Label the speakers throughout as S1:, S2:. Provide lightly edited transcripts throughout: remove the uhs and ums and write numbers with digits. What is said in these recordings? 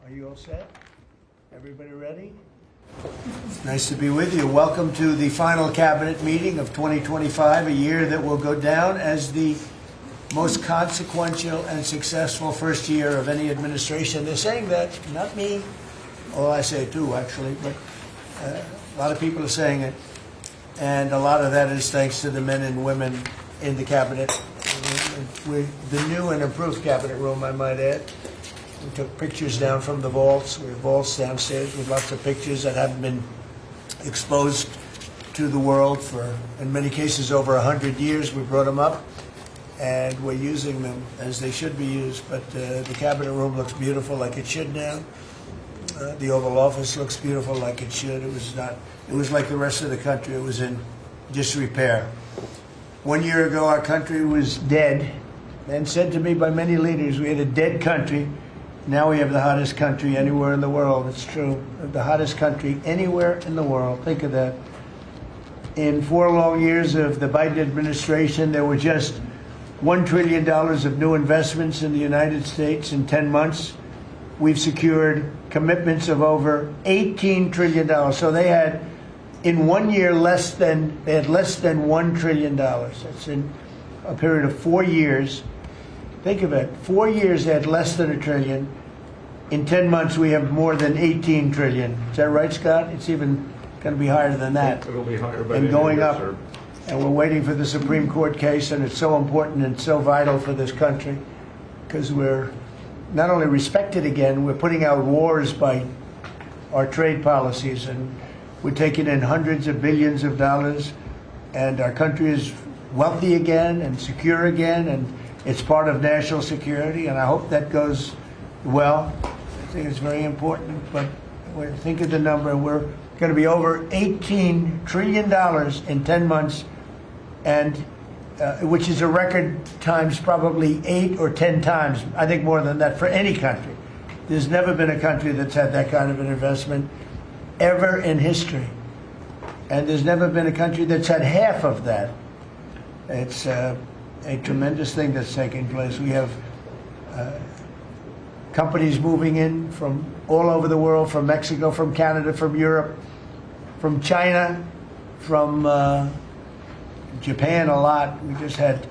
S1: Are you all set? Everybody ready? It's nice to be with you. Welcome to the final cabinet meeting of 2025, a year that will go down as the most consequential and successful first year of any administration. They're saying that, not me. Oh, I say it too, actually, but a lot of people are saying it. And a lot of that is thanks to the men and women in the cabinet. With the new and improved cabinet room, I might add. We took pictures down from the vaults. We have vaults downstairs with lots of pictures that haven't been exposed to the world for, in many cases, over 100 years. We brought them up, and we're using them as they should be used. But the cabinet room looks beautiful, like it should now. The Oval Office looks beautiful, like it should. It was not. It was like the rest of the country. It was in disrepair. 1 year ago, our country was dead, and said to me by many leaders, we had a dead country. Now we have the hottest country anywhere in the world. It's true. The hottest country anywhere in the world. Think of that. In 4 long years of the Biden administration, there were just $1 trillion of new investments in the United States in 10 months. We've secured commitments of over $18 trillion. So they had, in 1 year, less than $1 trillion. That's in a period of 4 years. Think of it. 4 years they had less than $1 trillion. In 10 months we have more than $18 trillion. Is that right, Scott? It's even going to be higher than that.
S2: It'll be higher by
S1: and going up. And we're waiting for the Supreme Court case, and it's so important and so vital for this country because we're not only respected again, we're putting out wars by our trade policies, and we're taking in hundreds of billions of dollars, and our country is wealthy again and secure again, and it's part of national security, and I hope that goes well. I think it's very important, but think of the number. We're going to be over $18 trillion in 10 months, and which is a record times probably 8 or 10 times, I think more than that, for any country. There's never been a country that's had that kind of an investment ever in history. And there's never been a country that's had half of that. It's a tremendous thing that's taking place. We have companies moving in from all over the world, from Mexico, from Canada, from Europe, from China, from Japan a lot. We just had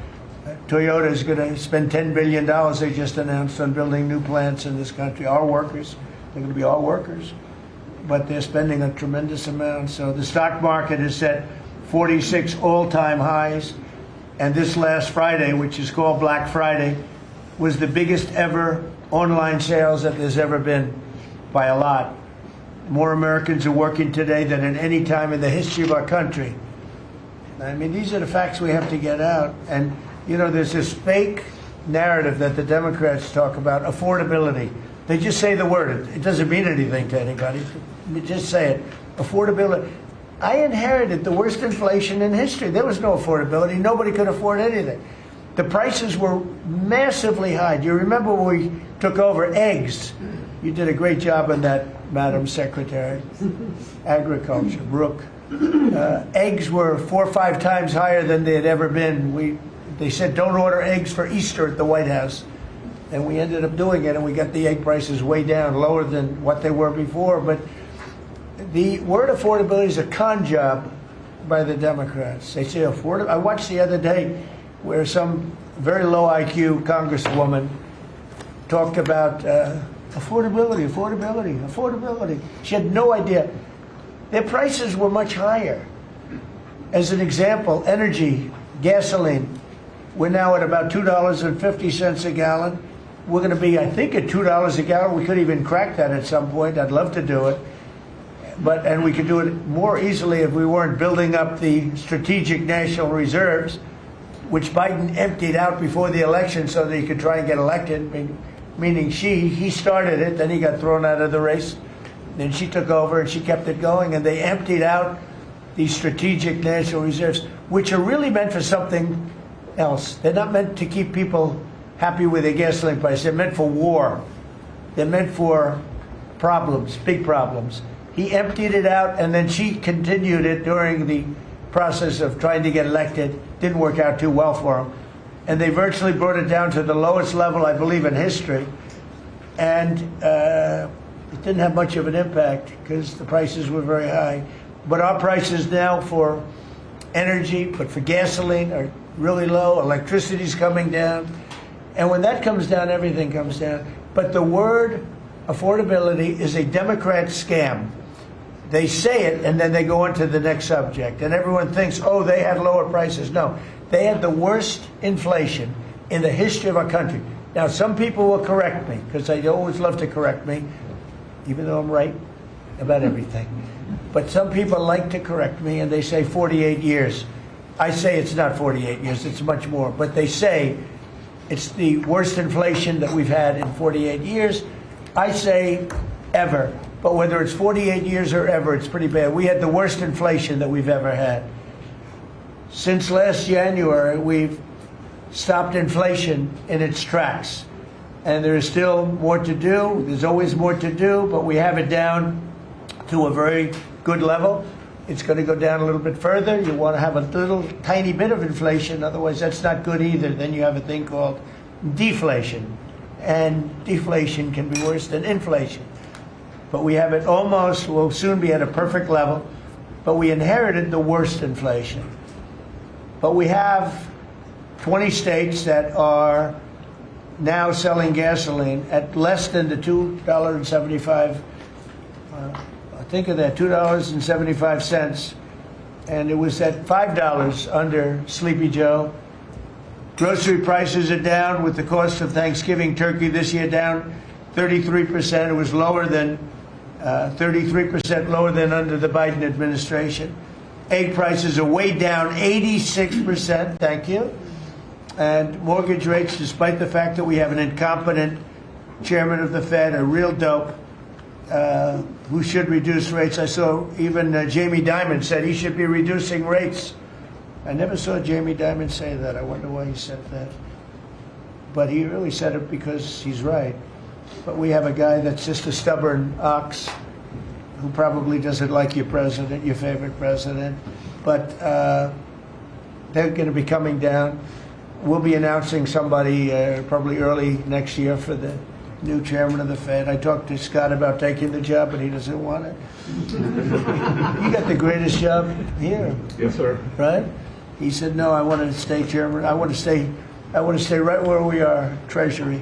S1: Toyota is going to spend $10 billion, they just announced, on building new plants in this country. Our workers, they're going to be our workers, but they're spending a tremendous amount. So the stock market has set 46 all-time highs. And this last Friday, which is called Black Friday, was the biggest ever online sales that there's ever been by a lot. More Americans are working today than at any time in the history of our country. I mean, these are the facts we have to get out. And, you know, there's this fake narrative that the Democrats talk about, affordability. They just say the word. It doesn't mean anything to anybody. They just say it. Affordability. I inherited the worst inflation in history. There was no affordability. Nobody could afford anything. The prices were massively high. Do you remember when we took over eggs? You did a great job on that, Madam Secretary. Agriculture, Brooke. Eggs were 4 or 5 times higher than they had ever been. They said, don't order eggs for Easter at the White House. And we ended up doing it, and we got the egg prices way down, lower than what they were before. But the word affordability is a con job by the Democrats. They say affordable. I watched the other day where some very low IQ congresswoman talked about affordability. She had no idea. Their prices were much higher. As an example, energy, gasoline, we're now at about $2.50 a gallon. We're going to be, I think, at $2 a gallon. We could even crack that at some point. I'd love to do it. And we could do it more easily if we weren't building up the strategic national reserves, which Biden emptied out before the election so that he could try and get elected, meaning he started it, then he got thrown out of the race. Then she took over and she kept it going, and they emptied out these strategic national reserves, which are really meant for something else. They're not meant to keep people happy with their gasoline price. They're meant for war. They're meant for problems, big problems. He emptied it out, and then she continued it during the process of trying to get elected. Didn't work out too well for him. And they virtually brought it down to the lowest level, I believe, in history. And it didn't have much of an impact because the prices were very high. But our prices now for energy, but for gasoline, are really low. Electricity's coming down. And when that comes down, everything comes down. But the word affordability is a Democrat scam. They say it, and then they go on to the next subject. And everyone thinks, oh, they had lower prices. No, they had the worst inflation in the history of our country. Now, some people will correct me, because they always love to correct me, even though I'm right about everything. But some people like to correct me, and they say 48 years. I say it's not 48 years, it's much more. But they say it's the worst inflation that we've had in 48 years. I say ever. But whether it's 48 years or ever, it's pretty bad. We had the worst inflation that we've ever had. Since last January, we've stopped inflation in its tracks. And there is still more to do. There's always more to do, but we have it down to a very good level. It's going to go down a little bit further. You want to have a little tiny bit of inflation. Otherwise, that's not good either. Then you have a thing called deflation. And deflation can be worse than inflation. But we have it almost, we'll soon be at a perfect level. But we inherited the worst inflation. But we have 20 states that are now selling gasoline at less than the $2.75. Think of that, $2.75, and it was at $5 under Sleepy Joe. Grocery prices are down with the cost of Thanksgiving turkey this year down 33%. It was lower than 33% lower than under the Biden administration. Egg prices are way down 86%. Thank you. And mortgage rates, despite the fact that we have an incompetent chairman of the Fed, a real dope, who should reduce rates. I saw even Jamie Dimon said he should be reducing rates. I never saw Jamie Dimon say that. I wonder why he said that. But he really said it because he's right. But we have a guy that's just a stubborn ox who probably doesn't like your president, your favorite president. But they're going to be coming down. We'll be announcing somebody probably early next year for the new chairman of the Fed. I talked to Scott about taking the job, but he doesn't want it. You got the greatest job here.
S2: Yes, sir.
S1: Right? He said, no, I want to stay chairman. I want to stay right where we are, Treasury.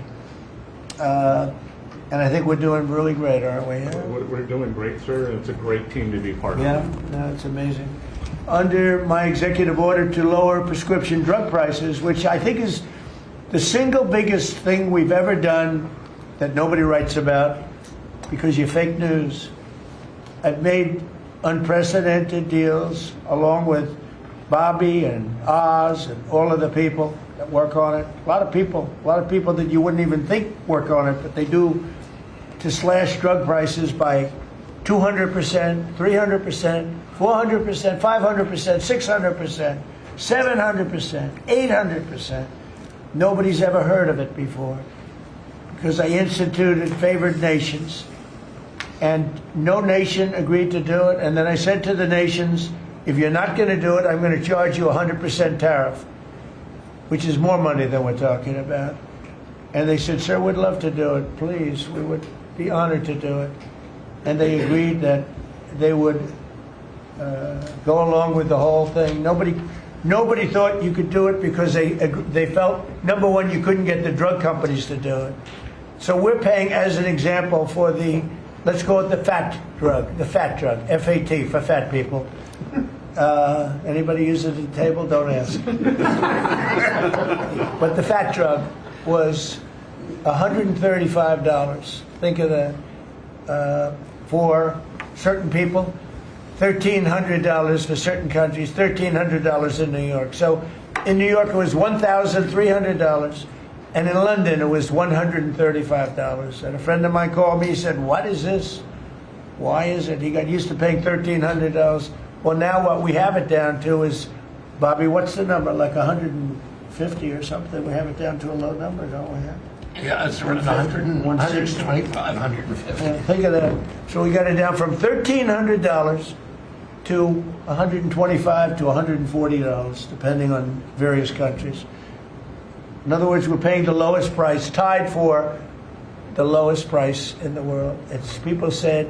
S1: And I think we're doing really great, aren't we? Yeah?
S2: We're doing great, sir. It's a great team to be part of.
S1: Yeah, no, it's amazing. Under my executive order to lower prescription drug prices, which I think is the single biggest thing we've ever done that nobody writes about because you're fake news. I've made unprecedented deals along with Bobby and Oz and all of the people that work on it. A lot of people that you wouldn't even think work on it, but they do, to slash drug prices by 200%, 300%, 400%, 500%, 600%, 700%, 800%. Nobody's ever heard of it before. Because I instituted favored nations, and no nation agreed to do it. And then I said to the nations, if you're not going to do it, I'm going to charge you 100% tariff, which is more money than we're talking about. And they said, sir, we'd love to do it. Please, we would be honored to do it. And they agreed that they would go along with the whole thing. Nobody thought you could do it because they felt, number one, you couldn't get the drug companies to do it. So we're paying, as an example, for the, let's call it the fat drug, F-A-T, for fat people. Anybody use it at the table? Don't ask. But the fat drug was $135. Think of that. For certain people, $1,300 for certain countries, $1,300 in New York. So in New York it was $1,300, and in London it was $135. And a friend of mine called me, he said, what is this? Why is it? He got used to paying $1,300. Well, now what we have it down to is, Bobby, what's the number? Like 150 or something? We have it down to a low number, don't we?
S3: Yeah, it's around 100, 125, 150.
S1: Yeah, think of that. So we got it down from $1,300 to $125 to $140, depending on various countries. In other words, we're paying the lowest price, tied for the lowest price in the world. People said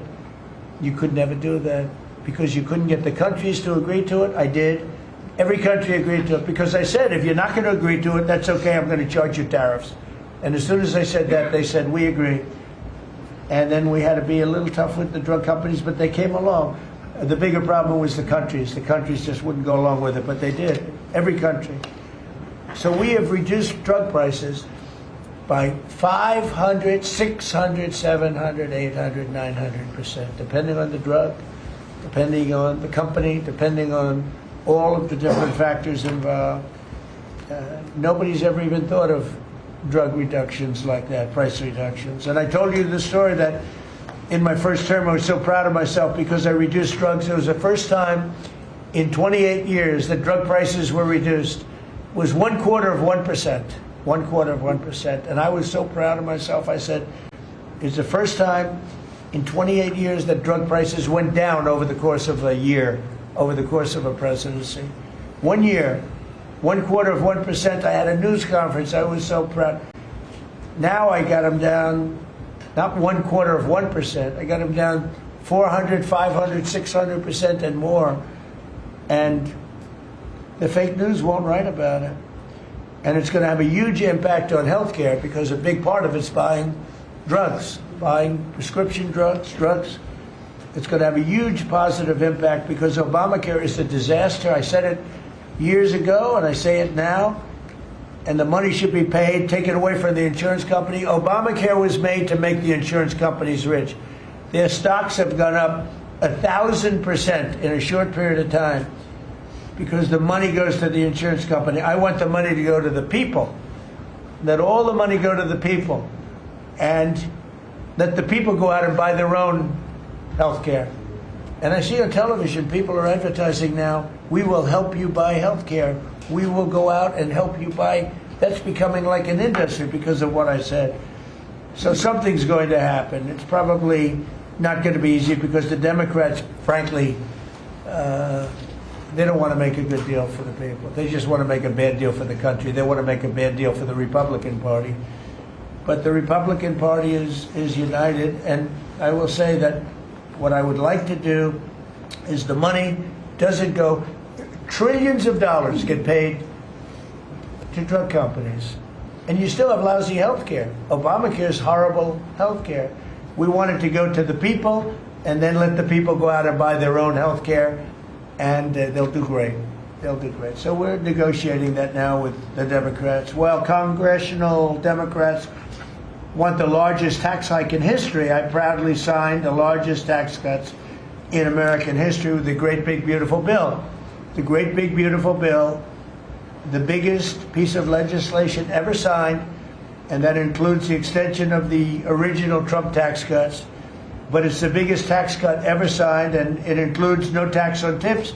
S1: you could never do that because you couldn't get the countries to agree to it. I did. Every country agreed to it because I said, if you're not going to agree to it, that's okay, I'm going to charge you tariffs. And as soon as I said that, they said, we agree. And then we had to be a little tough with the drug companies, but they came along. The bigger problem was the countries. The countries just wouldn't go along with it, but they did. Every country. So we have reduced drug prices by 500, 600, 700, 800, 900%, depending on the drug, depending on the company, depending on all of the different factors involved. Nobody's ever even thought of drug reductions like that, price reductions. And I told you the story that in my first term I was so proud of myself because I reduced drugs. It was the first time in 28 years that drug prices were reduced. It was 1/4%. 1/4%. And I was so proud of myself. I said, it's the first time in 28 years that drug prices went down over the course of a year, over the course of a presidency. 1 year, 1/4%. I had a news conference. I was so proud. Now I got them down, not 1/4%. I got them down 400, 500, 600% and more. And the fake news won't write about it. And it's going to have a huge impact on healthcare because a big part of it's buying drugs, buying prescription drugs. It's going to have a huge positive impact because Obamacare is a disaster. I said it years ago and I say it now. And the money should be paid, taken away from the insurance company. Obamacare was made to make the insurance companies rich. Their stocks have gone up 1,000% in a short period of time because the money goes to the insurance company. I want the money to go to the people. Let all the money go to the people. And let the people go out and buy their own health care. And I see on television, people are advertising now, we will help you buy health care. We will go out and help you buy. That's becoming like an industry because of what I said. So something's going to happen. It's probably not going to be easy because the Democrats, frankly, they don't want to make a good deal for the people. They just want to make a bad deal for the country. They want to make a bad deal for the Republican Party. But the Republican Party is united. And I will say that what I would like to do is the money doesn't go. Trillions of dollars get paid to drug companies. And you still have lousy health care. Obamacare is horrible health care. We want it to go to the people and then let the people go out and buy their own health care. And they'll do great. They'll do great. So we're negotiating that now with the Democrats. Well, congressional Democrats want the largest tax hike in history. I proudly signed the largest tax cuts in American history with the Great Big Beautiful Bill. The Great Big Beautiful Bill, the biggest piece of legislation ever signed, and that includes the extension of the original Trump tax cuts. But it's the biggest tax cut ever signed, and it includes no tax on tips,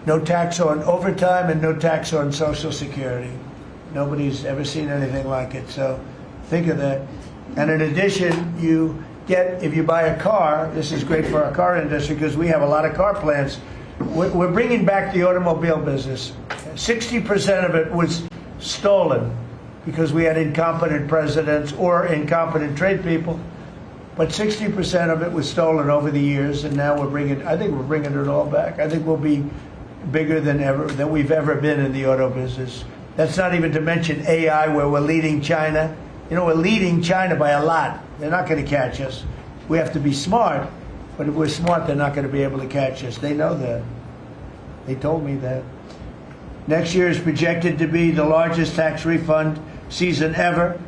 S1: no tax on overtime, and no tax on Social Security. Nobody's ever seen anything like it, so think of that. And in addition, you get, if you buy a car, this is great for our car industry because we have a lot of car plants. We're bringing back the automobile business. 60% of it was stolen because we had incompetent presidents or incompetent trade people. But 60% of it was stolen over the years, and now I think we're bringing it all back. I think we'll be bigger than we've ever been in the auto business. That's not even to mention AI, where we're leading China. You know, we're leading China by a lot. They're not going to catch us. We have to be smart, but if we're smart, they're not going to be able to catch us. They know that. They told me that. Next year is projected to be the largest tax refund season ever.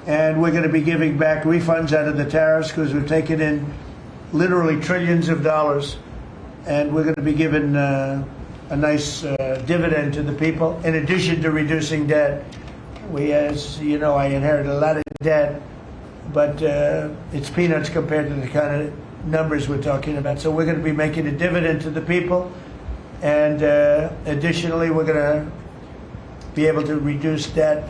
S1: And we're going to be giving back refunds out of the tariffs because we're taking in literally trillions of dollars. And we're going to be giving a nice dividend to the people, in addition to reducing debt. As you know, I inherited a lot of debt, but it's peanuts compared to the kind of numbers we're talking about. So we're going to be making a dividend to the people. And additionally, we're going to be able to reduce debt.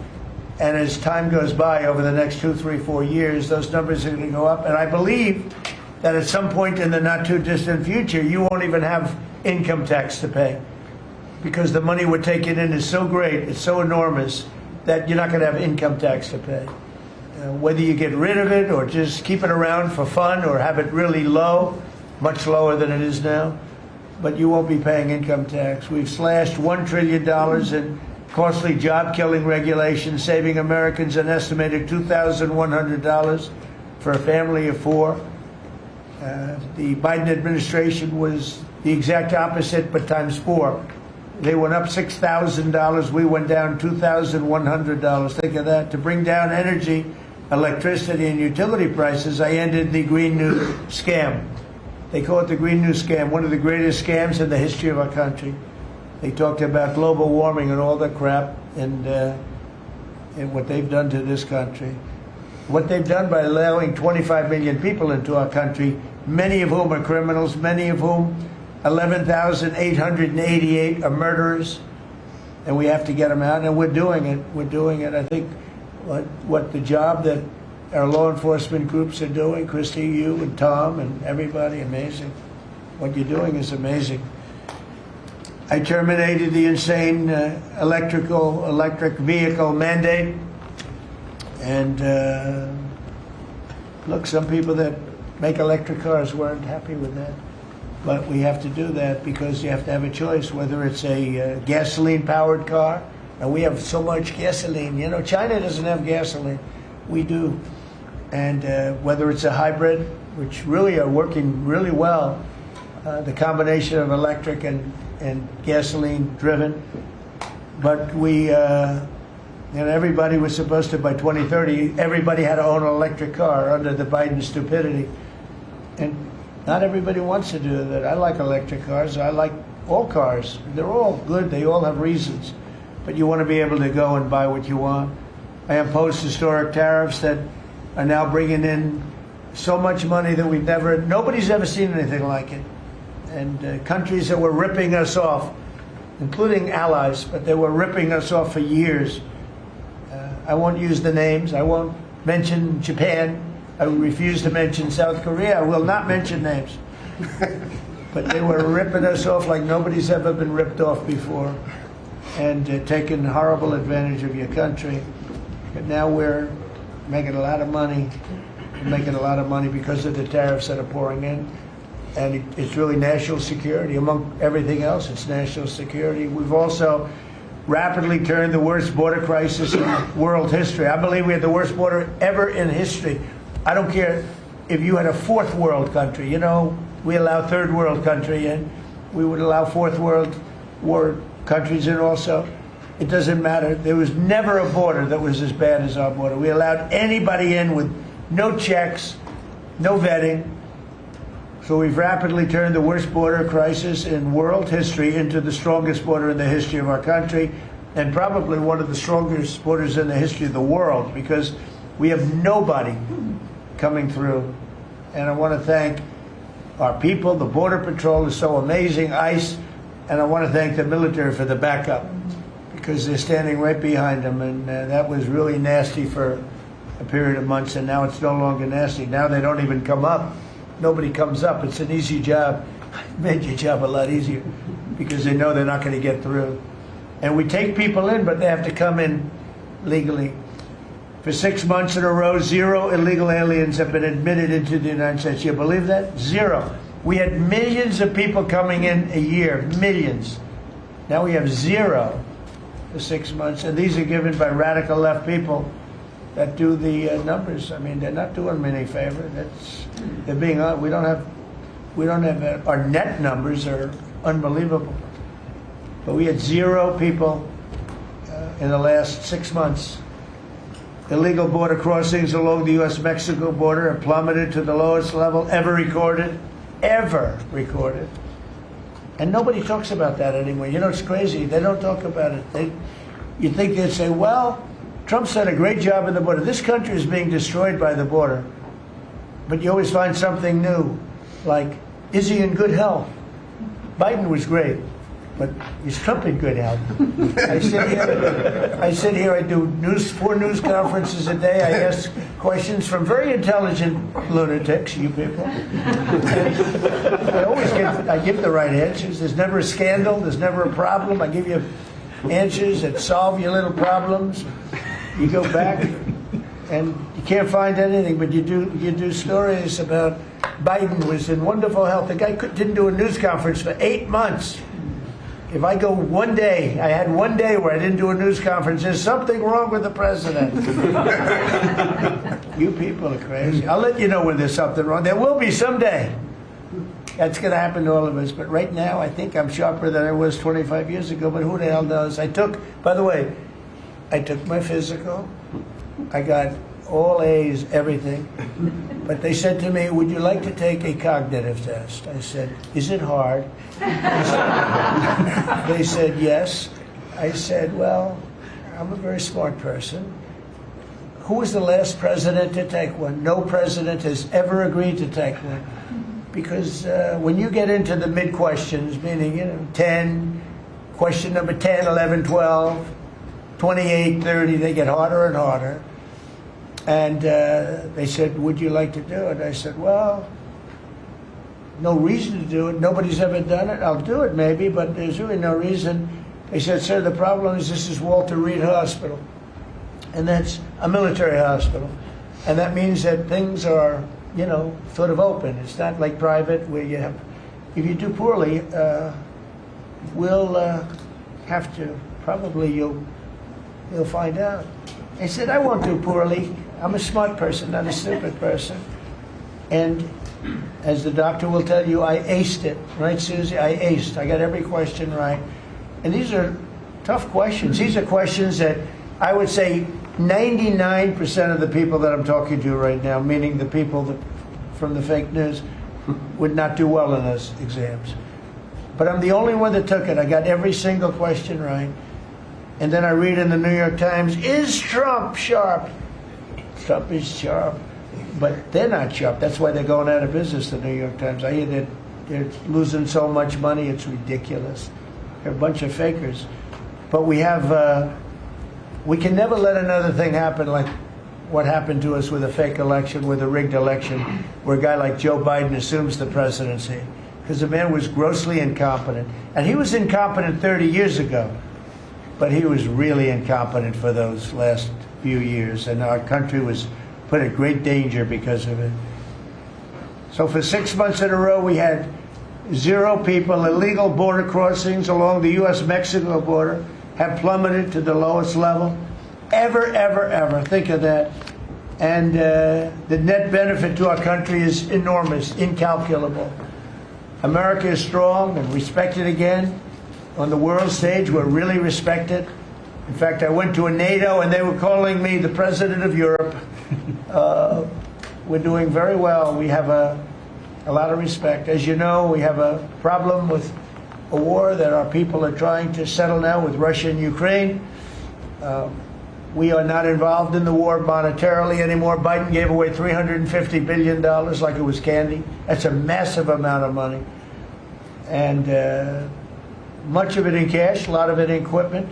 S1: And as time goes by, over the next 2, 3, 4 years, those numbers are going to go up. And I believe that at some point in the not too distant future, you won't even have income tax to pay because the money we're taking in is so great, it's so enormous, that you're not going to have income tax to pay. Whether you get rid of it or just keep it around for fun or have it really low, much lower than it is now, but you won't be paying income tax. We've slashed $1 trillion in costly job-killing regulations, saving Americans an estimated $2,100 for a family of four. The Biden administration was the exact opposite, but times four. They went up $6,000. We went down $2,100. Think of that. To bring down energy, electricity, and utility prices, I ended the Green New Scam. They call it the Green New Scam, one of the greatest scams in the history of our country. They talked about global warming and all that crap, and what they've done to this country. What they've done by allowing 25 million people into our country, many of whom are criminals, many of whom 11,888 are murderers, and we have to get them out, and we're doing it. We're doing it. I think what the job that our law enforcement groups are doing, Christy, you and Tom and everybody, amazing. What you're doing is amazing. I terminated the insane electric vehicle mandate, and look, some people that make electric cars weren't happy with that. But we have to do that because you have to have a choice, whether it's a gasoline-powered car, and we have so much gasoline. You know, China doesn't have gasoline. We do. And whether it's a hybrid, which really are working really well, the combination of electric and gasoline-driven. But we, everybody was supposed to, by 2030, everybody had to own an electric car under the Biden stupidity. And not everybody wants to do that. I like electric cars. I like all cars. They're all good. They all have reasons. But you want to be able to go and buy what you want. I opposed historic tariffs that are now bringing in so much money that nobody's ever seen anything like it. And countries that were ripping us off, including allies, but they were ripping us off for years. I won't use the names. I won't mention Japan. I refuse to mention South Korea. I will not mention names. But they were ripping us off like nobody's ever been ripped off before, and taking horrible advantage of your country. And now we're making a lot of money. We're making a lot of money because of the tariffs that are pouring in. And it's really national security. Among everything else, it's national security. We've also rapidly turned the worst border crisis in world history. I believe we had the worst border ever in history. I don't care if you had a fourth world country. You know, we allow third world country in. We would allow fourth world war countries in also. It doesn't matter. There was never a border that was as bad as our border. We allowed anybody in with no checks, no vetting. So we've rapidly turned the worst border crisis in world history into the strongest border in the history of our country, and probably one of the strongest borders in the history of the world, because we have nobody coming through. And I want to thank our people. The Border Patrol is so amazing, ICE, and I want to thank the military for the backup, because they're standing right behind them, and that was really nasty for a period of months, and now it's no longer nasty. Now they don't even come up. Nobody comes up. It's an easy job. It made your job a lot easier because they know they're not going to get through. And we take people in, but they have to come in legally. For 6 months in a row, 0 illegal aliens have been admitted into the United States. You believe that? 0. We had millions of people coming in a year, millions. Now we have 0 for 6 months, and these are given by radical left people that do the numbers. I mean, they're not doing me any favor. They're being on. We don't have our net numbers are unbelievable. But we had 0 people in the last 6 months. Illegal border crossings along the U.S.-Mexico border have plummeted to the lowest level ever recorded. And nobody talks about that anymore. You know, it's crazy. They don't talk about it. You think they'd say, well, Trump's done a great job in the border. This country is being destroyed by the border. But you always find something new, like, is he in good health? Biden was great, but is Trump in good health? I sit here, I do 4 news conferences a day. I ask questions from very intelligent lunatics, you people. I give the right answers. There's never a scandal. There's never a problem. I give you answers that solve your little problems. You go back, and you can't find anything, but you do stories about Biden was in wonderful health. The guy didn't do a news conference for 8 months. If I go one day, I had one day where I didn't do a news conference, there's something wrong with the president. You people are crazy. I'll let you know when there's something wrong. There will be someday. That's going to happen to all of us. But right now, I think I'm sharper than I was 25 years ago, but who the hell knows? By the way, I took my physical. I got all A's, everything. But they said to me, would you like to take a cognitive test? I said, is it hard? They said, yes. I said, well, I'm a very smart person. Who was the last president to take one? No president has ever agreed to take one. Because when you get into the mid-questions, meaning, 10, question number 10, 11, 12, 28, 30, they get harder and harder. And they said, would you like to do it? I said, well, no reason to do it. Nobody's ever done it. I'll do it maybe, but there's really no reason. They said, sir, the problem is this is Walter Reed Hospital. And that's a military hospital. And that means that things are, sort of open. It's not like private where you have, if you do poorly, we'll have to, probably you'll find out. I said, I won't do poorly. I'm a smart person, not a stupid person. And as the doctor will tell you, I aced it. Right, Susie? I aced. I got every question right. And these are tough questions. These are questions that I would say 99% of the people that I'm talking to right now, meaning the people from the fake news, would not do well in those exams. But I'm the only one that took it. I got every single question right. And then I read in the New York Times, is Trump sharp? Trump is sharp. But they're not sharp. That's why they're going out of business, the New York Times. I hear that they're losing so much money, it's ridiculous. They're a bunch of fakers. But we can never let another thing happen like what happened to us with a fake election, with a rigged election, where a guy like Joe Biden assumes the presidency. Because the man was grossly incompetent. And he was incompetent 30 years ago. But he was really incompetent for those last few years. And our country was put at great danger because of it. So for 6 months in a row, we had 0 people. Illegal border crossings along the U.S.-Mexico border have plummeted to the lowest level ever. Think of that. And the net benefit to our country is enormous, incalculable. America is strong and respected again. On the world stage, we're really respected. In fact, I went to a NATO and they were calling me the president of Europe. We're doing very well. We have a lot of respect. As you know, we have a problem with a war that our people are trying to settle now with Russia and Ukraine. We are not involved in the war monetarily anymore. Biden gave away $350 billion like it was candy. That's a massive amount of money. And much of it in cash, a lot of it in equipment.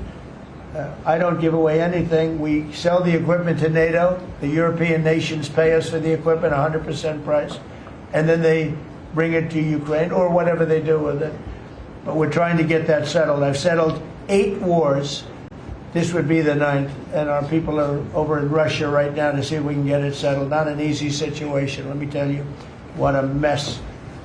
S1: I don't give away anything. We sell the equipment to NATO. The European nations pay us for the equipment, 100% price. And then they bring it to Ukraine or whatever they do with it. But we're trying to get that settled. I've settled 8 wars. This would be the 9th. And our people are over in Russia right now to see if we can get it settled. Not an easy situation, let me tell you. What a mess.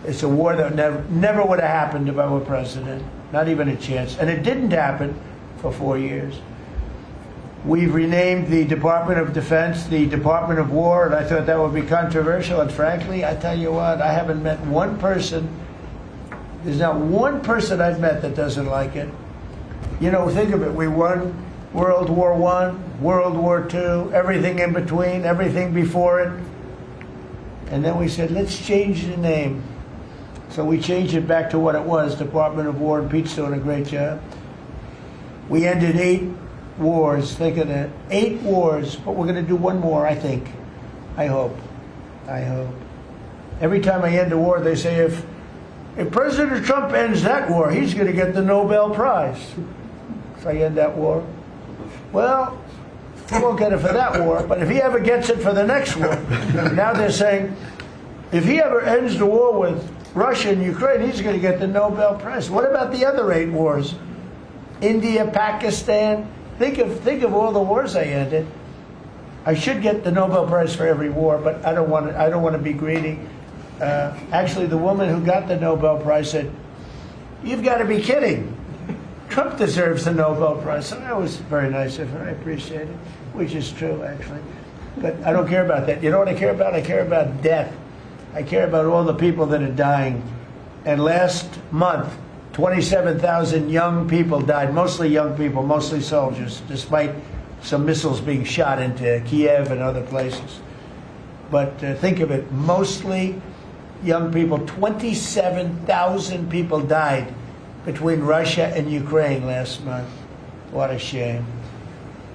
S1: It's a war that never would have happened if I were president. Not even a chance. And it didn't happen for 4 years. We've renamed the Department of Defense the Department of War, and I thought that would be controversial. And frankly, I tell you what, I haven't met one person. There's not one person I've met that doesn't like it. Think of it. We won World War I, World War II, everything in between, everything before it. And then we said, let's change the name. So we changed it back to what it was, Department of War, and Pete's doing a great job. We ended 8 wars, think of that. 8 wars, but we're going to do one more, I think. I hope. Every time I end a war, they say, if President Trump ends that war, he's going to get the Nobel Prize. So I end that war. Well, he won't get it for that war, but if he ever gets it for the next war, now they're saying, if he ever ends the war with Russia and Ukraine, he's going to get the Nobel Prize. What about the other 8 wars? India, Pakistan. Think of all the wars I ended. I should get the Nobel Prize for every war, but I don't want to be greedy. Actually, the woman who got the Nobel Prize said, "You've got to be kidding. Trump deserves the Nobel Prize." And that was very nice of her. I appreciate it, which is true, actually. But I don't care about that. You know what I care about? I care about death. I care about all the people that are dying. And last month, 27,000 young people died, mostly young people, mostly soldiers, despite some missiles being shot into Kiev and other places. But think of it, mostly young people. 27,000 people died between Russia and Ukraine last month. What a shame.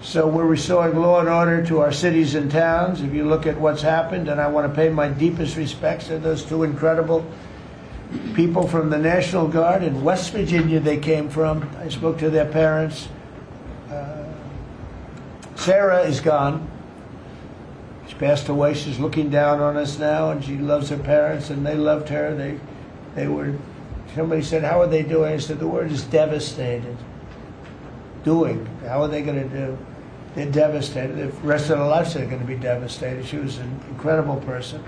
S1: So we're restoring law and order to our cities and towns. If you look at what's happened, and I want to pay my deepest respects to those two incredible people from the National Guard in West Virginia they came from. I spoke to their parents. Sarah is gone. She passed away. She's looking down on us now, and she loves her parents, and they loved her. They were. Somebody said, "How are they doing?" I said, "The word is devastated." Doing. How are they going to do? They're devastated. The rest of their lives they're going to be devastated. She was an incredible person,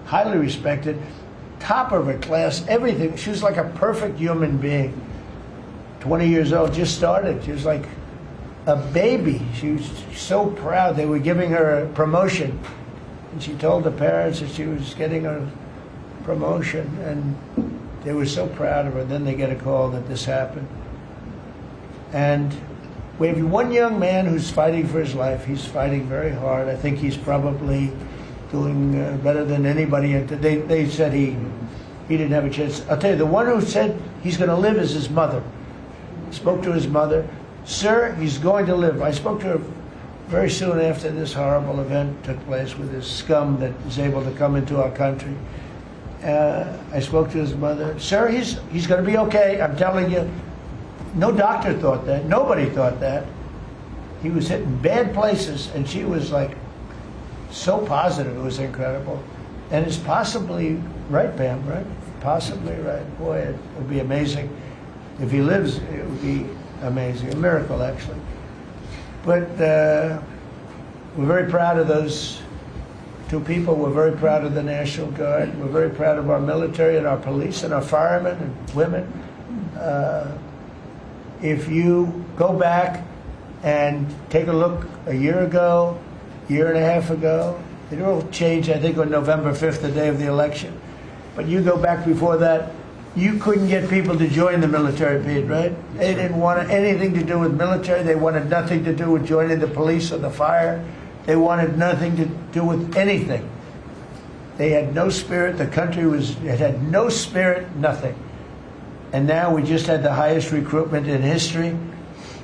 S1: highly respected, top of her class, everything. She was like a perfect human being. 20 years old, just started. She was like a baby. She was so proud. They were giving her a promotion, and she told the parents that she was getting a promotion, and they were so proud of her. Then they get a call that this happened. And we have one young man who's fighting for his life. He's fighting very hard. I think he's probably doing better than anybody. They said he didn't have a chance. I'll tell you, the one who said he's going to live is his mother. Spoke to his mother. "Sir, he's going to live." I spoke to her very soon after this horrible event took place with this scum that is able to come into our country. I spoke to his mother. "Sir, he's going to be okay. I'm telling you." No doctor thought that. Nobody thought that. He was hitting bad places, and she was like so positive. It was incredible. And it's possibly right, Pam, right? Possibly right. Boy, it would be amazing. If he lives, it would be amazing. A miracle, actually. But we're very proud of those two people. We're very proud of the National Guard. We're very proud of our military and our police and our firemen and women. If you go back and take a look a year ago, year and a half ago, it all changed, I think, on November 5th, the day of the election. But you go back before that, you couldn't get people to join the military, Pete, right? They didn't want anything to do with military. They wanted nothing to do with joining the police or the fire. They wanted nothing to do with anything. They had no spirit. The country it had no spirit, nothing. And now we just had the highest recruitment in history,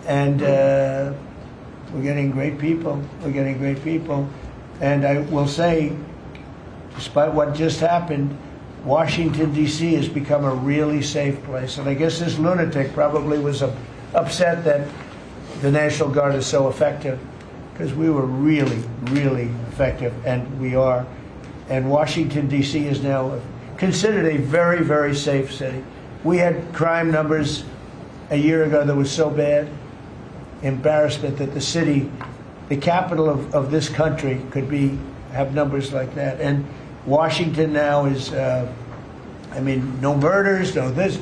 S1: and we're getting great people. We're getting great people. And I will say, despite what just happened, Washington, D.C. has become a really safe place. And I guess this lunatic probably was upset that the National Guard is so effective, because we were really, really effective, and we are. And Washington, D.C. is now considered a very, very safe city. We had crime numbers a year ago that was so bad, embarrassment that the city, the capital of this country, could have numbers like that. And Washington now is, no murders, no this.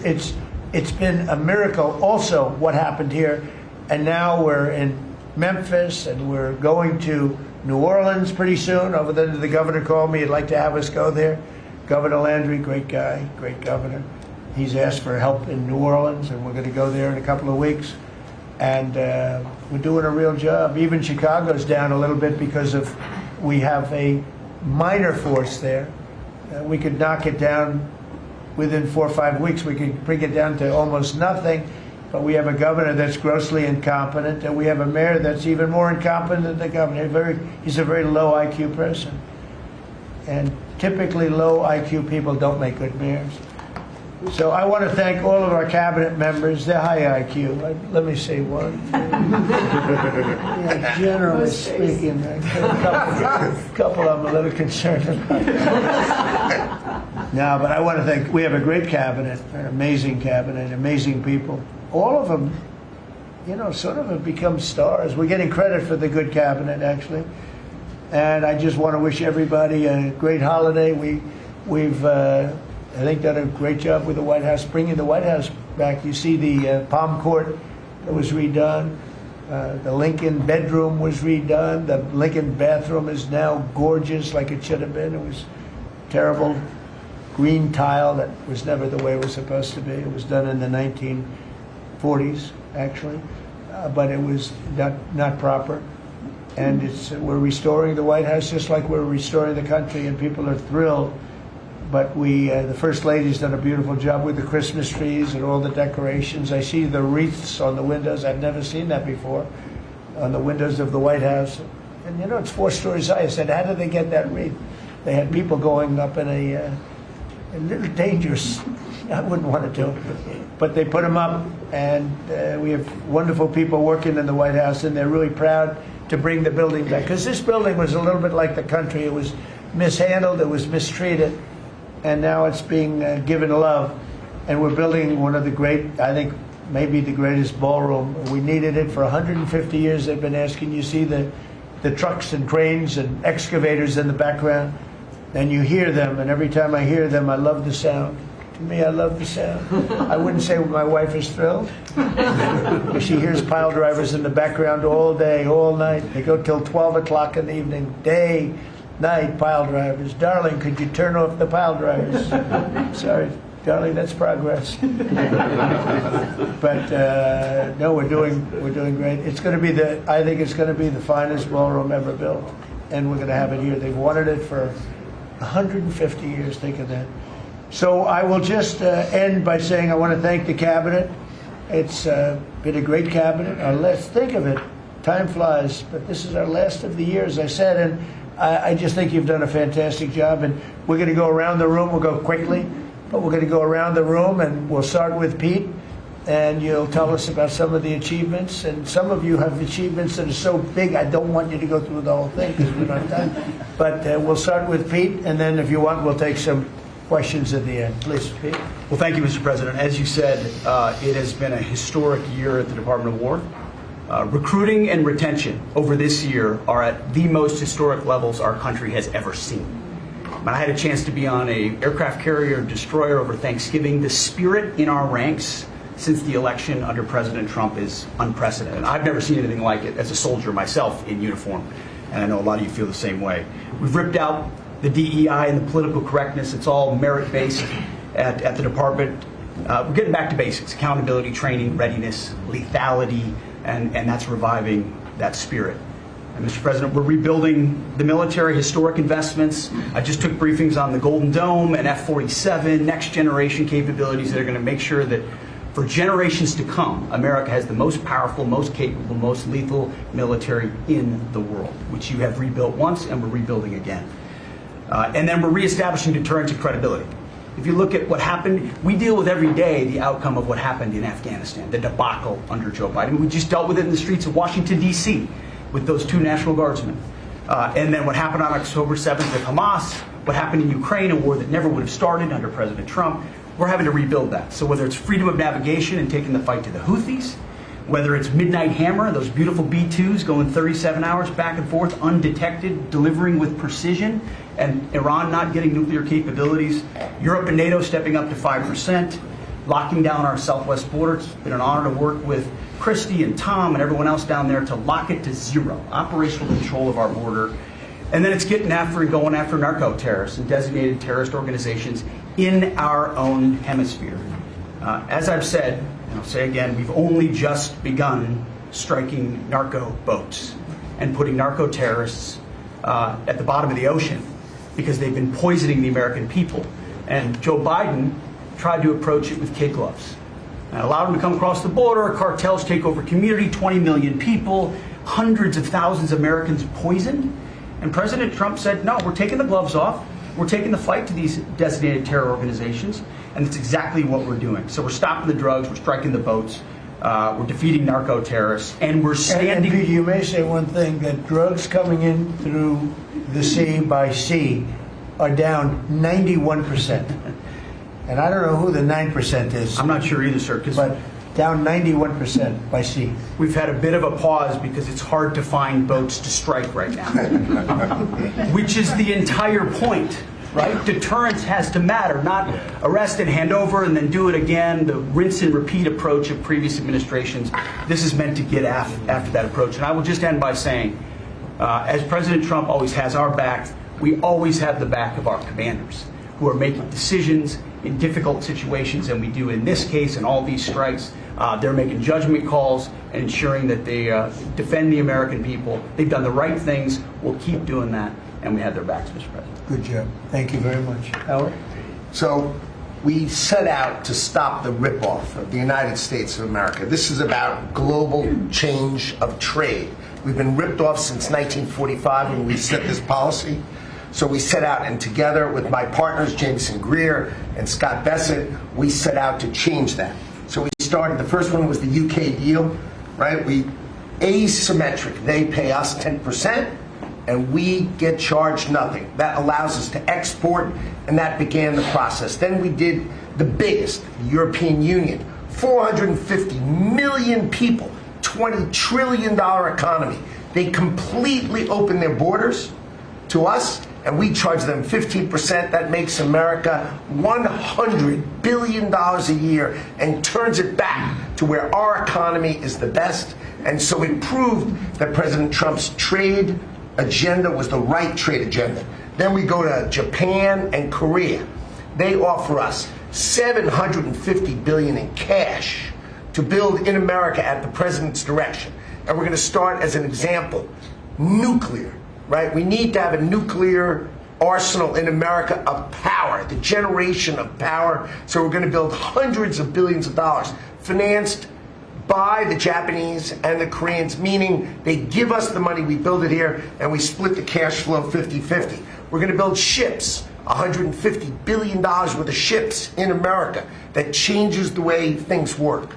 S1: It's been a miracle also what happened here. And now we're in Memphis, and we're going to New Orleans pretty soon. Over there, the governor called me. He'd like to have us go there. Governor Landry, great guy, great governor. He's asked for help in New Orleans, and we're going to go there in a couple of weeks. And we're doing a real job. Even Chicago's down a little bit because we have a minor force there. We could knock it down within 4 or 5 weeks. We could bring it down to almost nothing. But we have a governor that's grossly incompetent, and we have a mayor that's even more incompetent than the governor. He's a very low IQ person. And typically low IQ people don't make good mayors. So I want to thank all of our cabinet members. They're high IQ. Let me see, one, two. Yeah, generally speaking, a couple of them a little concerned about. No, but I want to thank, we have a great cabinet, an amazing cabinet, amazing people. All of them, sort of have become stars. We're getting credit for the good cabinet, actually. and I just want to wish everybody a great holiday. We've I think done a great job with the White House, bringing the White House back. You see the Palm Court that was redone. The Lincoln bedroom was redone. The Lincoln bathroom is now gorgeous, like it should have been. It was terrible green tile that was never the way it was supposed to be. It was done in the 1940s, actually, but it was not proper. And we're restoring the White House just like we're restoring the country, and people are thrilled. But the First Lady's done a beautiful job with the Christmas trees and all the decorations. I see the wreaths on the windows. I've never seen that before, on the windows of the White House. And you know, it's 4 stories high. I said, how did they get that wreath? They had people going up in a little dangerous. I wouldn't want to do it. But they put them up, and we have wonderful people working in the White House, and they're really proud to bring the building back. Because this building was a little bit like the country. It was mishandled, it was mistreated, and now it's being given love. And we're building one of the great, I think, maybe the greatest ballroom. We needed it for 150 years. They've been asking. You see the trucks and cranes and excavators in the background, and you hear them, and every time I hear them, I love the sound. To me, I love the sound. I wouldn't say my wife is thrilled. She hears pile drivers in the background all day, all night. They go till 12 o'clock in the evening, day, night, pile drivers. Darling, could you turn off the pile drivers? Sorry, darling, that's progress. But no, we're doing great. It's going to be I think it's going to be the finest ballroom ever built, and we're going to have it here. They've wanted it for 150 years. Think of that. So I will just end by saying I want to thank the cabinet. It's been a great cabinet. Let's think of it. Time flies, but this is our last of the year, as I said, and I just think you've done a fantastic job. And we're going to go around the room. We'll go quickly, but we're going to go around the room, and we'll start with Pete, and you'll tell us about some of the achievements. And some of you have achievements that are so big, I don't want you to go through the whole thing because we don't have time. But we'll start with Pete, and then if you want, we'll take some questions at the end. Please, Pete.
S4: Well, thank you, Mr. President. As you said, it has been a historic year at the Department of War. Recruiting and retention over this year are at the most historic levels our country has ever seen. When I had a chance to be on an aircraft carrier destroyer over Thanksgiving, the spirit in our ranks since the election under President Trump is unprecedented. I've never seen anything like it as a soldier myself in uniform, and I know a lot of you feel the same way. We've ripped out the DEI and the political correctness. It's all merit-based at the department. We're getting back to basics: accountability, training, readiness, lethality, and that's reviving that spirit. And Mr. President, we're rebuilding the military, historic investments. I just took briefings on the Golden Dome and F-47, next generation capabilities that are going to make sure that for generations to come, America has the most powerful, most capable, most lethal military in the world, which you have rebuilt once and we're rebuilding again. And then we're reestablishing deterrence and credibility. If you look at what happened, we deal with every day the outcome of what happened in Afghanistan, the debacle under Joe Biden. We just dealt with it in the streets of Washington, D.C. with those 2 National Guardsmen. And then what happened on October 7th with Hamas, what happened in Ukraine, a war that never would have started under President Trump. We're having to rebuild that. So whether it's freedom of navigation and taking the fight to the Houthis, whether it's Midnight Hammer, those beautiful B-2s going 37 hours back and forth, undetected, delivering with precision, and Iran not getting nuclear capabilities, Europe and NATO stepping up to 5%, locking down our southwest border. It's been an honor to work with Christy and Tom and everyone else down there to lock it to 0, operational control of our border. And then it's getting after and going after narco-terrorists and designated terrorist organizations in our own hemisphere. As I've said, and I'll say again, we've only just begun striking narco boats and putting narco-terrorists at the bottom of the ocean because they've been poisoning the American people. And Joe Biden tried to approach it with kid gloves. And allowed them to come across the border, cartels take over community, 20 million people, hundreds of thousands of Americans poisoned. And President Trump said, no, we're taking the gloves off. We're taking the fight to these designated terror organizations. And it's exactly what we're doing. So we're stopping the drugs, we're striking the boats, we're defeating narco-terrorists, and we're standing...
S1: And you may say one thing, that drugs coming in through the sea by sea are down 91%. And I don't know who the 9% is.
S4: I'm not sure either, sir, because
S1: down 91% by sea.
S4: We've had a bit of a pause because it's hard to find boats to strike right now, which is the entire point, right? Deterrence has to matter, not arrest and hand over and then do it again, the rinse and repeat approach of previous administrations. This is meant to get after that approach. And I will just end by saying, as President Trump always has our back, we always have the back of our commanders who are making decisions in difficult situations, and we do in this case and all these strikes. They're making judgment calls and ensuring that they defend the American people. They've done the right things. We'll keep doing that, and we have their backs, Mr. President.
S1: Good job. Thank you very much. Howard?
S3: So we set out to stop the ripoff of the United States of America. This is about global change of trade. We've been ripped off since 1945 when we set this policy. So we set out, and together with my partners, Jameson Greer and Scott Bessett, we set out to change that. So we started, the first one was the UK deal, right? We asymmetric. They pay us 10%, and we get charged nothing. That allows us to export, and that began the process. Then we did the biggest, the European Union, 450 million people, $20 trillion economy. They completely opened their borders to us, and we charge them 15%. That makes America $100 billion a year and turns it back to where our economy is the best. And so it proved that President Trump's trade agenda was the right trade agenda. Then we go to Japan and Korea. They offer us $750 billion in cash to build in America at the president's direction. And we're going to start, as an example, nuclear. Right? We need to have a nuclear arsenal in America of power, the generation of power. So we're going to build hundreds of billions of dollars, financed by the Japanese and the Koreans, meaning they give us the money, we build it here, and we split the cash flow 50-50. We're going to build ships, $150 billion worth of ships in America. That changes the way things work.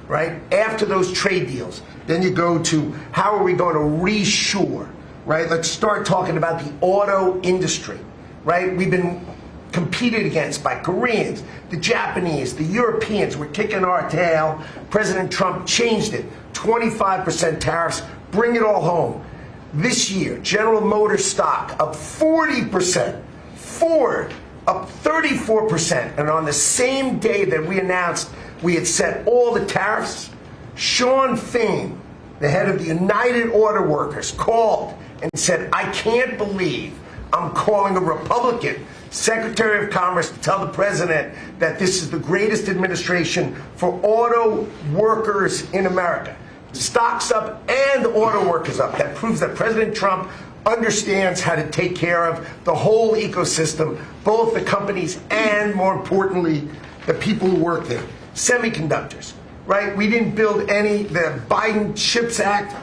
S3: Right? After those trade deals, then you go to how are we going to reshore? Right? Let's start talking about the auto industry, right? We've been competed against by Koreans, the Japanese, the Europeans. We're kicking our tail. President Trump changed it. 25% tariffs, bring it all home. This year, General Motors stock up 40%, Ford up 34%, and on the same day that we announced we had set all the tariffs, Sean Fain, the head of the United Auto Workers, called and said, I can't believe I'm calling a Republican Secretary of Commerce to tell the president that this is the greatest administration for auto workers in America. Stocks up and auto workers up. That proves that President Trump understands how to take care of the whole ecosystem, both the companies and, more importantly, the people who work there. Semiconductors, right? We didn't build any. The Biden CHIPS Act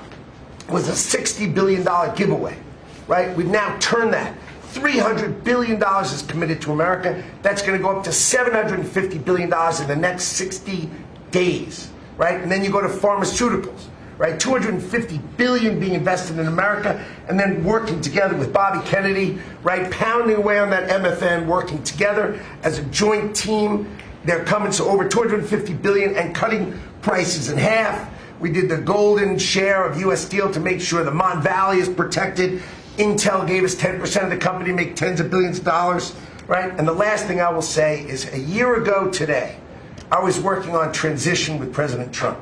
S3: was a $60 billion giveaway, right? We've now turned that. $300 billion is committed to America. That's going to go up to $750 billion in the next 60 days, right? And then you go to pharmaceuticals, right? $250 billion being invested in America, and then working together with Bobby Kennedy, right? Pounding away on that MFN, working together as a joint team. They're coming to over $250 billion and cutting prices in half. We did the golden share of U.S. Steel to make sure the Mon Valley is protected. Intel gave us 10% of the company, make tens of billions of dollars, right? And the last thing I will say is a year ago today, I was working on transition with President Trump,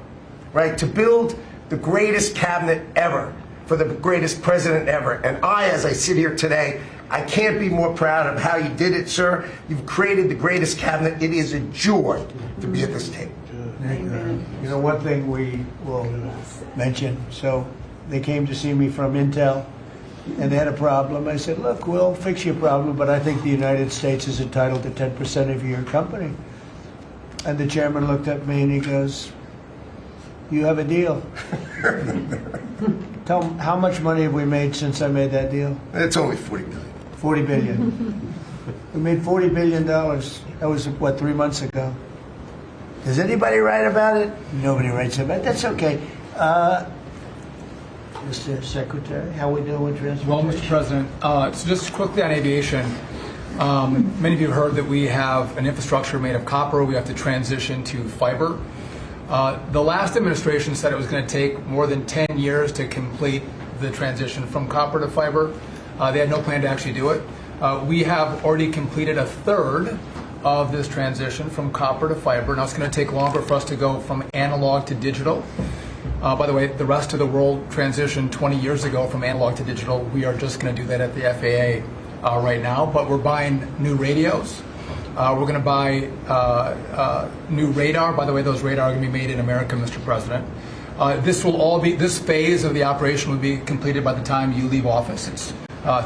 S3: right? To build the greatest cabinet ever for the greatest president ever. And I, as I sit here today, I can't be more proud of how you did it, sir. You've created the greatest cabinet. It is a joy to be at this table.
S1: You know, one thing we will mention, so they came to see me from Intel, and they had a problem. I said, look, we'll fix your problem, but I think the United States is entitled to 10% of your company. And the chairman looked at me and he goes, you have a deal. Tell them, how much money have we made since I made that deal?
S3: It's only $40 billion.
S1: $40 billion. We made $40 billion. That was, what, 3 months ago? Does anybody write about it? Nobody writes about it. That's okay. Mr. Secretary, how we doing with transportation?
S5: Well, Mr. President, so just quickly on aviation, many of you have heard that we have an infrastructure made of copper. We have to transition to fiber. The last administration said it was going to take more than 10 years to complete the transition from copper to fiber. They had no plan to actually do it. We have already completed a third of this transition from copper to fiber. Now it's going to take longer for us to go from analog to digital. By the way, the rest of the world transitioned 20 years ago from analog to digital. We are just going to do that at the FAA right now. But we're buying new radios. We're going to buy new radar. By the way, those radar are going to be made in America, Mr. President. This phase of the operation will be completed by the time you leave office. It's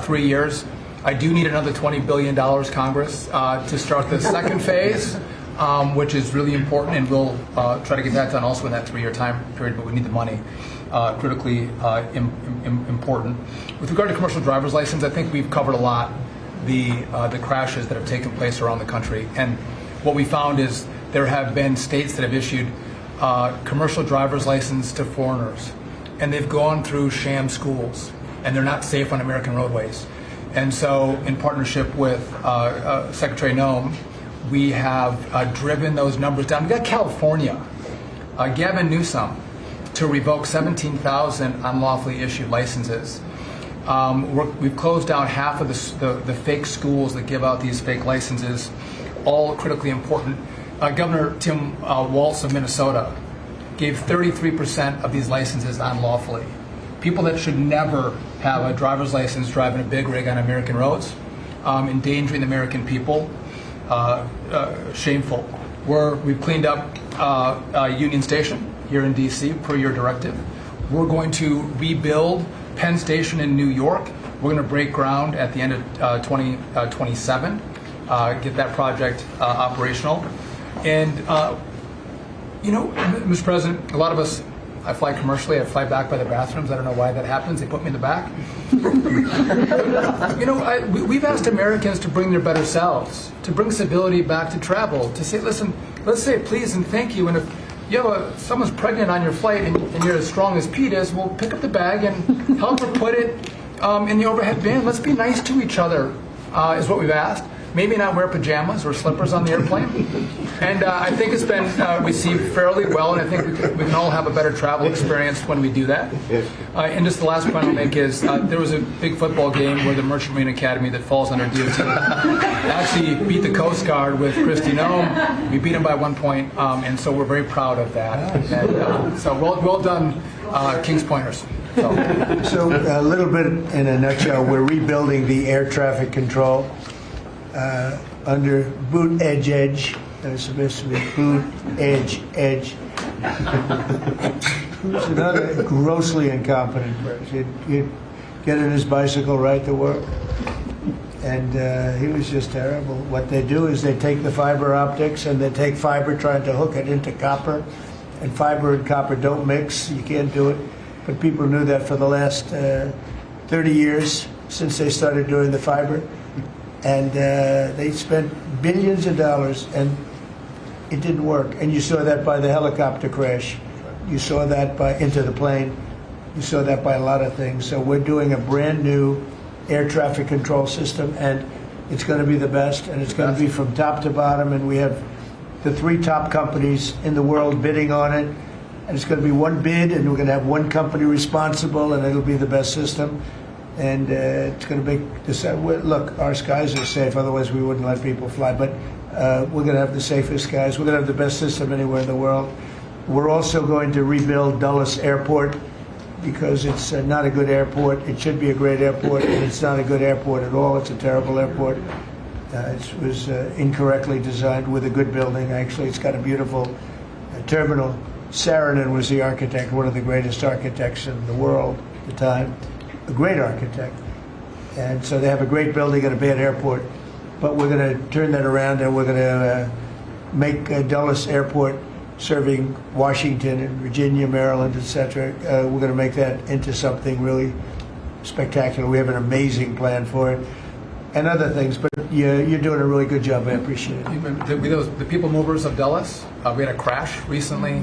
S5: 3 years. I do need another $20 billion, Congress, to start the second phase, which is really important, and we'll try to get that done also in that 3-year time period, but we need the money, critically important. With regard to commercial driver's license, I think we've covered a lot the crashes that have taken place around the country. And what we found is there have been states that have issued commercial driver's license to foreigners, and they've gone through sham schools, and they're not safe on American roadways. And so, in partnership with Secretary Noem, we have driven those numbers down. We got California, Gavin Newsom, to revoke 17,000 unlawfully issued licenses. We've closed down half of the fake schools that give out these fake licenses, all critically important. Governor Tim Walz of Minnesota gave 33% of these licenses unlawfully. People that should never have a driver's license driving a big rig on American roads, endangering the American people, shameful. We've cleaned up Union Station here in D.C. per your directive. We're going to rebuild Penn Station in New York. We're going to break ground at the end of 2027, get that project operational. And, Mr. President, a lot of us, I fly commercially, I fly back by the bathrooms. I don't know why that happens. They put me in the back. We've asked Americans to bring their better selves, to bring civility back to travel, to say, listen, let's say please and thank you. And if you have someone's pregnant on your flight and you're as strong as Pete is, well, pick up the bag and help her put it in the overhead bin. Let's be nice to each other, is what we've asked. Maybe not wear pajamas or slippers on the airplane. And I think it's been received fairly well, and I think we can all have a better travel experience when we do that. And just the last point I'll make is there was a big football game where the Merchant Marine Academy that falls under DOT actually beat the Coast Guard with Kristi Noem. We beat them by 1 point, and so we're very proud of that. And so well done, Kings Pointers.
S1: So a little bit in a nutshell, we're rebuilding the air traffic control under boot edge. There's supposed to be boot edge. Who's another grossly incompetent person? He'd get in his bicycle, ride to work, and he was just terrible. What they do is they take the fiber optics and they take fiber trying to hook it into copper, and fiber and copper don't mix. You can't do it. But people knew that for the last 30 years since they started doing the fiber. And they spent billions of dollars, and it didn't work. And you saw that by the helicopter crash. You saw that by Into the Plane. You saw that by a lot of things. So we're doing a brand new air traffic control system, and it's going to be the best, and it's going to be from top to bottom. And we have the 3 top companies in the world bidding on it. And it's going to be one bid, and we're going to have one company responsible, and it'll be the best system. And it's going to make this. Look, our skies are safe. Otherwise, we wouldn't let people fly. But we're going to have the safest skies. We're going to have the best system anywhere in the world. We're also going to rebuild Dulles Airport because it's not a good airport. It should be a great airport, and it's not a good airport at all. It's a terrible airport. It was incorrectly designed with a good building. Actually, it's got a beautiful terminal. Saarinen was the architect, one of the greatest architects in the world at the time. A great architect. And so they have a great building and a bad airport. But we're going to turn that around, and we're going to make Dulles Airport, serving Washington and Virginia, Maryland, etc. We're going to make that into something really spectacular. We have an amazing plan for it. And other things, but you're doing a really good job. I appreciate it.
S5: The people movers of Dulles, we had a crash recently.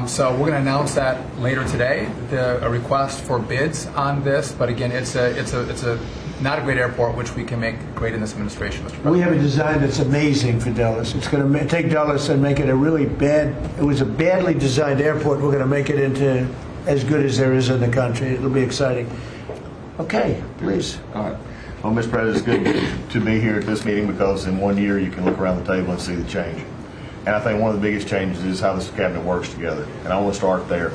S5: So we're going to announce that later today, a request for bids on this. But again, it's a not a great airport, which we can make great in this administration, Mr. President.
S1: We have a design that's amazing for Dulles. It's going to take Dulles and make it a really bad, it was a badly designed airport. We're going to make it into as good as there is in the country. It'll be exciting. Okay, please.
S6: All right. Well, Mr. President, it's good to be here at this meeting because in 1 year you can look around the table and see the change. And I think one of the biggest changes is how this cabinet works together. And I want to start there.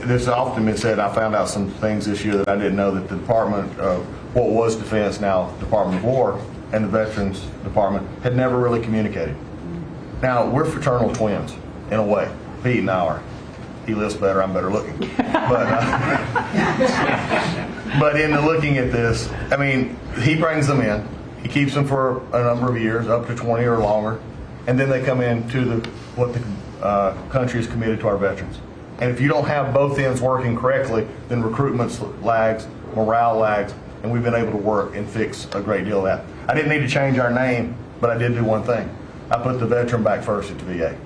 S6: There's often been said, I found out some things this year that I didn't know, that the Department of what was Defense, now Department of War, and the Veterans Department had never really communicated. Now, we're fraternal twins, in a way. Pete and I are. He lives better, I'm better looking. But in the looking at this, I mean, he brings them in. He keeps them for a number of years, up to 20 or longer, and then they come into what the country is committed to our veterans. And if you don't have both ends working correctly, then recruitment lags, morale lags, and we've been able to work and fix a great deal of that. I didn't need to change our name, but I did do one thing. I put the veteran back first at the VA.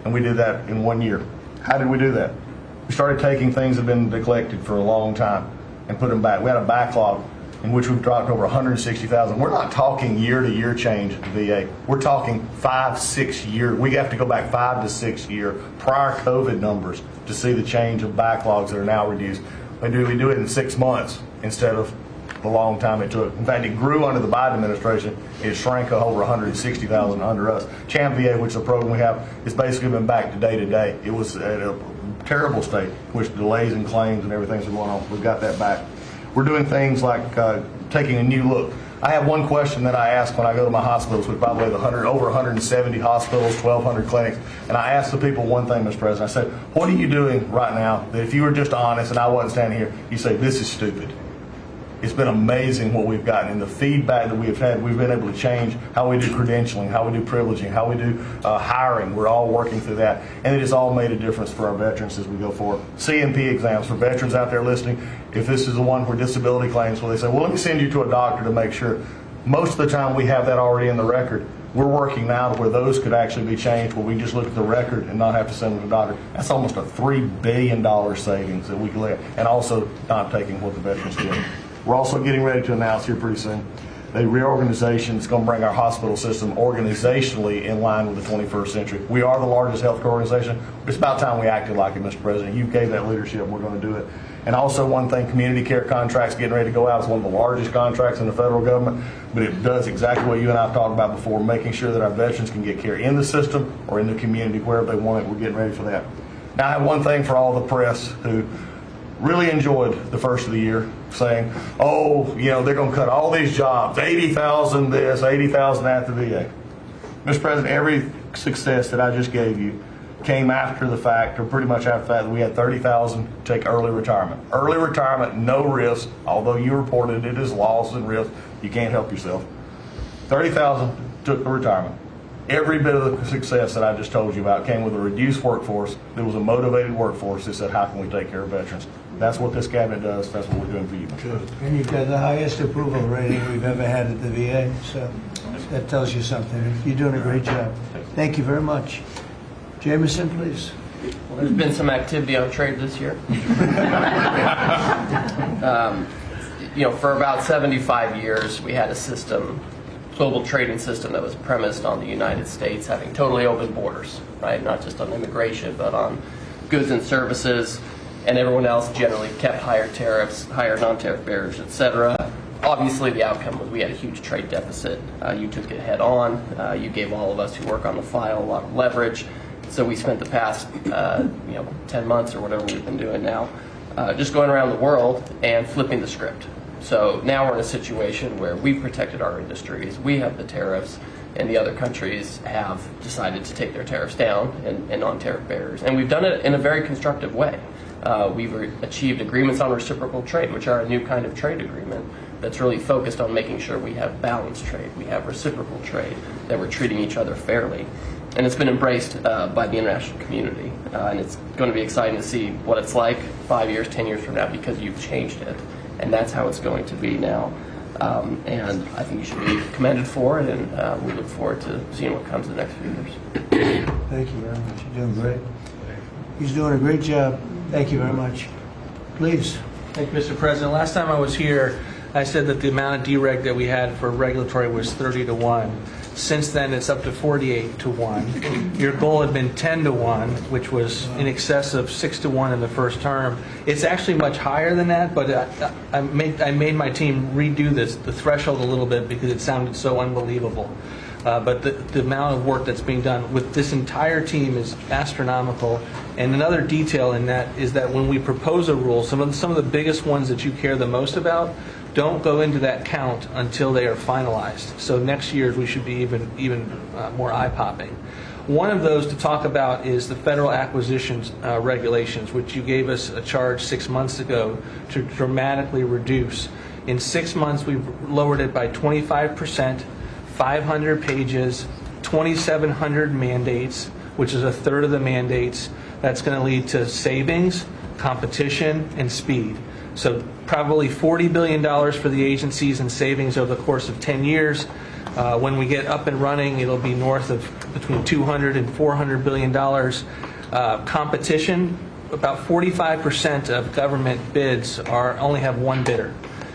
S6: And we did that in 1 year. How did we do that? We started taking things that have been neglected for a long time and put them back. We had a backlog in which we've dropped over 160,000. We're not talking year-to-year change at the VA. We're talking 5-6 years. We have to go back 5 to 6 year prior COVID numbers to see the change of backlogs that are now reduced. We do it in 6 months instead of the long time it took. In fact, it grew under the Biden administration. It shrank over 160,000 under us. Champ VA, which is a program we have, has basically been back to day. It was at a terrible state, which delays and claims and everything's going on. We've got that back. We're doing things like taking a new look. I have one question that I ask when I go to my hospitals. We probably have over 170 hospitals, 1,200 clinics, and I ask the people one thing, Mr. President. I said, what are you doing right now that if you were just honest and I wasn't standing here, you say, this is stupid? It's been amazing what we've gotten, and the feedback that we've had. We've been able to change how we do credentialing, how we do privileging, how we do hiring. We're all working through that, and it has all made a difference for our veterans as we go forward. CMP exams for veterans out there listening. If this is the one for disability claims, where they say, well, let me send you to a doctor to make sure. Most of the time we have that already in the record. We're working now to where those could actually be changed, where we just look at the record and not have to send them to the doctor. That's almost a $3 billion savings that we can let, and also not taking what the veterans get. We're also getting ready to announce here pretty soon a reorganization that's going to bring our hospital system organizationally in line with the 21st century. We are the largest healthcare organization. It's about time we acted like it, Mr. President. You gave that leadership. We're going to do it. And also one thing, community care contracts getting ready to go out. It's one of the largest contracts in the federal government, but it does exactly what you and I have talked about before, making sure that our veterans can get care in the system or in the community, wherever they want it. We're getting ready for that. Now, I have one thing for all the press who really enjoyed the first of the year, saying, oh, you know, they're going to cut all these jobs, 80,000 this, 80,000 at the VA. Mr. President, every success that I just gave you came after the fact, or pretty much after the fact, that we had 30,000 take early retirement. Early retirement, no risk, although you reported it as loss and risk. You can't help yourself. 30,000 took the retirement. Every bit of the success that I just told you about came with a reduced workforce. There was a motivated workforce that said, how can we take care of veterans? That's what this cabinet does. That's what we're doing for you.
S1: Good. And you've got the highest approval rating we've ever had at the VA, so that tells you something. You're doing a great job. Thank you very much. Jameson, please.
S7: Well, there's been some activity on trade this year. For about 75 years, we had a system, global trading system, that was premised on the United States having totally open borders, right? Not just on immigration, but on goods and services, and everyone else generally kept higher tariffs, higher non-tariff barriers, etc. Obviously, the outcome was we had a huge trade deficit. You took it head on. You gave all of us who work on the file a lot of leverage. So we spent the past 10 months or whatever we've been doing now just going around the world and flipping the script. So now we're in a situation where we've protected our industries, we have the tariffs, and the other countries have decided to take their tariffs down and non-tariff barriers. And we've done it in a very constructive way. We've achieved agreements on reciprocal trade, which are a new kind of trade agreement that's really focused on making sure we have balanced trade, we have reciprocal trade, that we're treating each other fairly. And it's been embraced by the international community. And it's going to be exciting to see what it's like 5 years, 10 years from now, because you've changed it. And that's how it's going to be now. And I think you should be commended for it, and we look forward to seeing what comes in the next few years.
S1: Thank you very much. You're doing great. He's doing a great job. Thank you very much. Please.
S8: Thank you, Mr. President. Last time I was here, I said that the amount of dereg that we had for regulatory was 30 to 1. Since then, it's up to 48 to 1. Your goal had been 10 to 1, which was in excess of 6 to 1 in the first term. It's actually much higher than that, but I made my team redo the threshold a little bit because it sounded so unbelievable. But the amount of work that's being done with this entire team is astronomical. And another detail in that is that when we propose a rule, some of the biggest ones that you care the most about don't go into that count until they are finalized. So next year we should be even more eye-popping. One of those to talk about is the federal acquisitions regulations, which you gave us a charge 6 months ago to dramatically reduce. In 6 months, we've lowered it by 25%, 500 pages, 2,700 mandates, which is a third of the mandates. That's going to lead to savings, competition, and speed. So probably $40 billion for the agencies in savings over the course of 10 years. When we get up and running, it'll be north of between $200 and $400 billion. Competition, about 45% of government bids only have one bidder.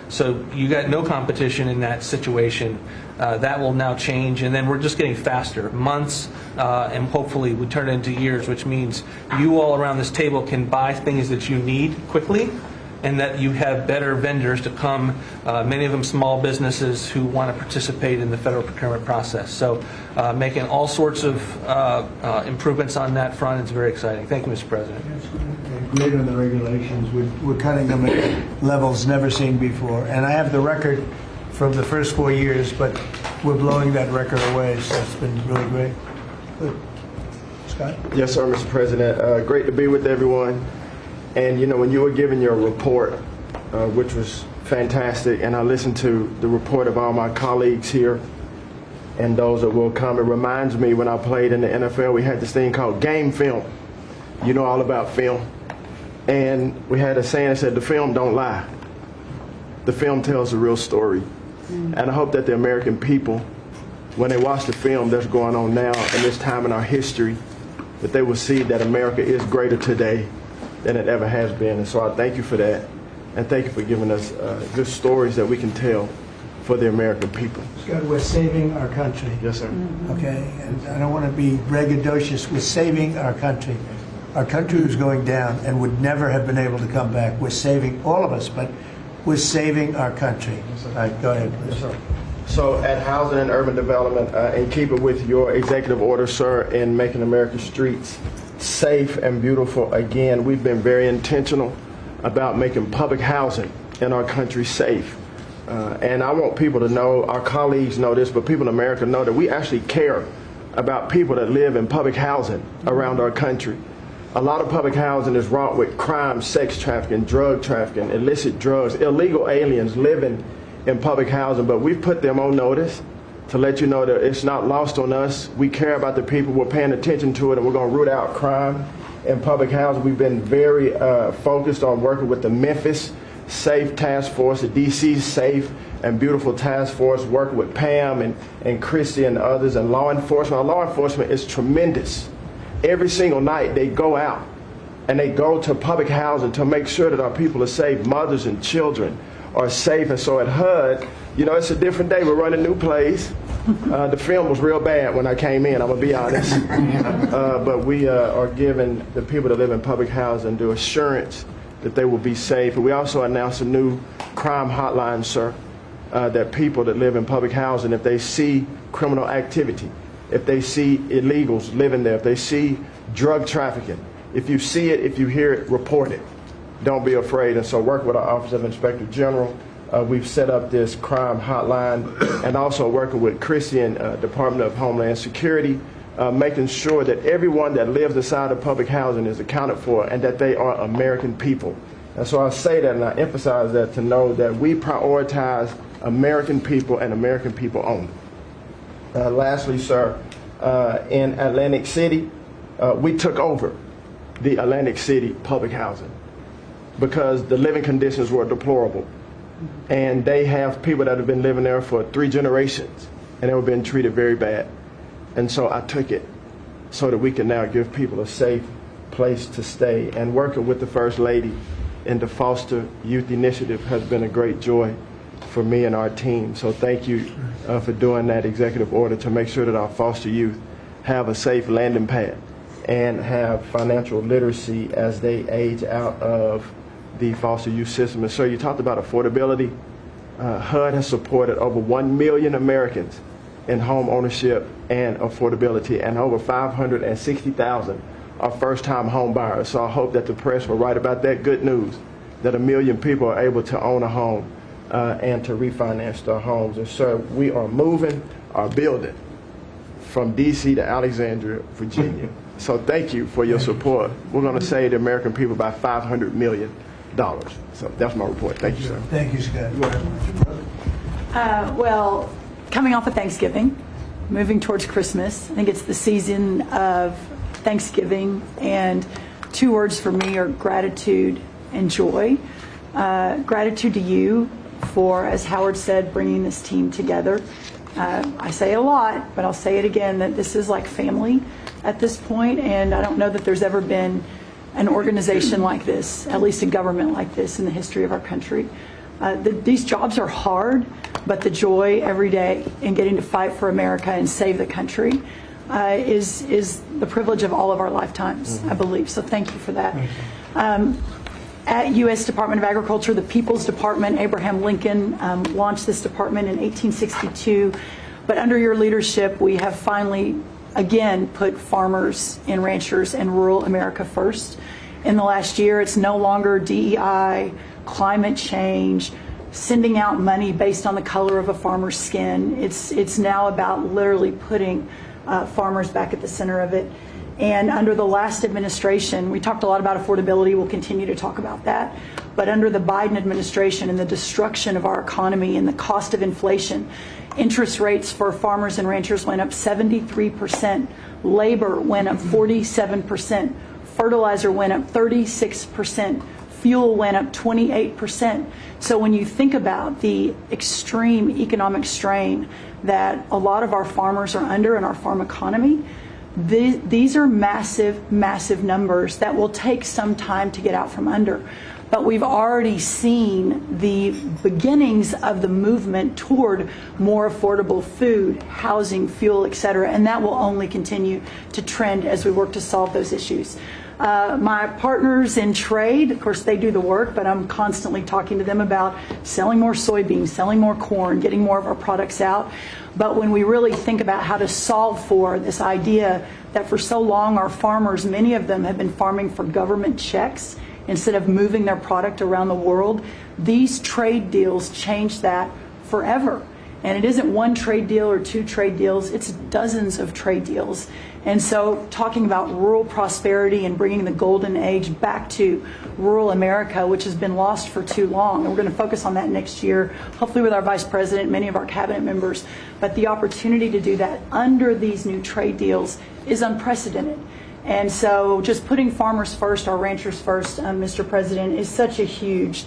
S8: So you got no competition in that situation. That will now change, and then we're just getting faster, months, and hopefully we turn it into years, which means you all around this table can buy things that you need quickly, and that you have better vendors to come, many of them small businesses who want to participate in the federal procurement process. So making all sorts of improvements on that front. It's very exciting. Thank you, Mr. President.
S1: Great on the regulations. We're cutting them at levels never seen before. And I have the record from the first 4 years, but we're blowing that record away, so it's been really great. Good. Scott?
S9: Yes, sir, Mr. President. Great to be with everyone. And, you know, when you were giving your report, which was fantastic, and I listened to the report of all my colleagues here and those that will come, it reminds me when I played in the NFL, we had this thing called game film. You know all about film. And we had a saying that said, the film don't lie. The film tells the real story. And I hope that the American people, when they watch the film that's going on now in this time in our history, that they will see that America is greater today than it ever has been. And so I thank you for that. And thank you for giving us good stories that we can tell for the American people.
S1: Scott, we're saving our country.
S9: Yes, sir.
S1: Okay? And I don't want to be braggadocious. We're saving our country. Our country was going down and would never have been able to come back. We're saving all of us, but we're saving our country. All right, go ahead, please.
S9: Yes, sir. So at Housing and Urban Development, in keeping with your executive order, sir, in making America's streets safe and beautiful again, we've been very intentional about making public housing in our country safe. And I want people to know, our colleagues know this, but people in America know that we actually care about people that live in public housing around our country. A lot of public housing is wrought with crime, sex trafficking, drug trafficking, illicit drugs, illegal aliens living in public housing, but we've put them on notice to let you know that it's not lost on us. We care about the people, we're paying attention to it, and we're going to root out crime in public housing. We've been very focused on working with the Memphis Safe Task Force, the DC Safe and Beautiful Task Force, working with Pam and Christy and others, and law enforcement. Our law enforcement is tremendous. Every single night they go out and they go to public housing to make sure that our people are safe, mothers and children are safe. And so at HUD, you know, it's a different day. We're running new plays. The film was real bad when I came in, I'm going to be honest. But we are giving the people that live in public housing the assurance that they will be safe. And we also announced a new crime hotline, sir, that people that live in public housing, if they see criminal activity, if they see illegals living there, if they see drug trafficking, if you see it, if you hear it, report it. Don't be afraid. And so work with our Office of Inspector General. We've set up this crime hotline, and also working with Christy and Department of Homeland Security, making sure that everyone that lives inside of public housing is accounted for and that they are American people. And so I say that and I emphasize that to know that we prioritize American people and American people only. Lastly, sir, in Atlantic City, we took over the Atlantic City public housing because the living conditions were deplorable. And they have people that have been living there for 3 generations, and they were being treated very bad. And so I took it so that we can now give people a safe place to stay. And working with the First Lady in the Foster Youth Initiative has been a great joy for me and our team. So thank you for doing that executive order to make sure that our foster youth have a safe landing pad and have financial literacy as they age out of the foster youth system. And sir, you talked about affordability. HUD has supported over 1 million Americans in home ownership and affordability, and over 560,000 are first-time home buyers. So I hope that the press will write about that good news, that 1 million people are able to own a home and to refinance their homes. And sir, we are moving our building from D.C. to Alexandria, Virginia. So thank you for your support. We're going to save the American people by $500 million. So that's my report. Thank you, sir.
S1: Thank you, Scott.
S10: Well, coming off of Thanksgiving, moving towards Christmas, I think it's the season of Thanksgiving, and 2 words for me are gratitude and joy. Gratitude to you for, as Howard said, bringing this team together. I say a lot, but I'll say it again, that this is like family at this point, and I don't know that there's ever been an organization like this, at least a government like this, in the history of our country. These jobs are hard, but the joy every day in getting to fight for America and save the country is the privilege of all of our lifetimes, I believe. So thank you for that. At U.S. Department of Agriculture, the People's Department, Abraham Lincoln launched this department in 1862. But under your leadership, we have finally, again, put farmers and ranchers and rural America first. In the last year, it's no longer DEI, climate change, sending out money based on the color of a farmer's skin. It's now about literally putting farmers back at the center of it. And under the last administration, we talked a lot about affordability. We'll continue to talk about that. But under the Biden administration and the destruction of our economy and the cost of inflation, interest rates for farmers and ranchers went up 73%. Labor went up 47%. Fertilizer went up 36%. Fuel went up 28%. So when you think about the extreme economic strain that a lot of our farmers are under in our farm economy, these are massive, massive numbers that will take some time to get out from under. But we've already seen the beginnings of the movement toward more affordable food, housing, fuel, et cetera, and that will only continue to trend as we work to solve those issues. My partners in trade, of course, they do the work, but I'm constantly talking to them about selling more soybeans, selling more corn, getting more of our products out. But when we really think about how to solve for this idea that for so long our farmers, many of them have been farming for government checks instead of moving their product around the world, these trade deals change that forever. And it isn't one trade deal or 2 trade deals, it's dozens of trade deals. And so talking about rural prosperity and bringing the golden age back to rural America, which has been lost for too long. And we're going to focus on that next year, hopefully with our Vice President, many of our cabinet members. But the opportunity to do that under these new trade deals is unprecedented. And so just putting farmers first, our ranchers first, Mr. President, is such a huge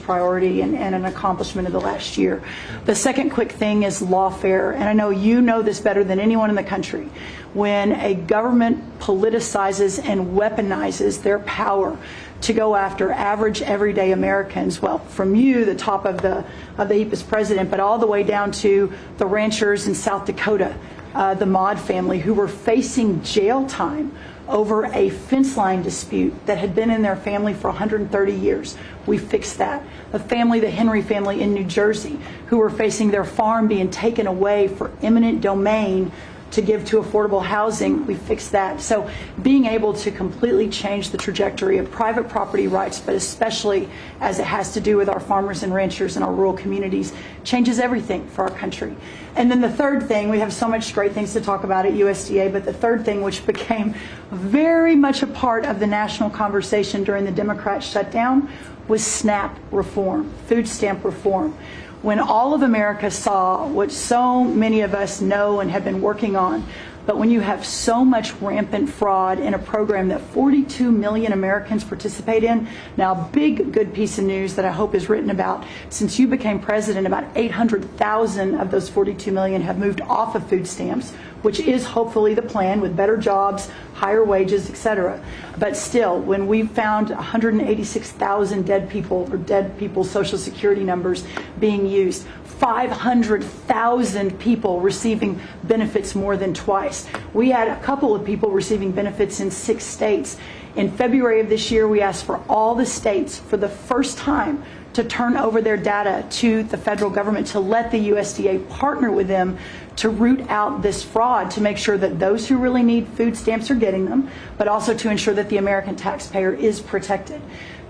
S10: priority and an accomplishment of the last year. The second quick thing is lawfare, and I know you know this better than anyone in the country. When a government politicizes and weaponizes their power to go after average, everyday Americans, well, from you, the top of the heap as president, but all the way down to the ranchers in South Dakota, the Maud family, who were facing jail time over a fence line dispute that had been in their family for 130 years. We fixed that. The Henry family in New Jersey, who were facing their farm being taken away for eminent domain to give to affordable housing, we fixed that. So being able to completely change the trajectory of private property rights, but especially as it has to do with our farmers and ranchers and our rural communities, changes everything for our country. And then the third thing, we have so much great things to talk about at USDA, but the third thing, which became very much a part of the national conversation during the Democrat shutdown, was SNAP reform, food stamp reform. When all of America saw what so many of us know and have been working on, But when you have so much rampant fraud in a program that 42 million Americans participate in, now big good piece of news that I hope is written about, since you became president, about 800,000 of those 42 million have moved off of food stamps, which is hopefully the plan with better jobs, higher wages, etc. But still, when we found 186,000 dead people's Social Security numbers being used, 500,000 people receiving benefits more than twice. We had a couple of people receiving benefits in 6 states. In February of this year, we asked for all the states for the first time to turn over their data to the federal government, to let the USDA partner with them to root out this fraud, to make sure that those who really need food stamps are getting them, but also to ensure that the American taxpayer is protected.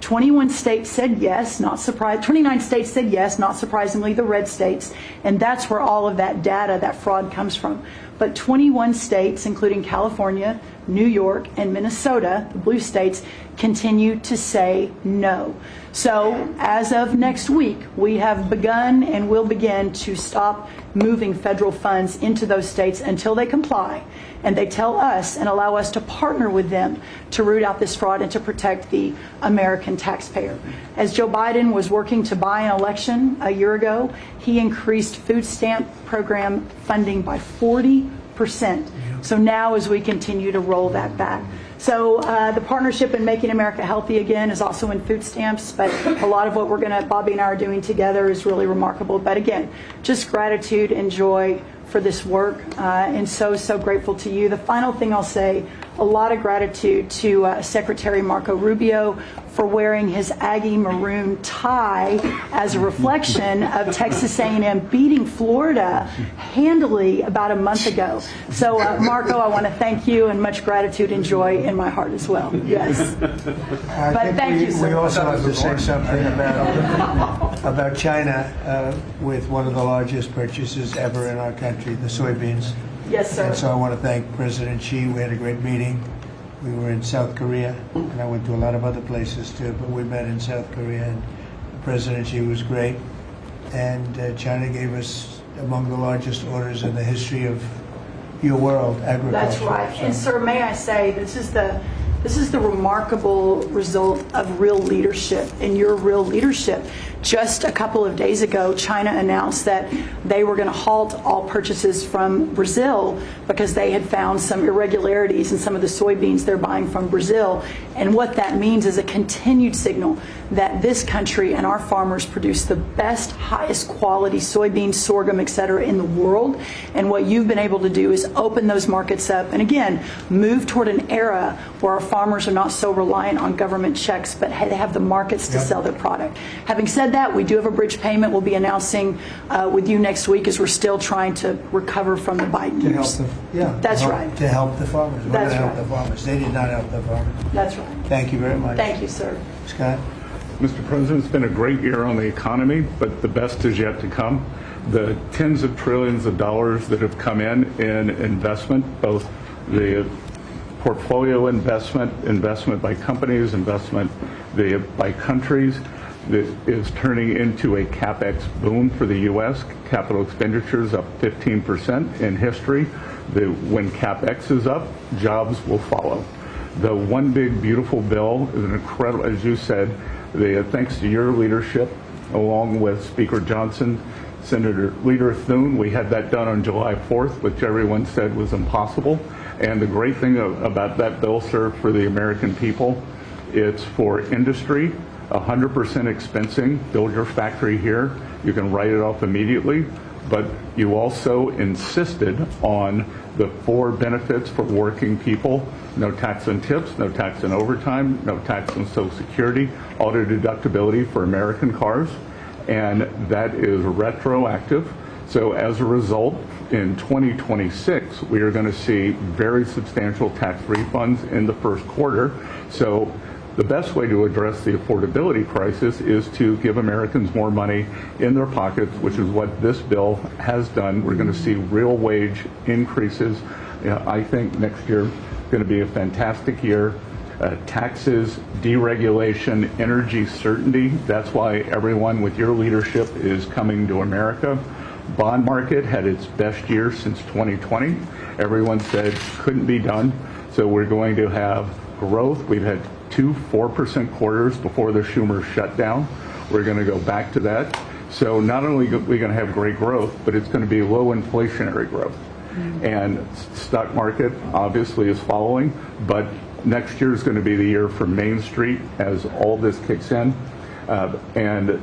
S10: 21 states said yes, not surprised. 29 states said yes, not surprisingly, the red states, and that's where all of that data, that fraud comes from. But 21 states, including California, New York, and Minnesota, the blue states, continue to say no. So as of next week, we have begun and will begin to stop moving federal funds into those states until they comply and they tell us and allow us to partner with them to root out this fraud and to protect the American taxpayer. As Joe Biden was working to buy an election a year ago, he increased food stamp program funding by 40%. So now as we continue to roll that back. So the partnership in Making America Healthy Again is also in food stamps, but a lot of what Bobby and I are doing together is really remarkable. But again, just gratitude and joy for this work, and so grateful to you. The final thing I'll say, a lot of gratitude to Secretary Marco Rubio for wearing his Aggie maroon tie as a reflection of Texas A&M beating Florida handily about a month ago. So Marco, I want to thank you, and much gratitude and joy in my heart as well. Yes. But thank you, sir.
S1: We also have to say something about China with one of the largest purchases ever in our country, the soybeans.
S10: Yes, sir.
S1: And so I want to thank President Xi. We had a great meeting. We were in South Korea, and I went to a lot of other places too, but we met in South Korea, and President Xi was great. And China gave us among the largest orders in the history of your world, agriculture.
S10: That's right. And sir, may I say, this is the remarkable result of real leadership, and your real leadership. Just a couple of days ago, China announced that they were going to halt all purchases from Brazil because they had found some irregularities in some of the soybeans they're buying from Brazil. And what that means is a continued signal that this country and our farmers produce the best, highest quality soybeans, sorghum, et cetera, in the world. And what you've been able to do is open those markets up and, again, move toward an era where our farmers are not so reliant on government checks, but they have the markets to sell their product. Having said that, we do have a bridge payment we'll be announcing with you next week, as we're still trying to recover from the Biden years. That's right.
S1: To help the farmers. We're
S10: That's
S1: going to help
S10: right.
S1: the farmers. They did not help the farmers.
S10: That's right.
S1: Thank you very much.
S10: Thank you, sir.
S1: Scott?
S2: Mr. President, it's been a great year on the economy, but the best is yet to come. The tens of trillions of dollars that have come in investment, both the portfolio investment by companies, investment by countries, that is turning into a CapEx boom for the U.S. Capital expenditures up 15% in history. When CapEx is up, jobs will follow. The One Big Beautiful Bill is an incredible, as you said, thanks to your leadership, along with Speaker Johnson, Senator Leader Thune, we had that done on July 4th, which everyone said was impossible. And the great thing about that bill, sir, for the American people, it's for industry, 100% expensing, build your factory here, you can write it off immediately, but you also insisted on the 4 benefits for working people: no tax on tips, no tax on overtime, no tax on Social Security, auto deductibility for American cars, and that is retroactive. So as a result, in 2026, we are going to see very substantial tax refunds in the first quarter. So the best way to address the affordability crisis is to give Americans more money in their pockets, which is what this bill has done. We're going to see real wage increases. I think next year is going to be a fantastic year. Taxes, deregulation, energy certainty. That's why everyone with your leadership is coming to America. bond market had its best year since 2020. Everyone said couldn't be done. So we're going to have growth. We've had 2 4% quarters before the Schumer shutdown. We're going to go back to that. So not only are we going to have great growth, but it's going to be low inflationary growth. And stock market obviously is following, but next year is going to be the year for Main Street as all this kicks in. And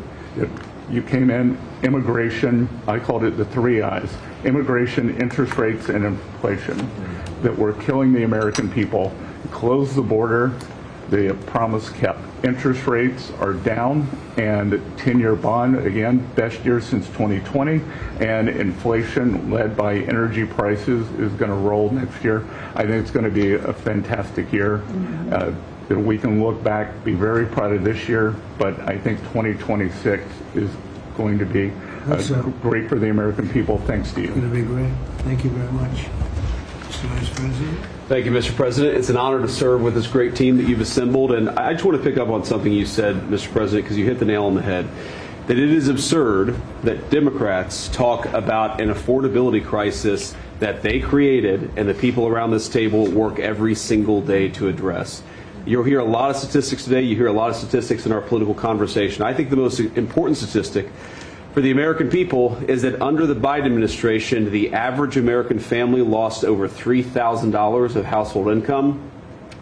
S2: you came in, immigration, I called it the 3 I's, immigration, interest rates, and inflation, that were killing the American people. Close the border, the promise kept. Interest rates are down, and 10-year bond, again, best year since 2020, and inflation led by energy prices is going to roll next year. I think it's going to be a fantastic year. That we can look back, be very proud of this year, but I think 2026 is going to be great for the American people. Thanks to you.
S1: It's going to be great. Thank you very much. Mr. Vice President.
S11: Thank you, Mr. President. It's an honor to serve with this great team that you've assembled. And I just want to pick up on something you said, Mr. President, because you hit the nail on the head. That it is absurd that Democrats talk about an affordability crisis that they created and the people around this table work every single day to address. You'll hear a lot of statistics today. You hear a lot of statistics in our political conversation. I think the most important statistic for the American people is that under the Biden administration, the average American family lost over $3,000 of household income.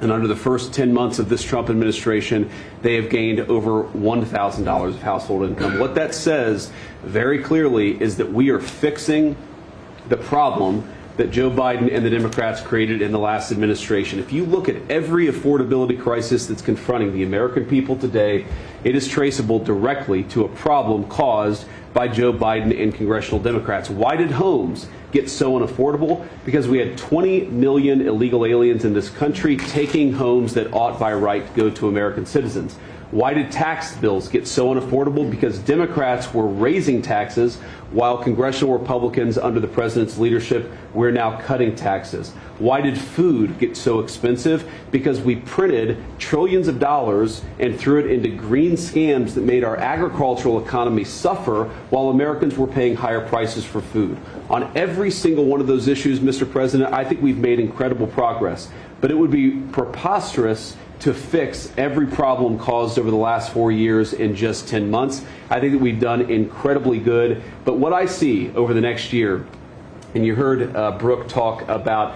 S11: And under the first 10 months of this Trump administration, they have gained over $1,000 of household income. What that says very clearly is that we are fixing the problem that Joe Biden and the Democrats created in the last administration. If you look at every affordability crisis that's confronting the American people today, it is traceable directly to a problem caused by Joe Biden and congressional Democrats. Why did homes get so unaffordable? Because we had 20 million illegal aliens in this country taking homes that ought by right to go to American citizens. Why did tax bills get so unaffordable? Because Democrats were raising taxes while congressional Republicans under the president's leadership, we're now cutting taxes. Why did food get so expensive? Because we printed trillions of dollars and threw it into green scams that made our agricultural economy suffer while Americans were paying higher prices for food. On every single one of those issues, Mr. President, I think we've made incredible progress. But it would be preposterous to fix every problem caused over the last 4 years in just 10 months. I think that we've done incredibly good. But what I see over the next year, and you heard Brooke talk about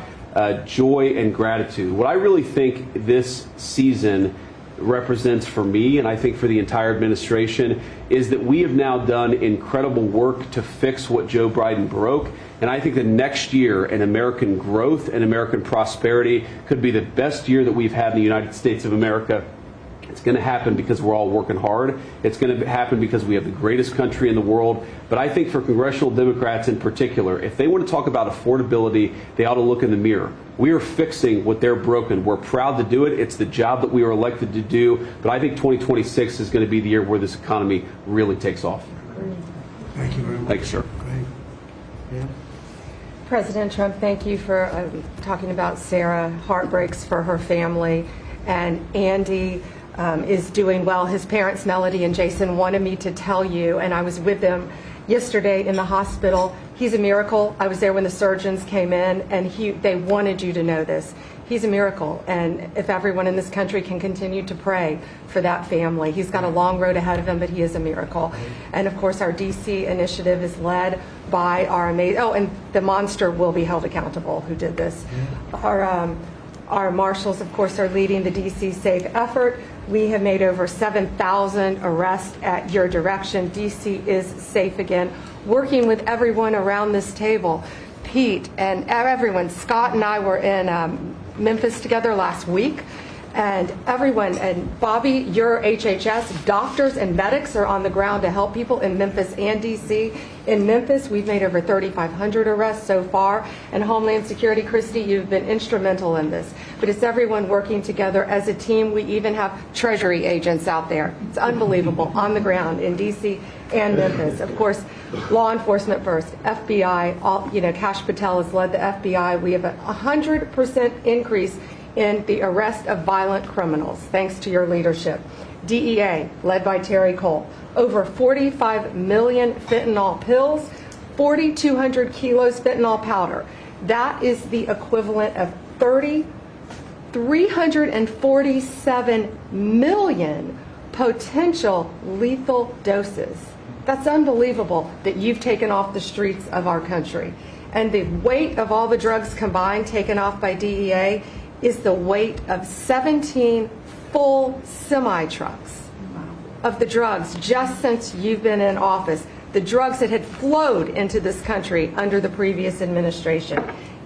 S11: joy and gratitude, what I really think this season represents for me, and I think for the entire administration, is that we have now done incredible work to fix what Joe Biden broke. And I think that next year in American growth and American prosperity could be the best year that we've had in the United States of America. It's going to happen because we're all working hard. It's going to happen because we have the greatest country in the world. But I think for congressional Democrats in particular, if they want to talk about affordability, they ought to look in the mirror. We are fixing what they're broken. We're proud to do it. It's the job that we were elected to do. But I think 2026 is going to be the year where this economy really takes off.
S1: Thank you very much.
S2: Thanks, sir.
S1: Great. Yeah.
S12: President Trump, thank you for talking about Sarah. Heartbreaks for her family. And Andy is doing well. His parents, Melody and Jason, wanted me to tell you, and I was with them yesterday in the hospital. He's a miracle. I was there when the surgeons came in, and they wanted you to know this. He's a miracle, and if everyone in this country can continue to pray for that family. He's got a long road ahead of him, but he is a miracle. And of course, our DC initiative is led by our amazing, and the monster will be held accountable who did this. Our marshals, of course, are leading the DC Safe effort. We have made over 7,000 arrests at your direction. DC is safe again. Working with everyone around this table, Pete and everyone. Scott and I were in Memphis together last week, and everyone, and Bobby, your HHS, doctors and medics are on the ground to help people in Memphis and DC. In Memphis, we've made over 3,500 arrests so far, and Homeland Security, Christy, you've been instrumental in this. But it's everyone working together as a team. We even have Treasury agents out there. It's unbelievable, on the ground in DC and Memphis. Of course, law enforcement first, FBI, Kash Patel has led the FBI. We have a 100% increase in the arrest of violent criminals, thanks to your leadership. DEA, led by Terry Cole, over 45 million fentanyl pills, 4,200 kilos fentanyl powder. That is the equivalent of 347 million potential lethal doses. That's unbelievable that you've taken off the streets of our country. And the weight of all the drugs combined taken off by DEA is the weight of 17 full semi-trucks of the drugs just since you've been in office. The drugs that had flowed into this country under the previous administration.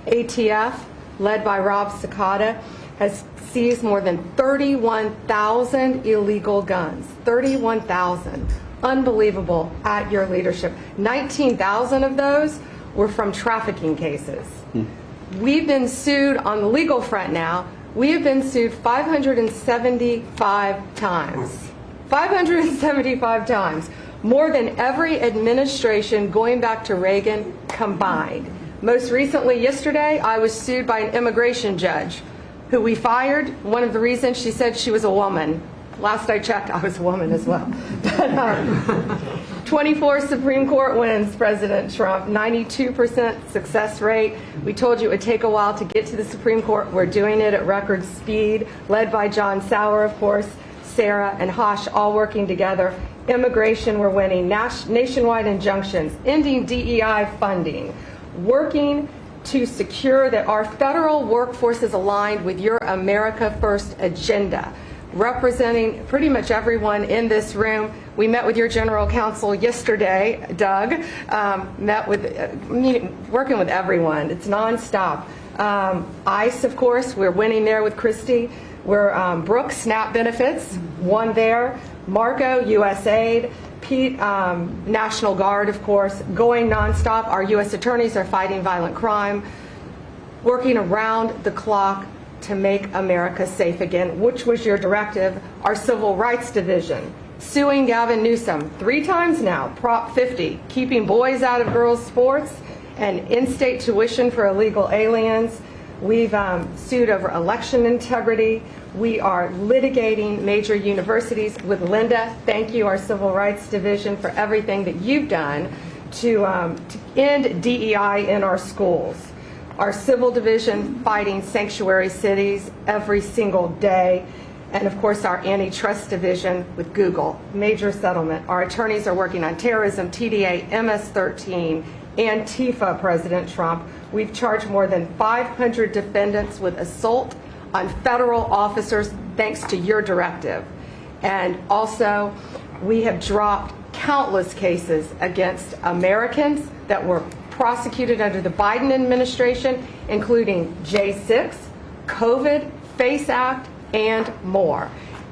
S12: ATF, led by Rob Sakata, has seized more than 31,000 illegal guns. 31,000. Unbelievable at your leadership. 19,000 of those were from trafficking cases. We've been sued on the legal front now. We have been sued 575 times. 575 times. More than every administration going back to Reagan combined. Most recently, yesterday, I was sued by an immigration judge who we fired. One of the reasons, she said she was a woman. Last I checked, I was a woman as well. 24 Supreme Court wins, President Trump, 92% success rate. We told you it would take a while to get to the Supreme Court. We're doing it at record speed, led by John Sauer, of course, Sarah and Hosh, all working together. Immigration, we're winning. Nationwide injunctions, ending DEI funding, working to secure that our federal workforce is aligned with your America First agenda. Representing pretty much everyone in this room. We met with your general counsel yesterday, Doug, working with everyone. It's nonstop. ICE, of course, we're winning there with Christie. We're Brooks, SNAP benefits, won there. Marco, USAID. Pete, National Guard, of course, going nonstop. Our U.S. attorneys are fighting violent crime, working around the clock to make America safe again, which was your directive. Our Civil Rights Division, suing Gavin Newsom 3 times now, Prop 50, keeping boys out of girls' sports, and in-state tuition for illegal aliens. We've sued over election integrity. We are litigating major universities with Linda. Thank you, our Civil Rights Division, for everything that you've done to end DEI in our schools. Our Civil Division fighting sanctuary cities every single day. And of course, our Antitrust Division with Google, major settlement. Our attorneys are working on terrorism, TDA, MS-13, Antifa, President Trump. We've charged more than 500 defendants with assault on federal officers thanks to your directive. And also, we have dropped countless cases against Americans that were prosecuted under the Biden administration, including J6, COVID, FACE Act, and more.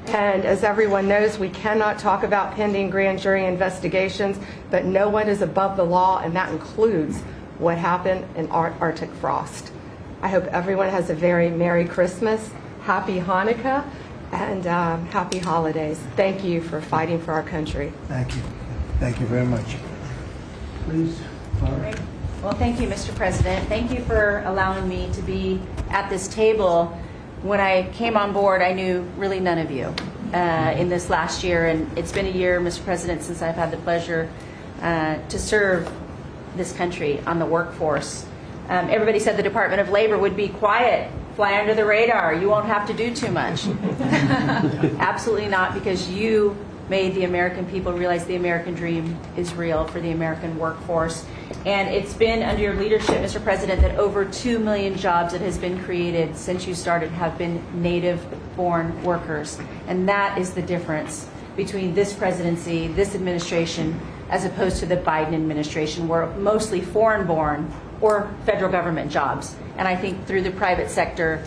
S12: And as everyone knows, we cannot talk about pending grand jury investigations, but no one is above the law, and that includes what happened in Arctic frost. I hope everyone has a very Merry Christmas, Happy Hanukkah, and Happy Holidays. Thank you for fighting for our country.
S1: Thank you. Thank you very much. Please, Laura.
S13: Well, thank you, Mr. President. Thank you for allowing me to be at this table. When I came on board, I knew really none of you in this last year, and it's been a year, Mr. President, since I've had the pleasure to serve this country on the workforce. Everybody said the Department of Labor would be quiet, fly under the radar. You won't have to do too much. Absolutely not, because you made the American people realize the American dream is real for the American workforce. And it's been under your leadership, Mr. President, that over 2 million jobs that has been created since you started have been native-born workers. And that is the difference between this presidency, this administration, as opposed to the Biden administration, where mostly foreign-born or federal government jobs. And I think through the private sector,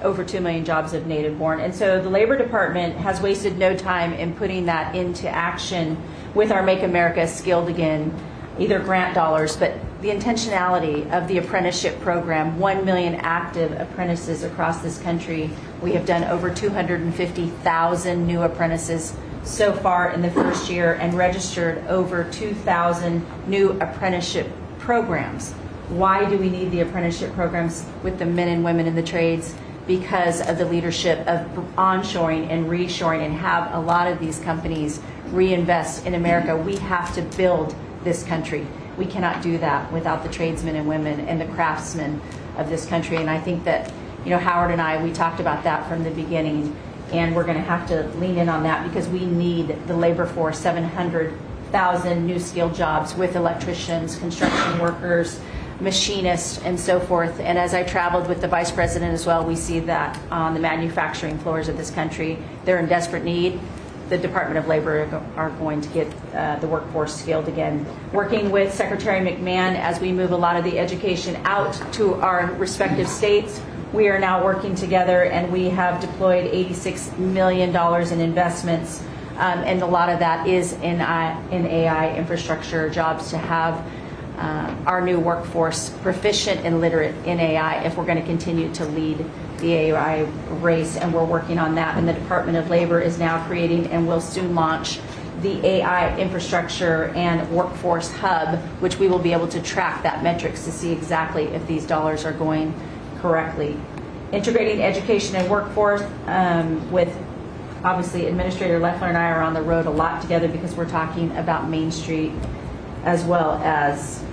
S13: over 2 million jobs of native-born. And so the Labor Department has wasted no time in putting that into action with our Make America Skilled Again, either grant dollars, but the intentionality of the apprenticeship program, 1 million active apprentices across this country. We have done over 250,000 new apprentices so far in the first year and registered over 2,000 new apprenticeship programs. Why do we need the apprenticeship programs with the men and women in the trades? Because of the leadership of onshoring and reshoring, and have a lot of these companies reinvest in America. We have to build this country. We cannot do that without the tradesmen and women and the craftsmen of this country. And I think that, Howard and I, we talked about that from the beginning, and we're going to have to lean in on that because we need the labor force, 700,000 new skilled jobs with electricians, construction workers, machinists, and so forth. And as I traveled with the Vice President as well, we see that on the manufacturing floors of this country, they're in desperate need. The Department of Labor are going to get the workforce skilled again. Working with Secretary McMahon as we move a lot of the education out to our respective states, we are now working together, and we have deployed $86 million in investments, and a lot of that is in AI infrastructure jobs to have our new workforce proficient and literate in AI if we're going to continue to lead the AI race, and we're working on that. And the Department of Labor is now creating and will soon launch the AI infrastructure and workforce hub, which we will be able to track that metrics to see exactly if these dollars are going correctly. Integrating education and workforce with, obviously, Administrator Leffler and I are on the road a lot together because we're talking about Main Street as well as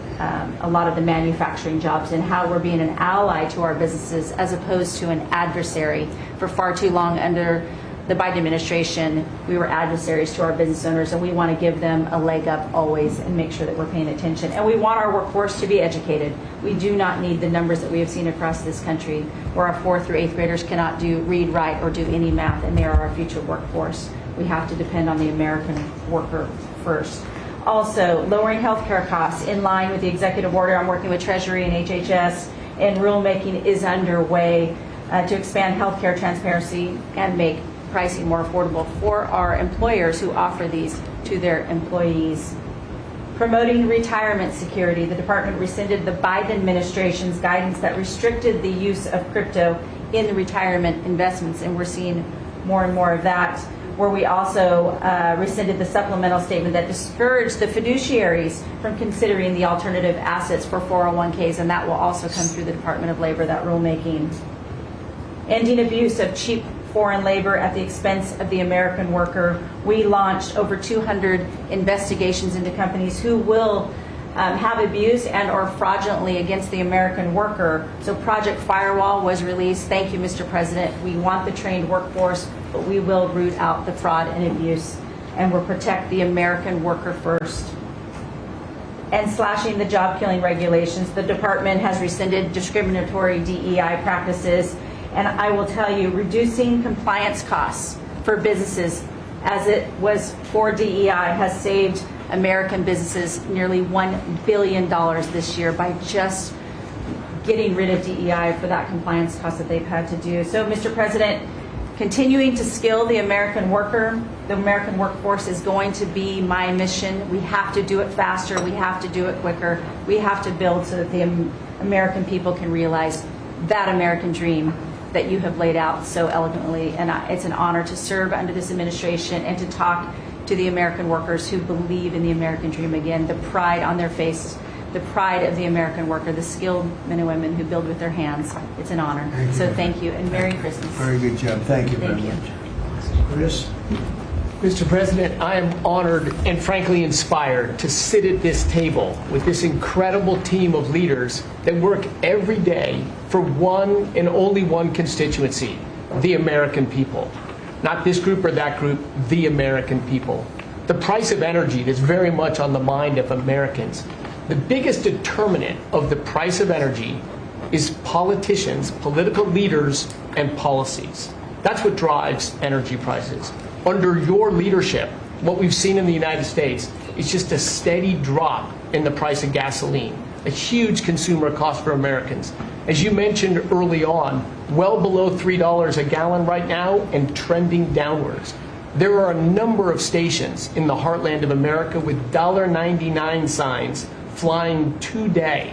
S13: a lot of the manufacturing jobs and how we're being an ally to our businesses as opposed to an adversary. For far too long under the Biden administration, we were adversaries to our business owners, and we want to give them a leg up always and make sure that we're paying attention. And we want our workforce to be educated. We do not need the numbers that we have seen across this country where our 4th through 8th graders cannot read, write, or do any math, and they are our future workforce. We have to depend on the American worker first. Also, lowering healthcare costs in line with the executive order. I'm working with Treasury and HHS, and rulemaking is underway to expand healthcare transparency and make pricing more affordable for our employers who offer these to their employees. Promoting retirement security. The department rescinded the Biden administration's guidance that restricted the use of crypto in the retirement investments, and we're seeing more and more of that, where we also rescinded the supplemental statement that discouraged the fiduciaries from considering the alternative assets for 401ks, and that will also come through the Department of Labor, that rulemaking. Ending abuse of cheap foreign labor at the expense of the American worker. We launched over 200 investigations into companies who will have abuse and or fraudulently against the American worker. So Project Firewall was released. Thank you, Mr. President. We want the trained workforce, but we will root out the fraud and abuse, and we'll protect the American worker first. And slashing the job-killing regulations. The department has rescinded discriminatory DEI practices, and I will tell you, reducing compliance costs for businesses as it was for DEI has saved American businesses nearly $1 billion this year by just getting rid of DEI for that compliance cost that they've had to do. So, Mr. President, continuing to skill the American worker, the American workforce is going to be my mission. We have to do it faster. We have to do it quicker. We have to build so that the American people can realize that American dream that you have laid out so eloquently. And it's an honor to serve under this administration and to talk to the American workers who believe in the American dream again, the pride on their faces, the pride of the American worker, the skilled men and women who build with their hands. It's an honor. Thank you, and Merry Christmas.
S1: Very good job. Thank you very much. Chris?
S14: Mr. President, I am honored and frankly inspired to sit at this table with this incredible team of leaders that work every day for one and only one constituency, the American people. Not this group or that group, the American people. The price of energy is very much on the mind of Americans. The biggest determinant of the price of energy is politicians, political leaders, and policies. That's what drives energy prices. Under your leadership, what we've seen in the United States is just a steady drop in the price of gasoline, a huge consumer cost for Americans. As you mentioned early on, well below $3 a gallon right now and trending downwards. There are a number of stations in the heartland of America with $1.99 signs flying today.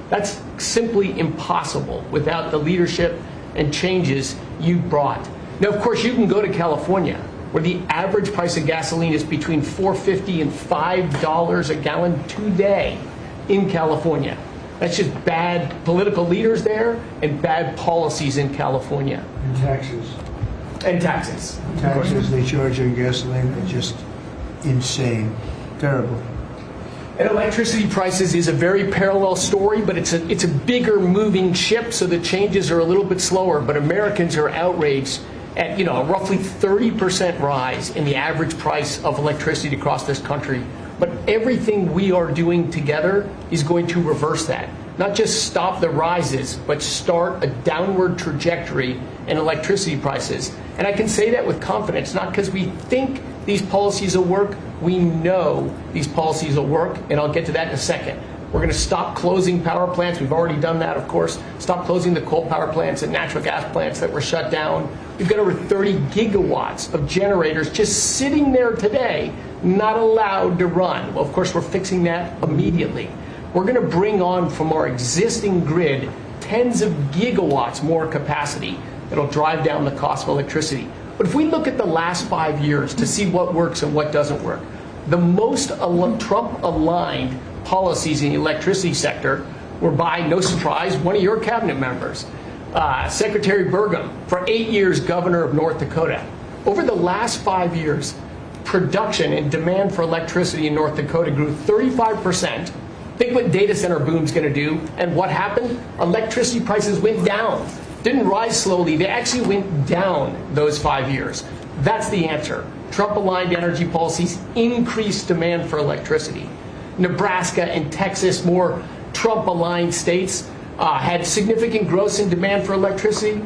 S14: That's simply impossible without the leadership and changes you brought. Now, of course, you can go to California, where the average price of gasoline is between $4.50 and $5 a gallon today in California. That's just bad political leaders there and bad policies in California.
S1: And taxes.
S14: And taxes.
S1: Taxes they charge on gasoline are just insane. Terrible.
S14: And electricity prices is a very parallel story, but it's a bigger moving ship, so the changes are a little bit slower. But Americans are outraged at a roughly 30% rise in the average price of electricity across this country. But everything we are doing together is going to reverse that. Not just stop the rises, but start a downward trajectory in electricity prices. And I can say that with confidence, not because we think these policies will work. We know these policies will work, and I'll get to that in a second. We're going to stop closing power plants. We've already done that, of course. Stop closing the coal power plants and natural gas plants that were shut down. We've got over 30 gigawatts of generators just sitting there today, not allowed to run. Well, of course, we're fixing that immediately. We're going to bring on from our existing grid tens of gigawatts more capacity that'll drive down the cost of electricity. But if we look at the last 5 years to see what works and what doesn't work, the most Trump-aligned policies in the electricity sector were by, no surprise, one of your cabinet members, Secretary Burgum, for 8 years governor of North Dakota. Over the last 5 years, production and demand for electricity in North Dakota grew 35%. Think what data center boom's going to do. And what happened? Electricity prices went down. Didn't rise slowly. They actually went down those 5 years. That's the answer. Trump-aligned energy policies increased demand for electricity. Nebraska and Texas, more Trump-aligned states, had significant growth in demand for electricity.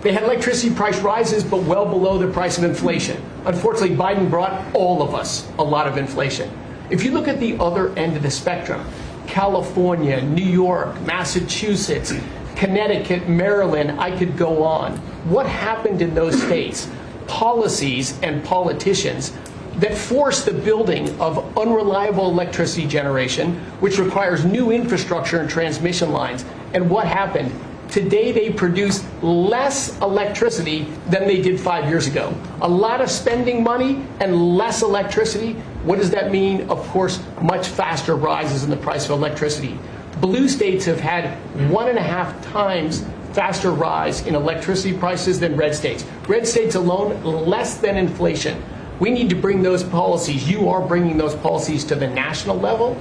S14: They had electricity price rises, but well below the price of inflation. Unfortunately, Biden brought all of us a lot of inflation. If you look at the other end of the spectrum, California, New York, Massachusetts, Connecticut, Maryland, I could go on. What happened in those states? Policies and politicians that force the building of unreliable electricity generation, which requires new infrastructure and transmission lines. And what happened? Today they produce less electricity than they did 5 years ago. A lot of spending money and less electricity. What does that mean? Of course, much faster rises in the price of electricity. Blue states have had 1.5 times faster rise in electricity prices than red states. Red states alone, less than inflation. We need to bring those policies. You are bringing those policies to the national level.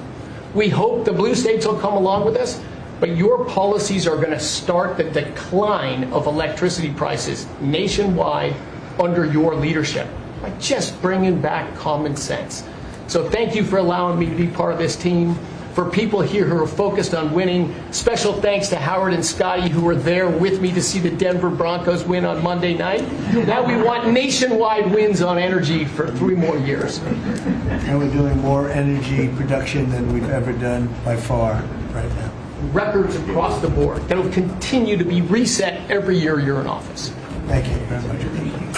S14: We hope the blue states will come along with us, but your policies are going to start the decline of electricity prices nationwide under your leadership by just bringing back common sense. So thank you for allowing me to be part of this team. For people here who are focused on winning, special thanks to Howard and Scotty who were there with me to see the Denver Broncos win on Monday night. Now we want nationwide wins on energy for 3 more years.
S1: And we're doing more energy production than we've ever done by far right now.
S14: Records across the board that will continue to be reset every year you're in office.
S1: Thank you very much.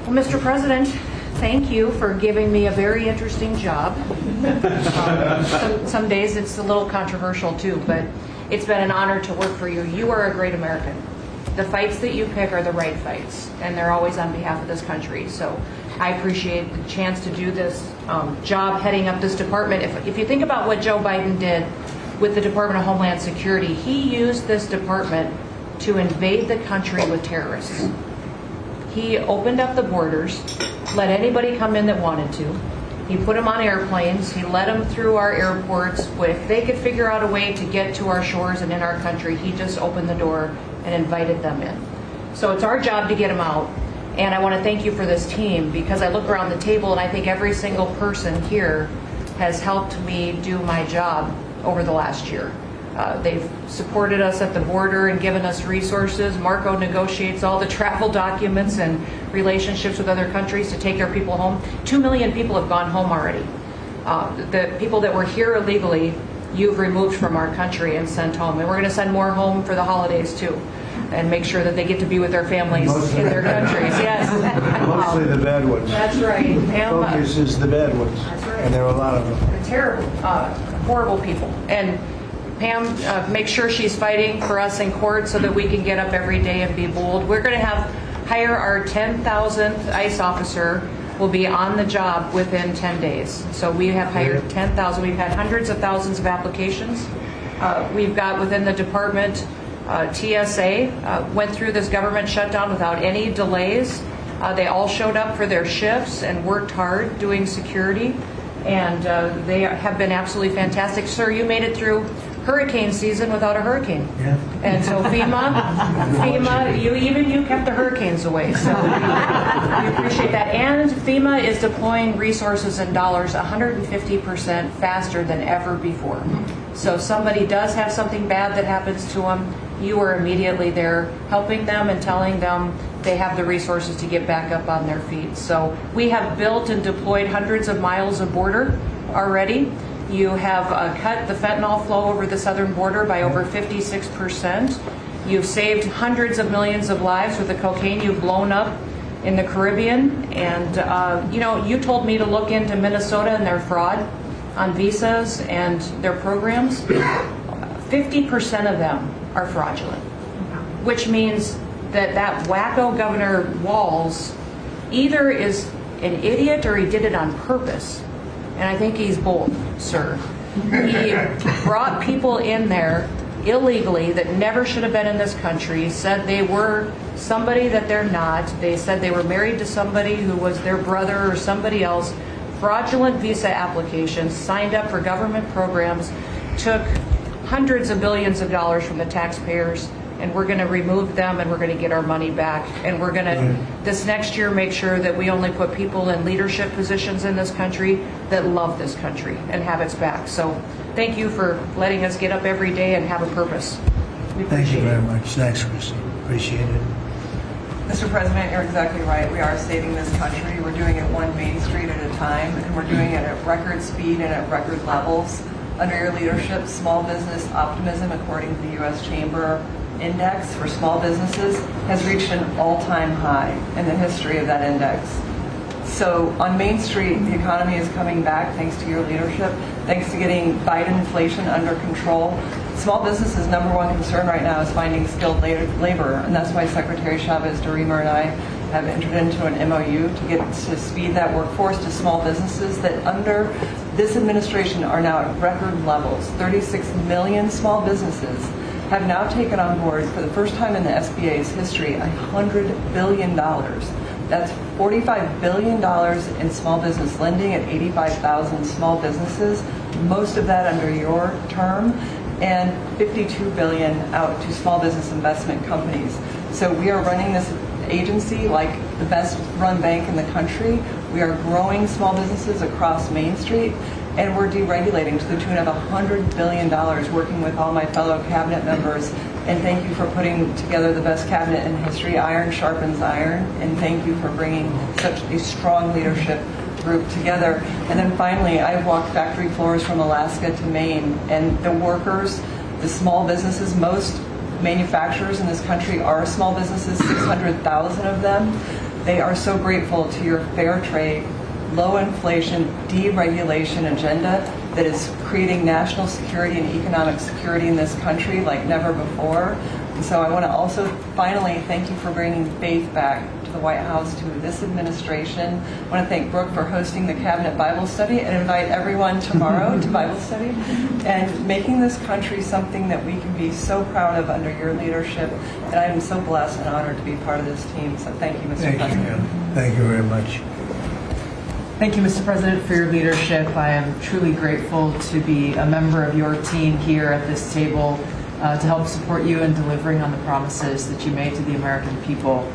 S13: Well, Mr. President, thank you for giving me a very interesting job. Some days it's a little controversial too, but it's been an honor to work for you. You are a great American. The fights that you pick are the right fights, and they're always on behalf of this country. So I appreciate the chance to do this job heading up this department. If you think about what Joe Biden did with the Department of Homeland Security, he used this department to invade the country with terrorists. He opened up the borders, let anybody come in that wanted to. He put them on airplanes. He let them through our airports. If they could figure out a way to get to our shores and in our country, he just opened the door and invited them in. So it's our job to get them out. And I want to thank you for this team, because I look around the table and I think every single person here has helped me do my job over the last year. They've supported us at the border and given us resources. Marco negotiates all the travel documents and relationships with other countries to take our people home. 2 million people have gone home already. The people that were here illegally, you've removed from our country and sent home. And we're going to send more home for the holidays too, and make sure that they get to be with their families in their countries. Yes.
S1: Mostly the bad ones.
S13: That's right.
S1: Focus is the bad ones.
S13: That's right.
S1: And there are a lot of them.
S13: Terrible, horrible people. And Pam makes sure she's fighting for us in court so that we can get up every day and be bold. We're going to hire our 10,000th ICE officer. Will be on the job within 10 days. So we have hired 10,000. We've had hundreds of thousands of applications. We've got within the department, TSA went through this government shutdown without any delays. They all showed up for their shifts and worked hard doing security.
S15: and they have been absolutely fantastic. Sir, you made it through hurricane season without a hurricane.
S1: Yeah.
S15: And so FEMA, you kept the hurricanes away. So we appreciate that. And FEMA is deploying resources and dollars 150% faster than ever before. So if somebody does have something bad that happens to them, you are immediately there helping them and telling them they have the resources to get back up on their feet. So we have built and deployed hundreds of miles of border already. You have cut the fentanyl flow over the southern border by over 56%. You've saved hundreds of millions of lives with the cocaine you've blown up in the Caribbean. And, you told me to look into Minnesota and their fraud on visas and their programs. 50% of them are fraudulent, which means that wacko Governor Walz either is an idiot or he did it on purpose. And I think he's bold, sir. He brought people in there illegally that never should have been in this country, said they were somebody that they're not. They said they were married to somebody who was their brother or somebody else. Fraudulent visa applications, signed up for government programs, took hundreds of billions of dollars from the taxpayers, and we're going to remove them and we're going to get our money back. And we're going to, this next year, make sure that we only put people in leadership positions in this country that love this country and have its back. So thank you for letting us get up every day and have a purpose. We
S1: Thank you
S15: appreciate
S1: very
S15: it.
S1: much. Thanks, Chrissy. Appreciate it.
S16: Mr. President, you're exactly right. We are saving this country. We're doing it one Main Street at a time, and we're doing it at record speed and at record levels. Under your leadership, small business optimism, according to the U.S. Chamber Index for small businesses, has reached an all-time high in the history of that index. So on Main Street, the economy is coming back thanks to your leadership, thanks to getting Biden inflation under control. Small businesses' number one concern right now is finding skilled labor, and that's why Secretary Chavez DeRemer and I have entered into an MOU to speed that workforce to small businesses that under this administration are now at record levels. 36 million small businesses have now taken on board, for the first time in the SBA's history, $100 billion. That's $45 billion in small business lending at 85,000 small businesses, most of that under your term, and $52 billion out to small business investment companies. So we are running this agency like the best run bank in the country. We are growing small businesses across Main Street, and we're deregulating to the tune of $100 billion, working with all my fellow cabinet members. And thank you for putting together the best cabinet in history. Iron sharpens iron, and thank you for bringing such a strong leadership group together. And then finally, I've walked factory floors from Alaska to Maine, and the workers, the small businesses, most manufacturers in this country are small businesses, 600,000 of them. They are so grateful to your fair trade, low inflation, deregulation agenda that is creating national security and economic security in this country like never before. And so I want to also finally thank you for bringing faith back to the White House, to this administration. I want to thank Brooke for hosting the Cabinet Bible Study and invite everyone tomorrow to Bible study and making this country something that we can be so proud of under your leadership. And I am so blessed and honored to be part of this team. So thank you, Mr. President.
S1: Thank you very much.
S16: Thank you, Mr. President, for your leadership. I am truly grateful to be a member of your team here at this table to help support you in delivering on the promises that you made to the American people.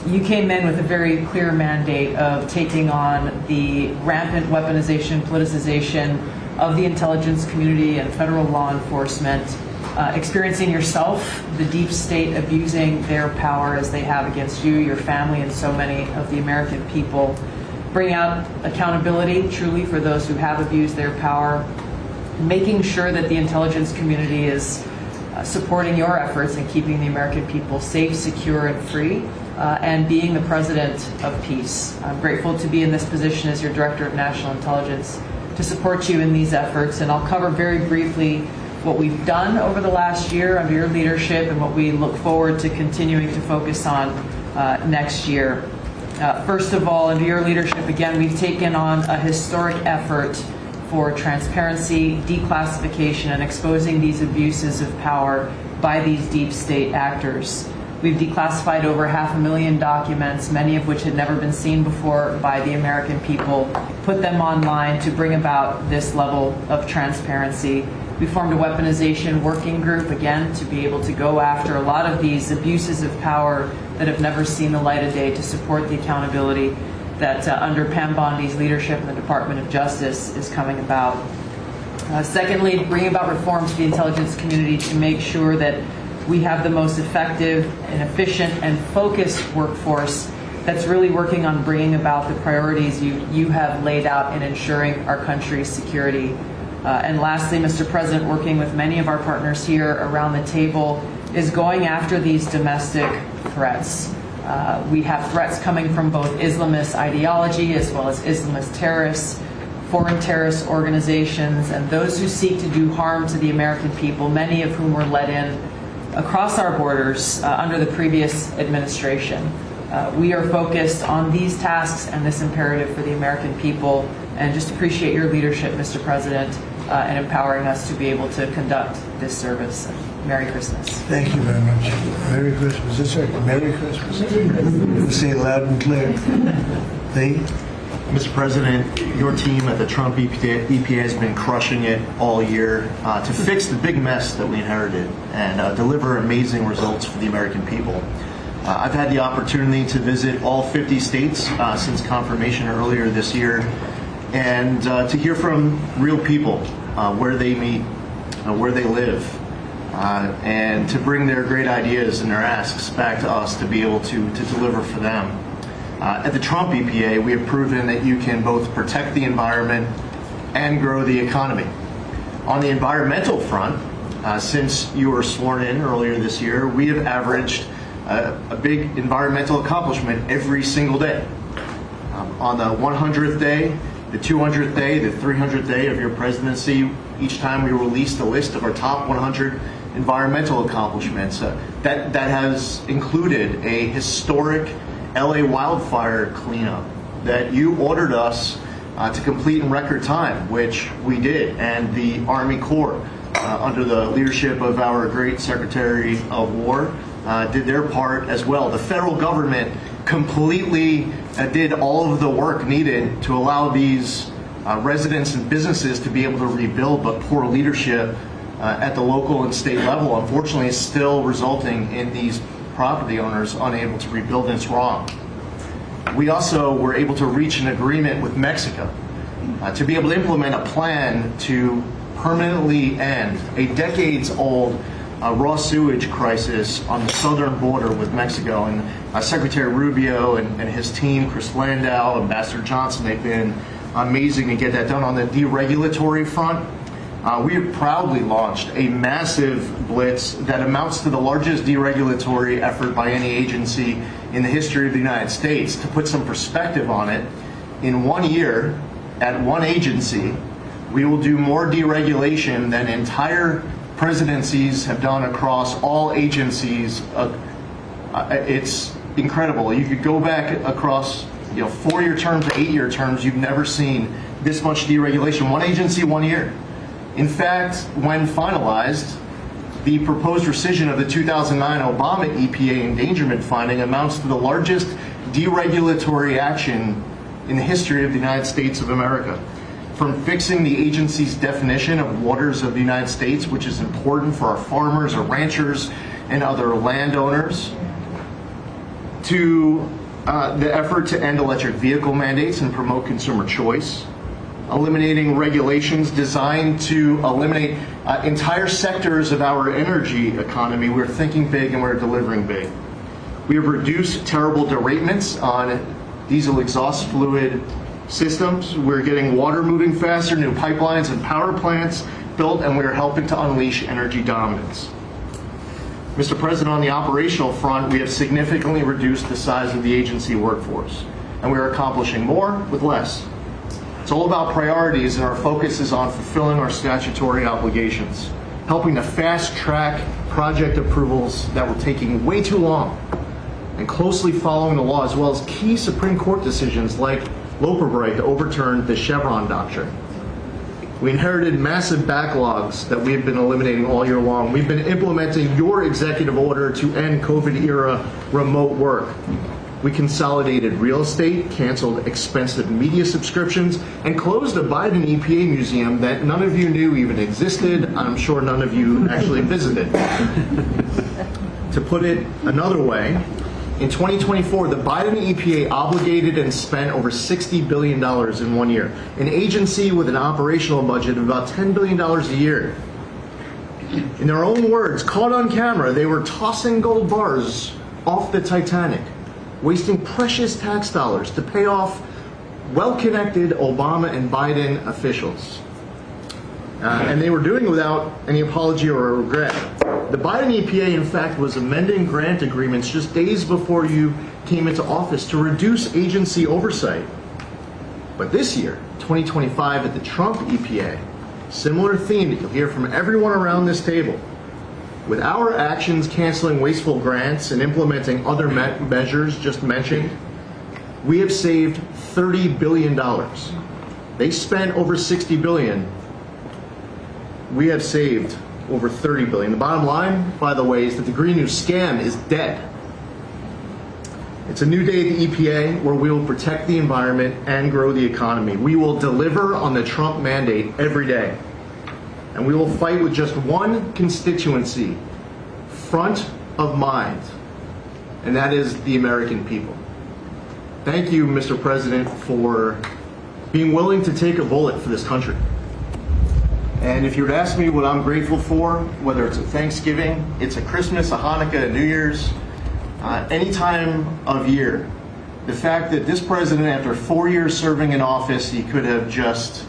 S16: You came in with a very clear mandate of taking on the rampant weaponization, politicization of the intelligence community and federal law enforcement, experiencing yourself, the deep state abusing their power as they have against you, your family, and so many of the American people. Bring out accountability truly for those who have abused their power, making sure that the intelligence community is supporting your efforts in keeping the American people safe, secure, and free, and being the president of peace. I'm grateful to be in this position as your Director of National Intelligence to support you in these efforts, and I'll cover very briefly what we've done over the last year under your leadership and what we look forward to continuing to focus on next year. First of all, under your leadership, again, we've taken on a historic effort for transparency, declassification, and exposing these abuses of power by these deep state actors.
S15: We've declassified over 500,000 documents, many of which had never been seen before by the American people, put them online to bring about this level of transparency. We formed a weaponization working group, again, to be able to go after a lot of these abuses of power that have never seen the light of day, to support the accountability that under Pam Bondi's leadership in the Department of Justice is coming about. Secondly, bringing about reform to the intelligence community to make sure that we have the most effective and efficient and focused workforce that's really working on bringing about the priorities you have laid out in ensuring our country's security. And lastly, Mr. President, working with many of our partners here around the table is going after these domestic threats. We have threats coming from both Islamist ideology as well as Islamist terrorists, foreign terrorist organizations, and those who seek to do harm to the American people, many of whom were let in across our borders under the previous administration. We are focused on these tasks and this imperative for the American people, and just appreciate your leadership, Mr. President, and empowering us to be able to conduct this service. Merry Christmas.
S1: Thank you very much. Merry Christmas. Is this right? Merry Christmas. Say it loud and clear. Lee?
S17: Mr. President, your team at the Trump EPA has been crushing it all year to fix the big mess that we inherited and deliver amazing results for the American people. I've had the opportunity to visit all 50 states since confirmation earlier this year, and to hear from real people where they meet, where they live, and to bring their great ideas and their asks back to us to be able to deliver for them. At the Trump EPA, we have proven that you can both protect the environment and grow the economy. On the environmental front, since you were sworn in earlier this year, we have averaged a big environmental accomplishment every single day. On the 100th day, the 200th day, the 300th day of your presidency, each time we released a list of our top 100 environmental accomplishments. That has included a historic LA wildfire cleanup that you ordered us to complete in record time, which we did, and the Army Corps, under the leadership of our great Secretary of War, did their part as well. The federal government completely did all of the work needed to allow these residents and businesses to be able to rebuild, but poor leadership at the local and state level, unfortunately, is still resulting in these property owners unable to rebuild, and it's wrong. We also were able to reach an agreement with Mexico to be able to implement a plan to permanently end a decades-old raw sewage crisis on the southern border with Mexico. And Secretary Rubio and his team, Chris Landau, Ambassador Johnson, they've been amazing to get that done. On the deregulatory front, we have proudly launched a massive blitz that amounts to the largest deregulatory effort by any agency in the history of the United States. To put some perspective on it, in 1 year, at one agency, we will do more deregulation than entire presidencies have done across all agencies. It's incredible. You could go back across 4-year terms to 8-year terms. You've never seen this much deregulation. One agency, 1 year. In fact, when finalized, the proposed rescission of the 2009 Obama EPA endangerment finding amounts to the largest deregulatory action in the history of the United States of America. From fixing the agency's definition of waters of the United States, which is important for our farmers, our ranchers, and other landowners, to the effort to end electric vehicle mandates and promote consumer choice, eliminating regulations designed to eliminate entire sectors of our energy economy. We're thinking big and we're delivering big. We have reduced terrible derailments on diesel exhaust fluid systems. We're getting water moving faster, new pipelines and power plants built, and we're helping to unleash energy dominance. Mr. President, on the operational front, we have significantly reduced the size of the agency workforce, and we are accomplishing more with less. It's all about priorities, and our focus is on fulfilling our statutory obligations, helping to fast-track project approvals that were taking way too long, and closely following the law, as well as key Supreme Court decisions like Loper-Bright to overturn the Chevron doctrine. We inherited massive backlogs that we've been eliminating all year long. We've been implementing your executive order to end COVID-era remote work. We consolidated real estate, canceled expensive media subscriptions, and closed a Biden EPA museum that none of you knew even existed. I'm sure none of you actually visited. To put it another way, in 2024, the Biden EPA obligated and spent over $60 billion in 1 year, an agency with an operational budget of about $10 billion a year. In their own words, caught on camera, they were tossing gold bars off the Titanic, wasting precious tax dollars to pay off well-connected Obama and Biden officials. And they were doing it without any apology or regret. The Biden EPA, in fact, was amending grant agreements just days before you came into office to reduce agency oversight. But this year, 2025, at the Trump EPA, similar theme that you'll hear from everyone around this table. With our actions canceling wasteful grants and implementing other measures just mentioned, we have saved $30 billion. They spent over $60 billion. We have saved over $30 billion. The bottom line, by the way, is that the Green New scam is dead. It's a new day at the EPA where we will protect the environment and grow the economy. We will deliver on the Trump mandate every day. And we will fight with just one constituency front of mind, and that is the American people. Thank you, Mr. President, for being willing to take a bullet for this country. And if you were to ask me what I'm grateful for, whether it's a Thanksgiving, it's a Christmas, a Hanukkah, a New Year's, any time of year, the fact that this president, after 4 years serving in office, he could have just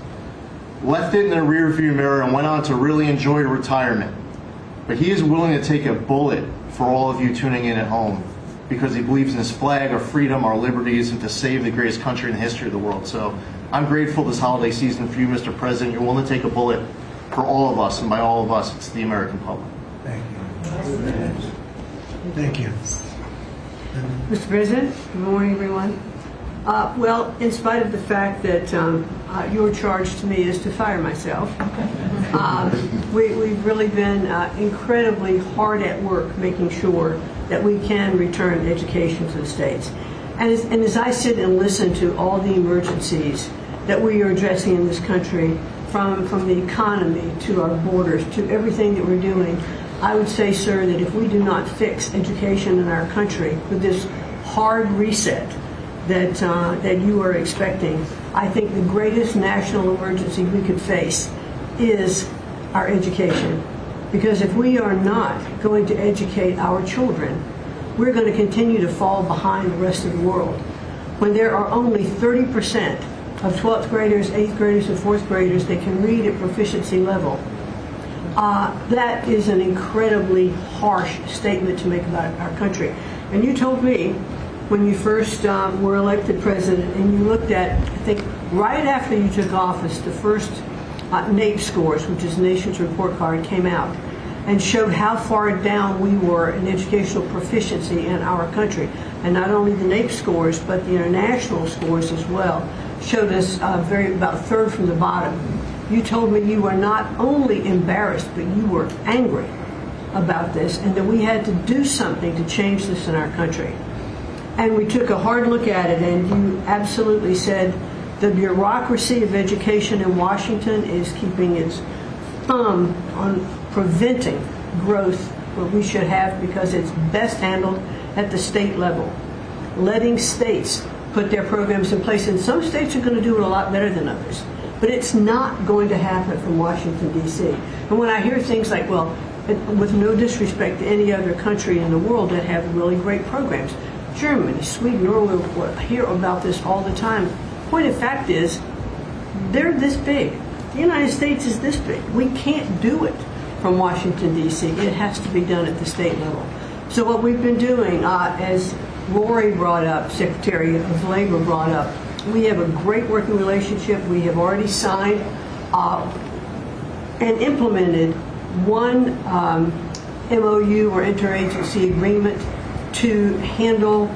S17: left it in the rearview mirror and went on to really enjoy retirement. But he is willing to take a bullet for all of you tuning in at home because he believes in his flag, our freedom, our liberties, and to save the greatest country in the history of the world. So I'm grateful this holiday season for you, Mr. President. You're willing to take a bullet for all of us, and by all of us, it's the American public.
S1: Thank you. Thank you.
S18: Mr. President, good morning, everyone. Well, in spite of the fact that your charge to me is to fire myself, we've really been incredibly hard at work making sure that we can return education to the states. And as I sit and listen to all the emergencies that we are addressing in this country, from the economy to our borders to everything that we're doing, I would say, sir, that if we do not fix education in our country with this hard reset that you are expecting, I think the greatest national emergency we could face is our education. Because if we are not going to educate our children, we're going to continue to fall behind the rest of the world. When there are only 30% of 12th graders, 8th graders, and 4th graders that can read at proficiency level, that is an incredibly harsh statement to make about our country. And you told me when you first were elected president, and you looked at, I think, right after you took office, the first NAEP scores, which is Nation's Report Card, came out and showed how far down we were in educational proficiency in our country. And not only the NAEP scores, but the international scores as well showed us about third from the bottom. You told me you were not only embarrassed, but you were angry about this, and that we had to do something to change this in our country. And we took a hard look at it, and you absolutely said the bureaucracy of education in Washington is keeping its thumb on preventing growth where we should have, because it's best handled at the state level. Letting states put their programs in place, and some states are going to do it a lot better than others. But it's not going to happen from Washington, D.C. And when I hear things like, well, with no disrespect to any other country in the world that have really great programs, Germany, Sweden, Norway, I hear about this all the time. Point of fact is, they're this big. The United States is this big. We can't do it from Washington, D.C. It has to be done at the state level. So what we've been doing, as Lori brought up, Secretary of Labor brought up, we have a great working relationship. We have already signed and implemented one MOU or interagency agreement to handle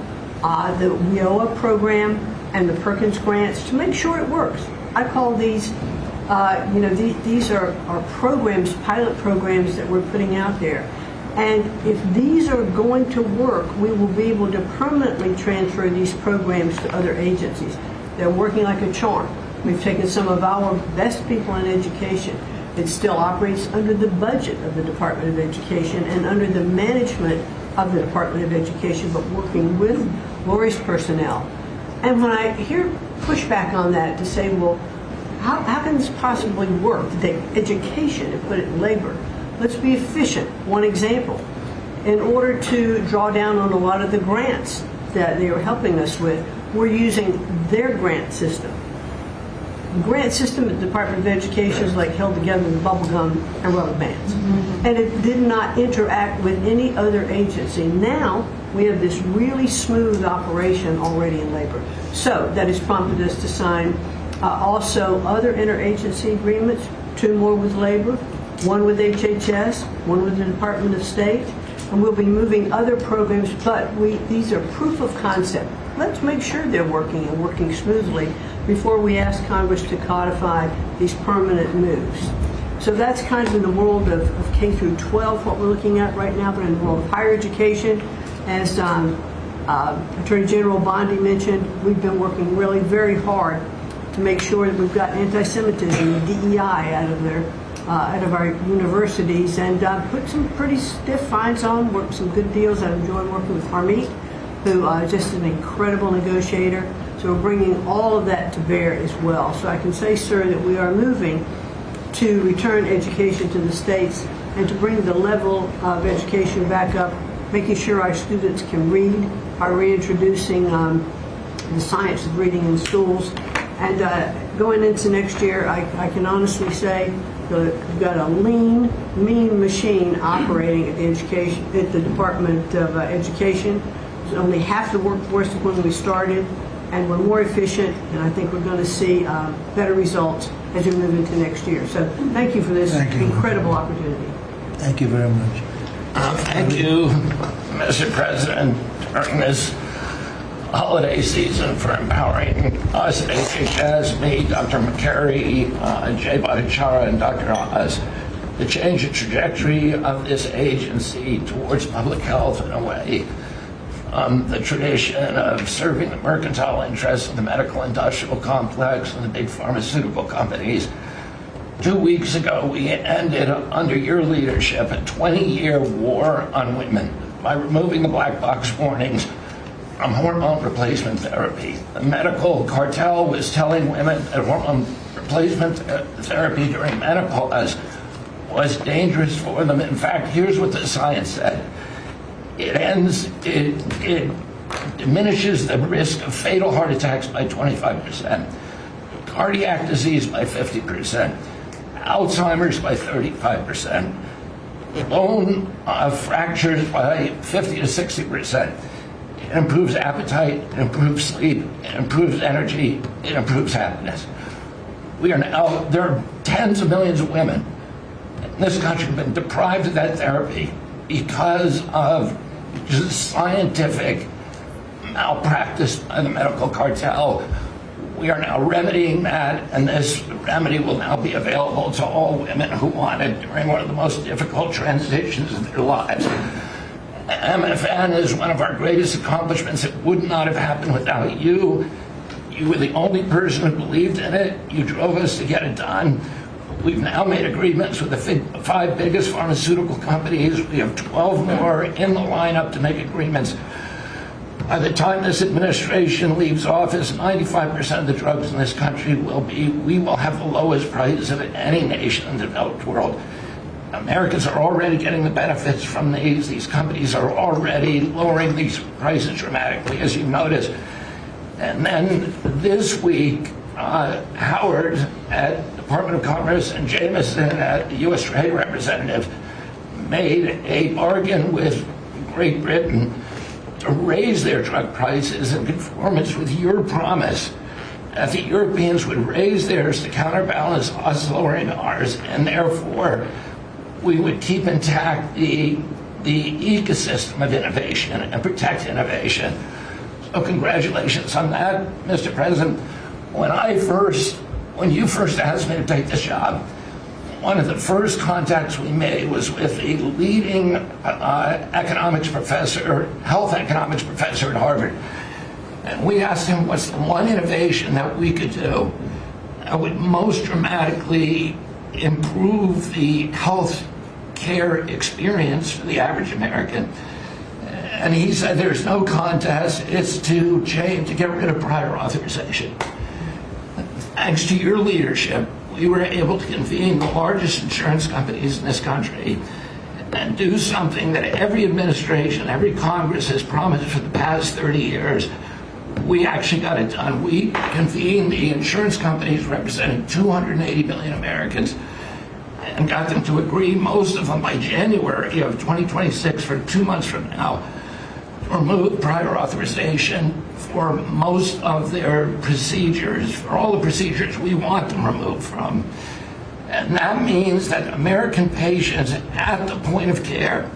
S18: the WIOA program and the Perkins grants to make sure it works. I call these These are programs, pilot programs that we're putting out there. And if these are going to work, we will be able to permanently transfer these programs to other agencies. They're working like a charm. We've taken some of our best people in education. It still operates under the budget of the Department of Education and under the management of the Department of Education, but working with Lori's personnel. And when I hear pushback on that to say, well, how can this possibly work? To take education and put it in labor. Let's be efficient. One example, in order to draw down on a lot of the grants that they are helping us with, we're using their grant system. The grant system at the Department of Education is like held together with bubble gum and rubber bands. And it did not interact with any other agency. Now we have this really smooth operation already in labor. So that has prompted us to sign also other interagency agreements, 2 more with labor, 1 with HHS, 1 with the Department of State, and we'll be moving other programs, but these are proof of concept. Let's make sure they're working and working smoothly before we ask Congress to codify these permanent moves. So that's kind of in the world of K through 12, what we're looking at right now, but in the world of higher education, as Attorney General Bondi mentioned, we've been working really very hard to make sure that we've got anti-Semitism and DEI out of our universities, and put some pretty stiff fines on, worked some good deals. I've enjoyed working with Harmeet, who is just an incredible negotiator. So we're bringing all of that to bear as well. So I can say, sir, that we are moving to return education to the states and to bring the level of education back up, making sure our students can read by reintroducing the science of reading in schools. And going into next year, I can honestly say that we've got a lean, mean machine operating at the Department of Education. It's only half the workforce of when we started, and we're more efficient, and I think we're going to see better results as we move into next year. So thank you for this incredible opportunity.
S1: Thank you very much.
S19: Thank you, Mr. President, during this holiday season for empowering us at HHS, me, Dr. McCary, Jay Bhattacharya, and Dr. Oz, to change the trajectory of this agency towards public health in a way from the tradition of serving the mercantile interests of the medical industrial complex and the big pharmaceutical companies. 2 weeks ago, we ended, under your leadership, a 20-year war on women by removing the black box warnings from hormone replacement therapy. The medical cartel was telling women that hormone replacement therapy during menopause was dangerous for them. In fact, here's what the science said. It diminishes the risk of fatal heart attacks by 25%, cardiac disease by 50%, Alzheimer's by 35%, bone fractures by 50 to 60%. It improves appetite, it improves sleep, it improves energy, it improves happiness. There are tens of millions of women in this country who have been deprived of that therapy because of just scientific malpractice by the medical cartel. We are now remedying that, and this remedy will now be available to all women who want it during one of the most difficult transitions of their lives. MFN is one of our greatest accomplishments. It would not have happened without you. You were the only person who believed in it. You drove us to get it done. We've now made agreements with the 5 biggest pharmaceutical companies. We have 12 more in the lineup to make agreements. By the time this administration leaves office, 95% of the drugs in this country we will have the lowest prices of any nation in the developed world. Americans are already getting the benefits from these. These companies are already lowering these prices dramatically, as you've noticed. And then this week, Howard at Department of Commerce and Jameson at the U.S. Trade Representative made a bargain with Great Britain to raise their drug prices in conformance with your promise that the Europeans would raise theirs to counterbalance us lowering ours, and therefore we would keep intact the ecosystem of innovation and protect innovation. So congratulations on that, Mr. President. When I first when you first asked me to take this job, one of the first contacts we made was with a leading economics professor, health economics professor at Harvard. And we asked him what's the one innovation that we could do that would most dramatically improve the health care experience for the average American. And he said there's no contest, it's to get rid of prior authorization. Thanks to your leadership, we were able to convene the largest insurance companies in this country and do something that every administration, every Congress has promised for the past 30 years. We actually got it done. We convened the insurance companies representing 280 million Americans and got them to agree, most of them by January of 2026, for 2 months from now, to remove prior authorization for most of their procedures, for all the procedures we want them removed from. And that means that American patients at the point of care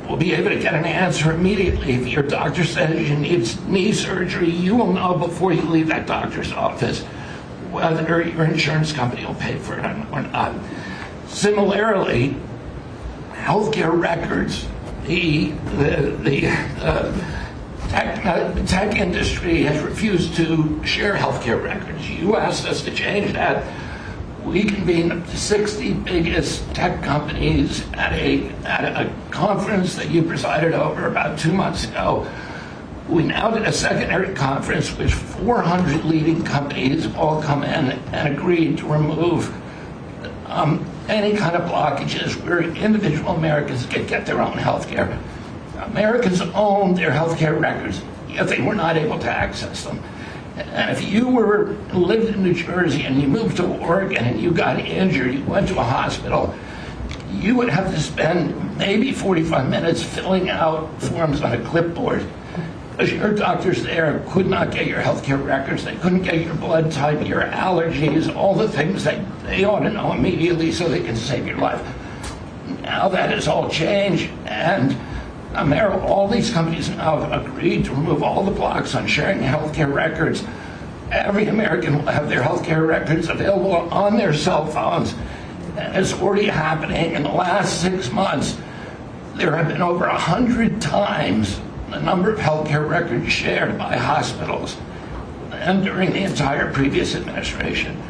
S19: will be able to get an answer immediately. If your doctor says you need knee surgery, you will know before you leave that doctor's office whether your insurance company will pay for it or not. Similarly, healthcare records, the tech industry has refused to share healthcare records. You asked us to change that. We convened the 60 biggest tech companies at a conference that you presided over about 2 months ago. We now did a secondary conference which 400 leading companies have all come in and agreed to remove any kind of blockages where individual Americans can get their own health care. Americans own their health care records, yet they were not able to access them. And if you lived in New Jersey and you moved to Oregon and you got injured, you went to a hospital, you would have to spend maybe 45 minutes filling out forms on a clipboard because your doctors there could not get your health care records. They couldn't get your blood type, your allergies, all the things that they ought to know immediately so they can save your life. Now that has all changed, and all these companies now have agreed to remove all the blocks on sharing healthcare records. Every American will have their healthcare records available on their cell phones. And it's already happening. In the last 6 months, there have been over 100 times the number of healthcare records shared by hospitals and during the entire previous administration.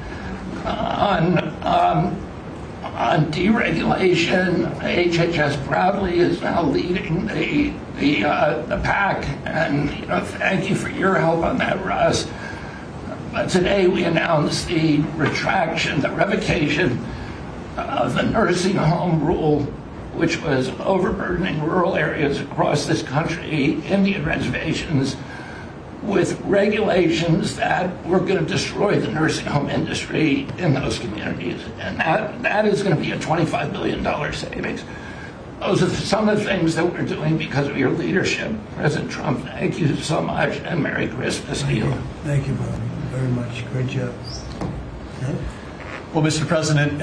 S19: On deregulation, HHS proudly is now leading the pack, and thank you for your help on that, Russ. But today we announced the revocation of the nursing home rule, which was overburdening rural areas across this country, Indian reservations, with regulations that were going to destroy the nursing home industry in those communities. And that is going to be a $25 billion savings. Those are some of the things that we're doing because of your leadership. President Trump, thank you so much, and Merry Christmas to you.
S1: Thank you, Bobby, very much. Great job.
S20: Well, Mr. President,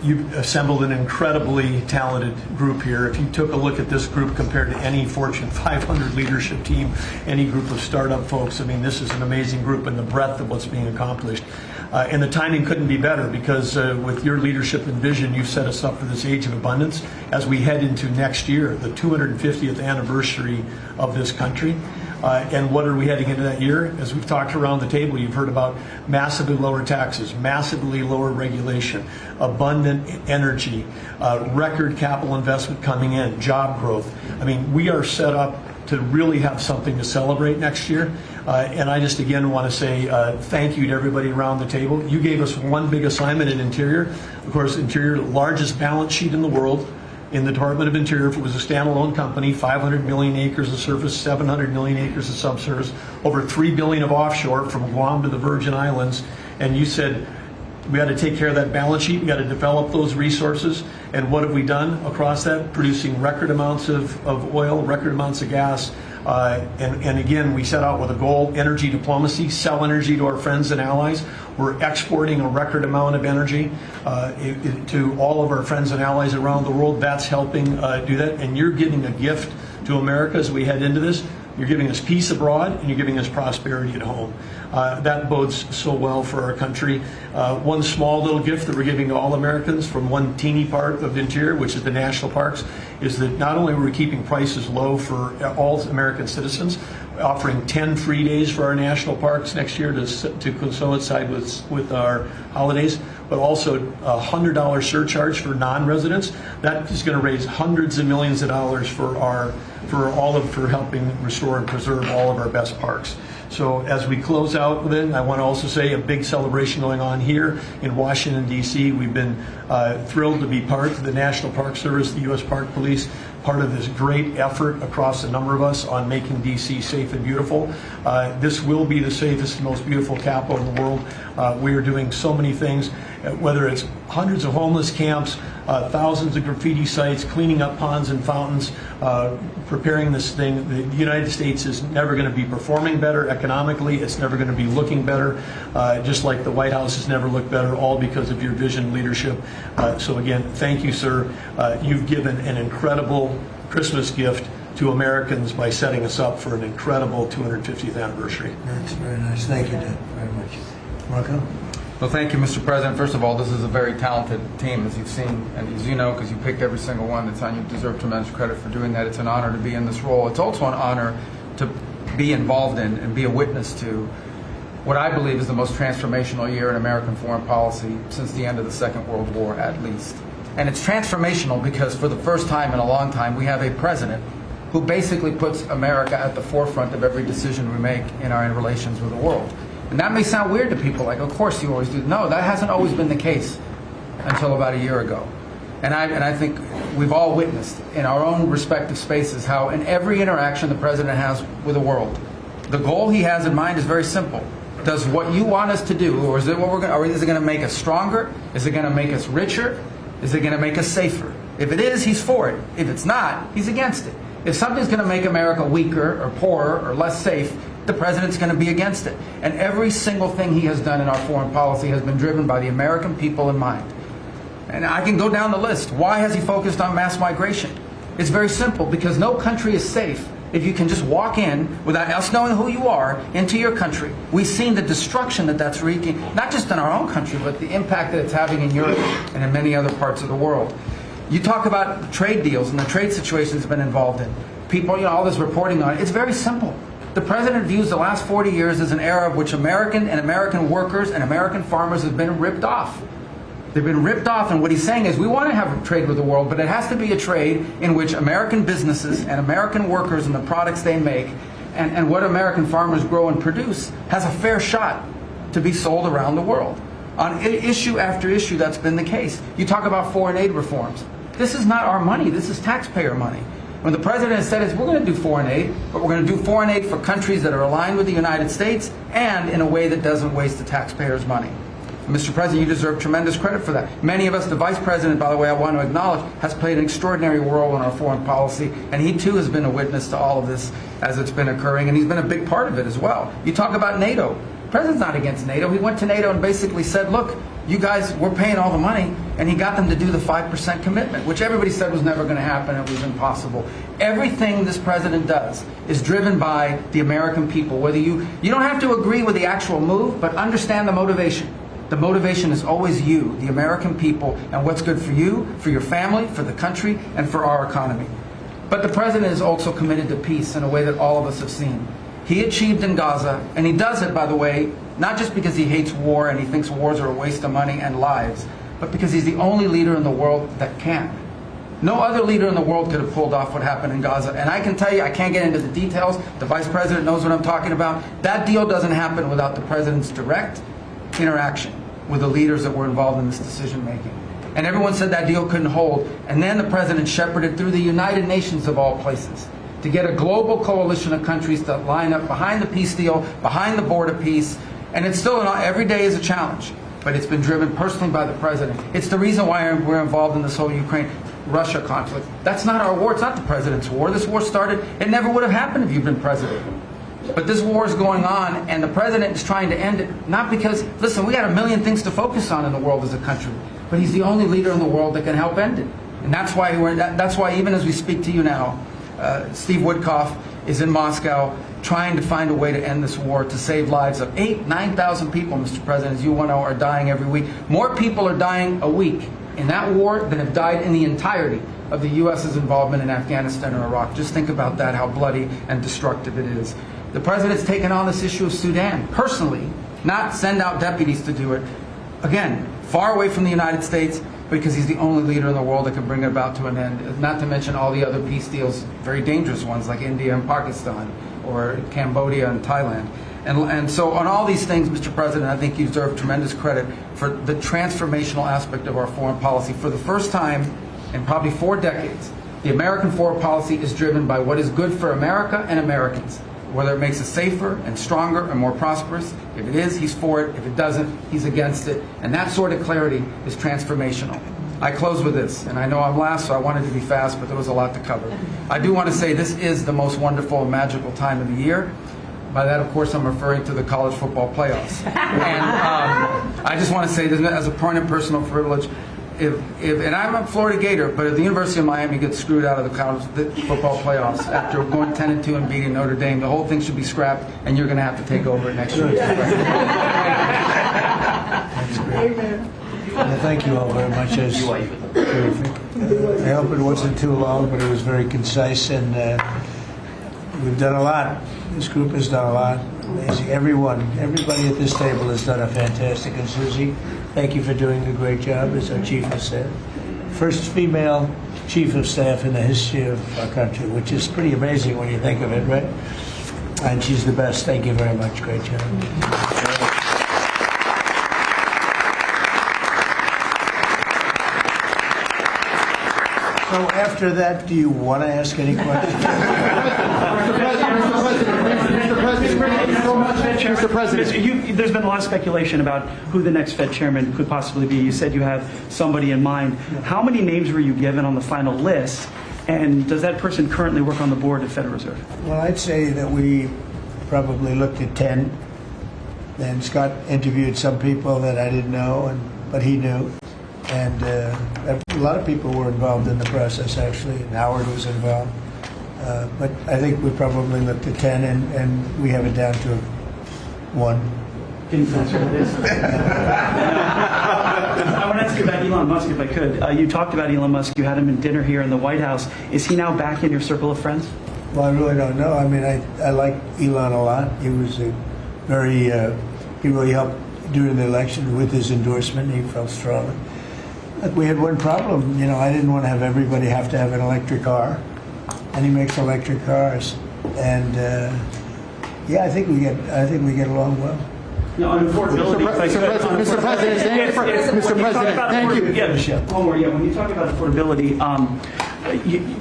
S20: you've assembled an incredibly talented group here. If you took a look at this group compared to any Fortune 500 leadership team, any group of startup folks, I mean, this is an amazing group and the breadth of what's being accomplished. And the timing couldn't be better because with your leadership and vision, you've set us up for this age of abundance as we head into next year, the 250th anniversary of this country. And what are we heading into that year? As we've talked around the table, you've heard about massively lower taxes, massively lower regulation, abundant energy, record capital investment coming in, job growth. I mean, we are set up to really have something to celebrate next year. And I just again want to say thank you to everybody around the table. You gave us one big assignment in Interior. Of course, Interior, largest balance sheet in the world. In the Department of Interior, if it was a standalone company, 500 million acres of surface, 700 million acres of subsurface, over 3 billion of offshore from Guam to the Virgin Islands. And you said, we got to take care of that balance sheet. We got to develop those resources. And what have we done across that? Producing record amounts of oil, record amounts of gas. And again, we set out with a goal, energy diplomacy, sell energy to our friends and allies. We're exporting a record amount of energy to all of our friends and allies around the world. That's helping do that. And you're giving a gift to America as we head into this. you're giving us peace abroad, and you're giving us prosperity at home. That bodes so well for our country. One small little gift that we're giving to all Americans from one teeny part of the interior, which is the national parks, is that not only are we keeping prices low for all American citizens, offering 10 free days for our national parks next year to coincide with our holidays, but also a $100 surcharge for non-residents. That is going to raise hundreds of millions of dollars for helping restore and preserve all of our best parks. So as we close out, then I want to also say a big celebration going on here in Washington, D.C. We've been thrilled to be part of the National Park Service, the U.S. Park Police, part of this great effort across a number of us on making D.C. safe and beautiful. This will be the safest and most beautiful capital in the world. We are doing so many things, whether it's hundreds of homeless camps, thousands of graffiti sites, cleaning up ponds and fountains, preparing this thing. The United States is never going to be performing better economically. It's never going to be looking better, just like the White House has never looked better, all because of your vision leadership. So again, thank you, sir. You've given an incredible Christmas gift to Americans by setting us up for an incredible 250th anniversary.
S1: That's very nice. Thank you, Dad, very much. Marco?
S21: Well, thank you, Mr. President. First of all, this is a very talented team, as you've seen, and as you know, because you picked every single one that's on. You deserve tremendous credit for doing that. It's an honor to be in this role. It's also an honor to be involved in and be a witness to what I believe is the most transformational year in American foreign policy since the end of the Second World War, at least. And it's transformational because for the first time in a long time, we have a president who basically puts America at the forefront of every decision we make in our relations with the world. And that may sound weird to people, like, of course you always do. No, that hasn't always been the case until about a year ago. And I think we've all witnessed in our own respective spaces how in every interaction the president has with the world, the goal he has in mind is very simple. Does what you want us to do, or is it going to make us stronger? Is it going to make us richer? Is it going to make us safer? If it is, he's for it. If it's not, he's against it. If something's going to make America weaker or poorer or less safe, the president's going to be against it. And every single thing he has done in our foreign policy has been driven by the American people in mind. And I can go down the list. Why has he focused on mass migration? It's very simple, because no country is safe if you can just walk in without us knowing who you are into your country. We've seen the destruction that that's wreaking, not just in our own country, but the impact that it's having in Europe and in many other parts of the world. You talk about trade deals and the trade situations have been involved in. People, all this reporting on it. It's very simple. The president views the last 40 years as an era of which American workers and American farmers have been ripped off. They've been ripped off, and what he's saying is we want to have a trade with the world, but it has to be a trade in which American businesses and American workers and the products they make and what American farmers grow and produce has a fair shot to be sold around the world. On issue after issue, that's been the case. You talk about foreign aid reforms. This is not our money. This is taxpayer money. When the president has said is we're going to do foreign aid, but we're going to do foreign aid for countries that are aligned with the United States and in a way that doesn't waste the taxpayers' money. Mr. President, you deserve tremendous credit for that. Many of us, the Vice President, by the way, I want to acknowledge, has played an extraordinary role in our foreign policy, and he too has been a witness to all of this as it's been occurring, and he's been a big part of it as well. You talk about NATO. The President's not against NATO. He went to NATO and basically said, look, you guys, we're paying all the money, and he got them to do the 5% commitment, which everybody said was never going to happen, it was impossible. Everything this president does is driven by the American people. Whether you don't have to agree with the actual move, but understand the motivation. The motivation is always you, the American people, and what's good for you, for your family, for the country, and for our economy. But the president is also committed to peace in a way that all of us have seen. He achieved in Gaza, and he does it, by the way, not just because he hates war and he thinks wars are a waste of money and lives, but because he's the only leader in the world that can. No other leader in the world could have pulled off what happened in Gaza. And I can tell you, I can't get into the details. The Vice President knows what I'm talking about. That deal doesn't happen without the president's direct interaction with the leaders that were involved in this decision making. And everyone said that deal couldn't hold. And then the president shepherded through the United Nations of all places to get a global coalition of countries that line up behind the peace deal, behind the border peace. And it's still, every day is a challenge, but it's been driven personally by the president. It's the reason why we're involved in this whole Ukraine-Russia conflict. That's not our war. It's not the president's war. This war started, it never would have happened if you'd been president. But this war is going on, and the president is trying to end it, not because, listen, we got a million things to focus on in the world as a country, but he's the only leader in the world that can help end it. And that's why even as we speak to you now, Steve Woodcock is in Moscow trying to find a way to end this war, to save lives of 9,000 people, Mr. President, as you know, are dying every week. More people are dying a week in that war than have died in the entirety of the U.S.'s involvement in Afghanistan or Iraq. Just think about that, how bloody and destructive it is. The President's taken on this issue of Sudan personally, not send out deputies to do it. Again, far away from the United States, because he's the only leader in the world that can bring it about to an end, not to mention all the other peace deals, very dangerous ones like India and Pakistan, or Cambodia and Thailand. And so on all these things, Mr. President, I think you deserve tremendous credit for the transformational aspect of our foreign policy. For the first time in probably 4 decades, the American foreign policy is driven by what is good for America and Americans, whether it makes us safer and stronger and more prosperous. If it is, he's for it. If it doesn't, he's against it. And that sort of clarity is transformational. I close with this, and I know I'm last, so I wanted to be fast, but there was a lot to cover. I do want to say this is the most wonderful and magical time of the year. By that, of course, I'm referring to the college football playoffs. And I just want to say this as a point of personal privilege. And I'm a Florida Gator, but if the University of Miami gets screwed out of the college football playoffs after going 10-2 and beating Notre Dame, the whole thing should be scrapped, and you're going to have to take over it next year.
S1: That's great. Well, thank you all very much. I hope it wasn't too long, but it was very concise, and we've done a lot. This group has done a lot. Amazing. Everybody at this table has done a fantastic. And Susie, thank you for doing a great job as our Chief of Staff. First female Chief of Staff in the history of our country, which is pretty amazing when you think of it, right? And she's the best. Thank you very much. Great job. So after that, do you want to ask any questions?
S4: Mr. President, there's been a lot of speculation about who the next Fed chairman could possibly be. You said you have somebody in mind. How many names were you given on the final list? And does that person currently work on the board of the Federal Reserve?
S1: Well, I'd say that we probably looked at 10. Then Scott interviewed some people that I didn't know, but he knew. And a lot of people were involved in the process, actually, and Howard was involved. But I think we probably looked at 10, and we have it down to 1.
S4: Can you answer this? I want to ask you about Elon Musk, if I could. You talked about Elon Musk. You had him in dinner here in the White House. Is he now back in your circle of friends?
S1: Well, I really don't know. I mean, I like Elon a lot. He was he really helped during the election with his endorsement. He felt strongly. But we had one problem. I didn't want to have everybody have to have an electric car, and he makes electric cars. And I think we get along well.
S4: On affordability,
S1: Mr. President,
S4: thank you. Yeah, one more. Yeah, when you talk about affordability,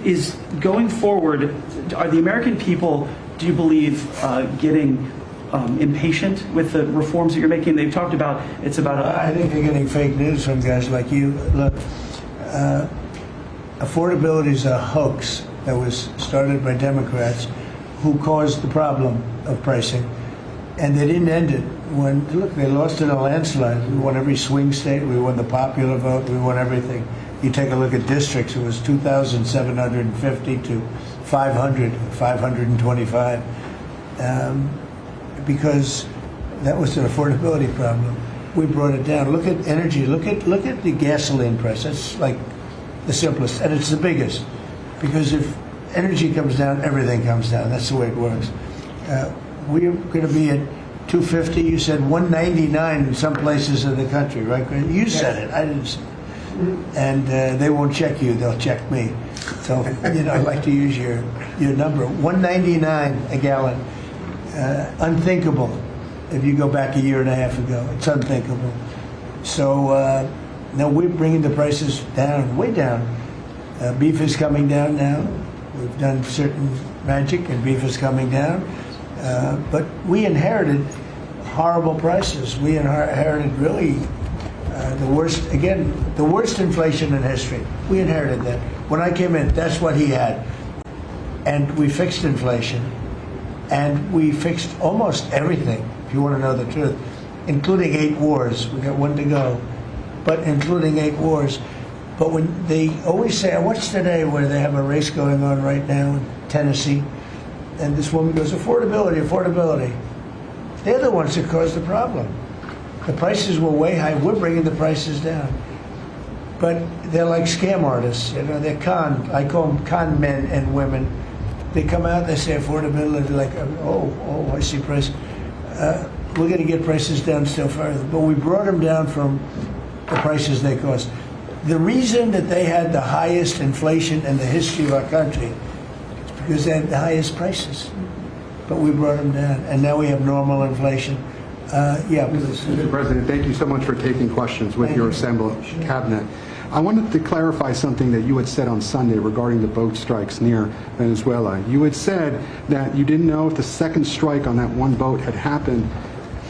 S4: is going forward, are the American people, do you believe, getting impatient with the reforms that you're making? They've talked about it's about.
S1: I think they're getting fake news from guys like you. Look, affordability is a hoax that was started by Democrats who caused the problem of pricing, and they didn't end it. They lost in a landslide. We won every swing state. We won the popular vote. We won everything. You take a look at districts. It was 2,750 to 525. Because that was an affordability problem. We brought it down. Look at energy. Look at the gasoline price. That's like the simplest, and it's the biggest. Because if energy comes down, everything comes down. That's the way it works. We're going to be at 250. You said 199 in some places in the country, right? You said it. I didn't say it. And they won't check you. They'll check me. So, I'd like to use your number. 199 a gallon. Unthinkable if you go back a year and a half ago. It's unthinkable. So now we're bringing the prices down, way down. Beef is coming down now. We've done certain magic and beef is coming down. But we inherited horrible prices. We inherited really the worst inflation in history. We inherited that. When I came in, that's what he had. And we fixed inflation. And we fixed almost everything, if you want to know the truth, including 8 wars. We got 1 to go, but including 8 wars. But when they always say, I watched today where they have a race going on right now in Tennessee, And this woman goes, affordability, affordability. They're the ones that caused the problem. The prices were way high. We're bringing the prices down. But they're like scam artists. You know, they're I call them con men and women. They come out, they say affordability, like, oh, I see price. We're going to get prices down still further. But we brought them down from the prices they cost. The reason that they had the highest inflation in the history of our country is because they had the highest prices. But we brought them down, and now we have normal inflation.
S3: Mr. President, thank you so much for taking questions with your assembled cabinet. I wanted to clarify something that you had said on Sunday regarding the boat strikes near Venezuela. You had said that you didn't know if the second strike on that one boat had happened,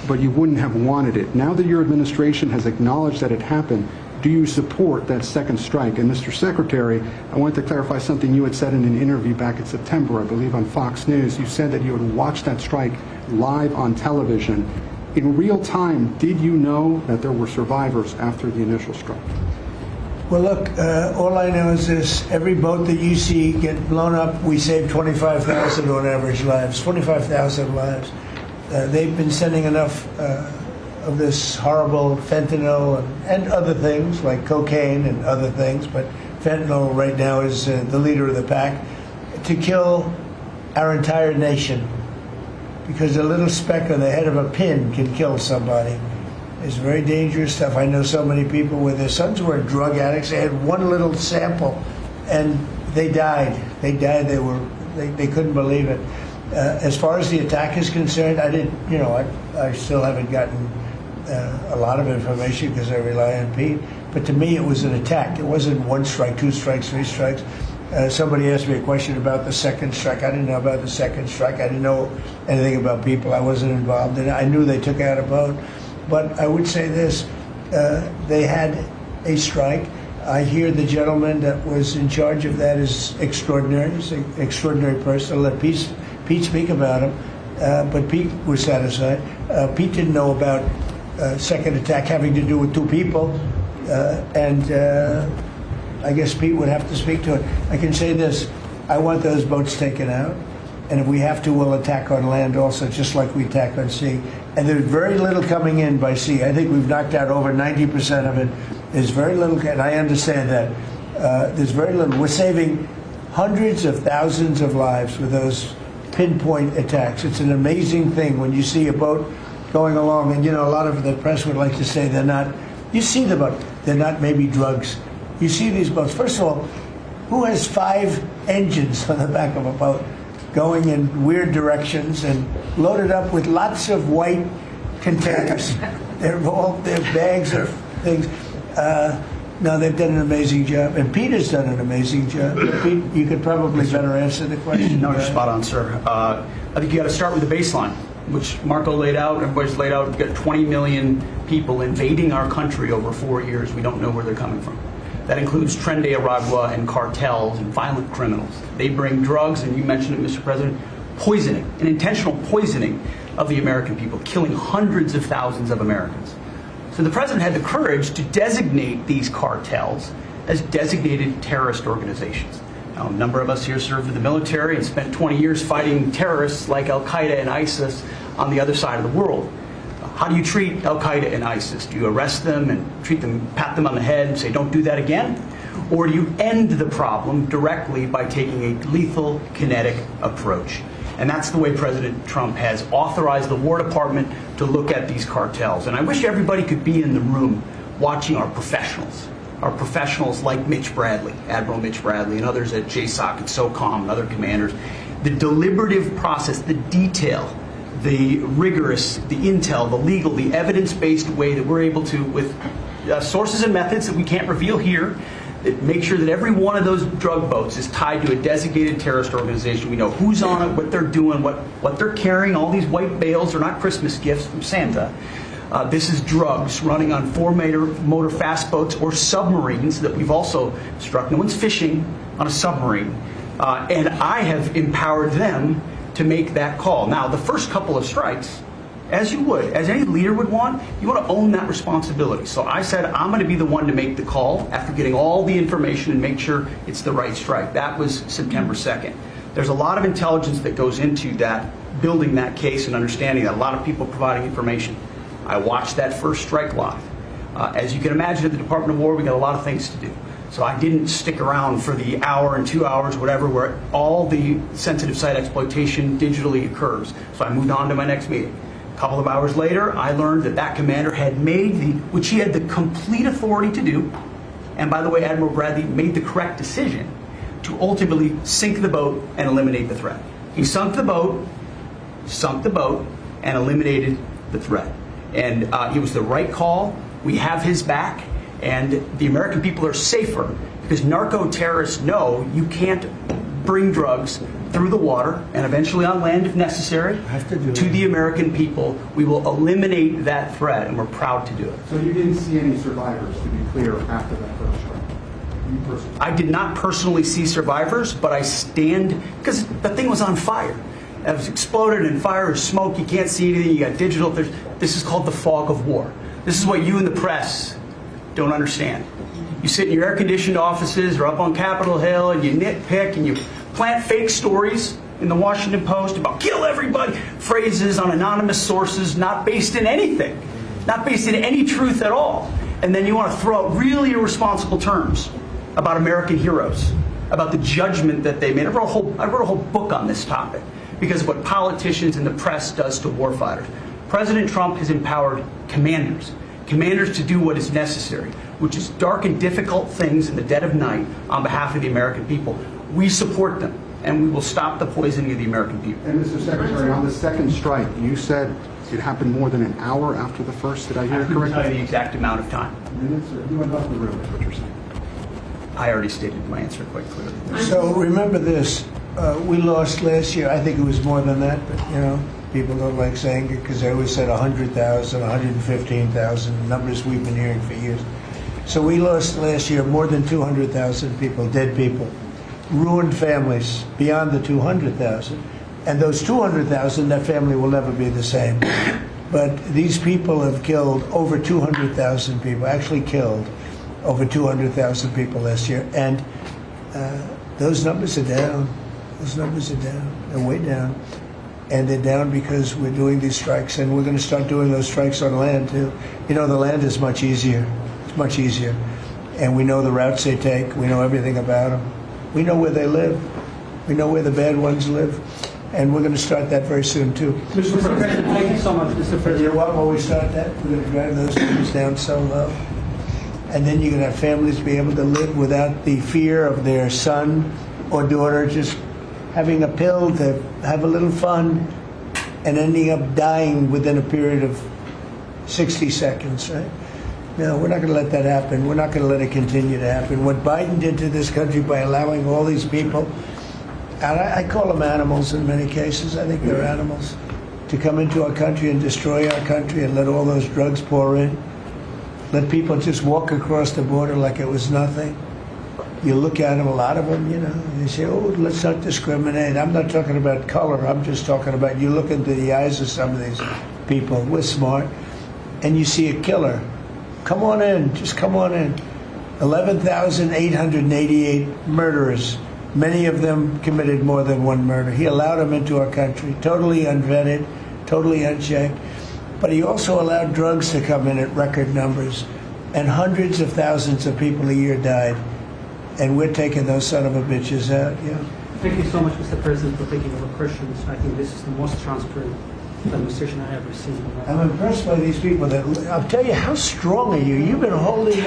S3: but you wouldn't have wanted it. Now that your administration has acknowledged that it happened, do you support that second strike? And Mr. Secretary, I wanted to clarify something you had said in an interview back in September, I believe on Fox News. You said that you had watched that strike live on television. In real time, did you know that there were survivors after the initial strike?
S1: Well, look, all I know is this. Every boat that you see get blown up, we save 25,000 on average lives, 25,000 lives. They've been sending enough of this horrible fentanyl and other things like cocaine and other things, but fentanyl right now is the leader of the pack, to kill our entire nation. Because a little speck on the head of a pin can kill somebody. It's very dangerous stuff. I know so many people where their sons were drug addicts. They had one little sample, and they died. They died. They couldn't believe it. As far as the attack is concerned, I still haven't gotten a lot of information because I rely on Pete. But to me, it was an attack. It wasn't one strike, two strikes, three strikes. Somebody asked me a question about the second strike. I didn't know about the second strike. I didn't know anything about people. I wasn't involved in it. I knew they took out a boat. But I would say this, they had a strike. I hear the gentleman that was in charge of that is extraordinary. He's an extraordinary person. I'll let Pete speak about him. But Pete was satisfied. Pete didn't know about second attack having to do with two people. I guess Pete would have to speak to it. I can say this, I want those boats taken out. And if we have to, we'll attack on land also, just like we attack on sea. And there's very little coming in by sea. I think we've knocked out over 90% of it. There's very little, and I understand that. There's very little. We're saving hundreds of thousands of lives with those pinpoint attacks. It's an amazing thing when you see a boat going along, and a lot of the press would like to say they're not. You see the boat. They're not maybe drugs. You see these boats. First of all, who has 5 engines on the back of a boat going in weird directions and loaded up with lots of white containers? They're bags of things. No, they've done an amazing job. And Peter's done an amazing job. Pete, you could probably better answer the question.
S4: No, you're spot on, sir. I think you got to start with the baseline, which Marco laid out, everybody's laid out. We've got 20 million people invading our country over 4 years. We don't know where they're coming from. That includes Tren de Aragua and cartels and violent criminals. They bring drugs, and you mentioned it, Mr. President, poisoning, an intentional poisoning of the American people, killing hundreds of thousands of Americans. So the president had the courage to designate these cartels as designated terrorist organizations. Now, a number of us here served in the military and spent 20 years fighting terrorists like Al-Qaeda and ISIS on the other side of the world. How do you treat Al-Qaeda and ISIS? Do you arrest them and pat them on the head and say, don't do that again? Or do you end the problem directly by taking a lethal, kinetic approach? And that's the way President Trump has authorized the War Department to look at these cartels. And I wish everybody could be in the room watching our professionals like Mitch Bradley, Admiral Mitch Bradley, and others at JSOC and SOCOM and other commanders. The deliberative process, the detail, the rigorous, the intel, the legal, the evidence-based way that we're able to, with sources and methods that we can't reveal here, that make sure that every one of those drug boats is tied to a designated terrorist organization. We know who's on it, what they're doing, what they're carrying. All these white bales are not Christmas gifts from Santa. This is drugs running on 4-motor fast boats or submarines that we've also struck. No one's fishing on a submarine. And I have empowered them to make that call. Now, the first couple of strikes, as you would, as any leader would want, you want to own that responsibility. So I said, I'm going to be the one to make the call after getting all the information and make sure it's the right strike. That was September 2nd. There's a lot of intelligence that goes into that, building that case and understanding that, a lot of people providing information. I watched that first strike live. As you can imagine, at the Department of War, we got a lot of things to do. So I didn't stick around for the hour and 2 hours, whatever, where all the sensitive site exploitation digitally occurs. So I moved on to my next meeting. A couple of hours later, I learned that that commander had made which he had the complete authority to do, and by the way, Admiral Bradley made the correct decision to ultimately sink the boat and eliminate the threat. He sunk the boat, and eliminated the threat. And it was the right call. We have his back. And the American people are safer because narco-terrorists know you can't bring drugs through the water and eventually on land if necessary to the American people. We will eliminate that threat, and we're proud to do it.
S3: So you didn't see any survivors, to be clear, after that first strike? You personally?
S4: I did not personally see survivors, but I stand, because the thing was on fire. It was exploded and fire and smoke. You can't see anything. You got digital. This is called the fog of war. This is what you in the press don't understand. You sit in your air-conditioned offices or up on Capitol Hill and you nitpick and you plant fake stories in the Washington Post about kill everybody, phrases on anonymous sources not based in anything, not based in any truth at all. And then you want to throw out really irresponsible terms about American heroes, about the judgment that they made. I wrote a whole book on this topic because of what politicians and the press does to warfighters. President Trump has empowered commanders to do what is necessary, which is dark and difficult things in the dead of night on behalf of the American people. We support them, and we will stop the poisoning of the American people.
S3: And Mr. Secretary, on the second strike, you said it happened more than an hour after the first. Did I hear it correctly?
S4: I couldn't tell you the exact amount of time.
S3: Minutes, or you went off the room, is what you're saying.
S4: I already stated my answer quite clearly.
S1: So remember this, we lost last year, I think it was more than that, but people don't like saying it because they always said 100,000, 115,000, numbers we've been hearing for years. So we lost last year more than 200,000 people, dead people, ruined families beyond the 200,000. And those 200,000, that family will never be the same. But these people have killed over 200,000 people, actually killed over 200,000 people last year. And those numbers are down. Those numbers are down. They're way down. And they're down because we're doing these strikes, and we're going to start doing those strikes on land, too. The land is much easier. It's much easier. And we know the routes they take. We know everything about them. We know where they live. We know where the bad ones live. And we're going to start that very soon, too.
S5: Mr. President, thank you so much, Mr. President.
S1: You know what? When we start that, we're going to drive those numbers down so low. And then you're going to have families be able to live without the fear of their son or daughter just having a pill to have a little fun and ending up dying within a period of 60 seconds, right? No, we're not going to let that happen. We're not going to let it continue to happen. What Biden did to this country by allowing all these people, and I call them animals in many cases, I think they're animals, to come into our country and destroy our country and let all those drugs pour in. Let people just walk across the border like it was nothing. You look at them, a lot of them, you say, oh, let's not discriminate. I'm not talking about color. I'm just talking about you look into the eyes of some of these people. We're smart. And you see a killer. Come on in. Just come on in. 11,888 murderers. Many of them committed more than one murder. He allowed them into our country, totally unvetted, totally unchecked. But he also allowed drugs to come in at record numbers. And hundreds of thousands of people a year died. And we're taking those son of a bitches out,
S5: Thank you so much, Mr. President, for taking our questions. I think this is the most transparent demonstration I have received.
S1: I'm impressed by these people. I'll tell you, how strong are you? You've been holding it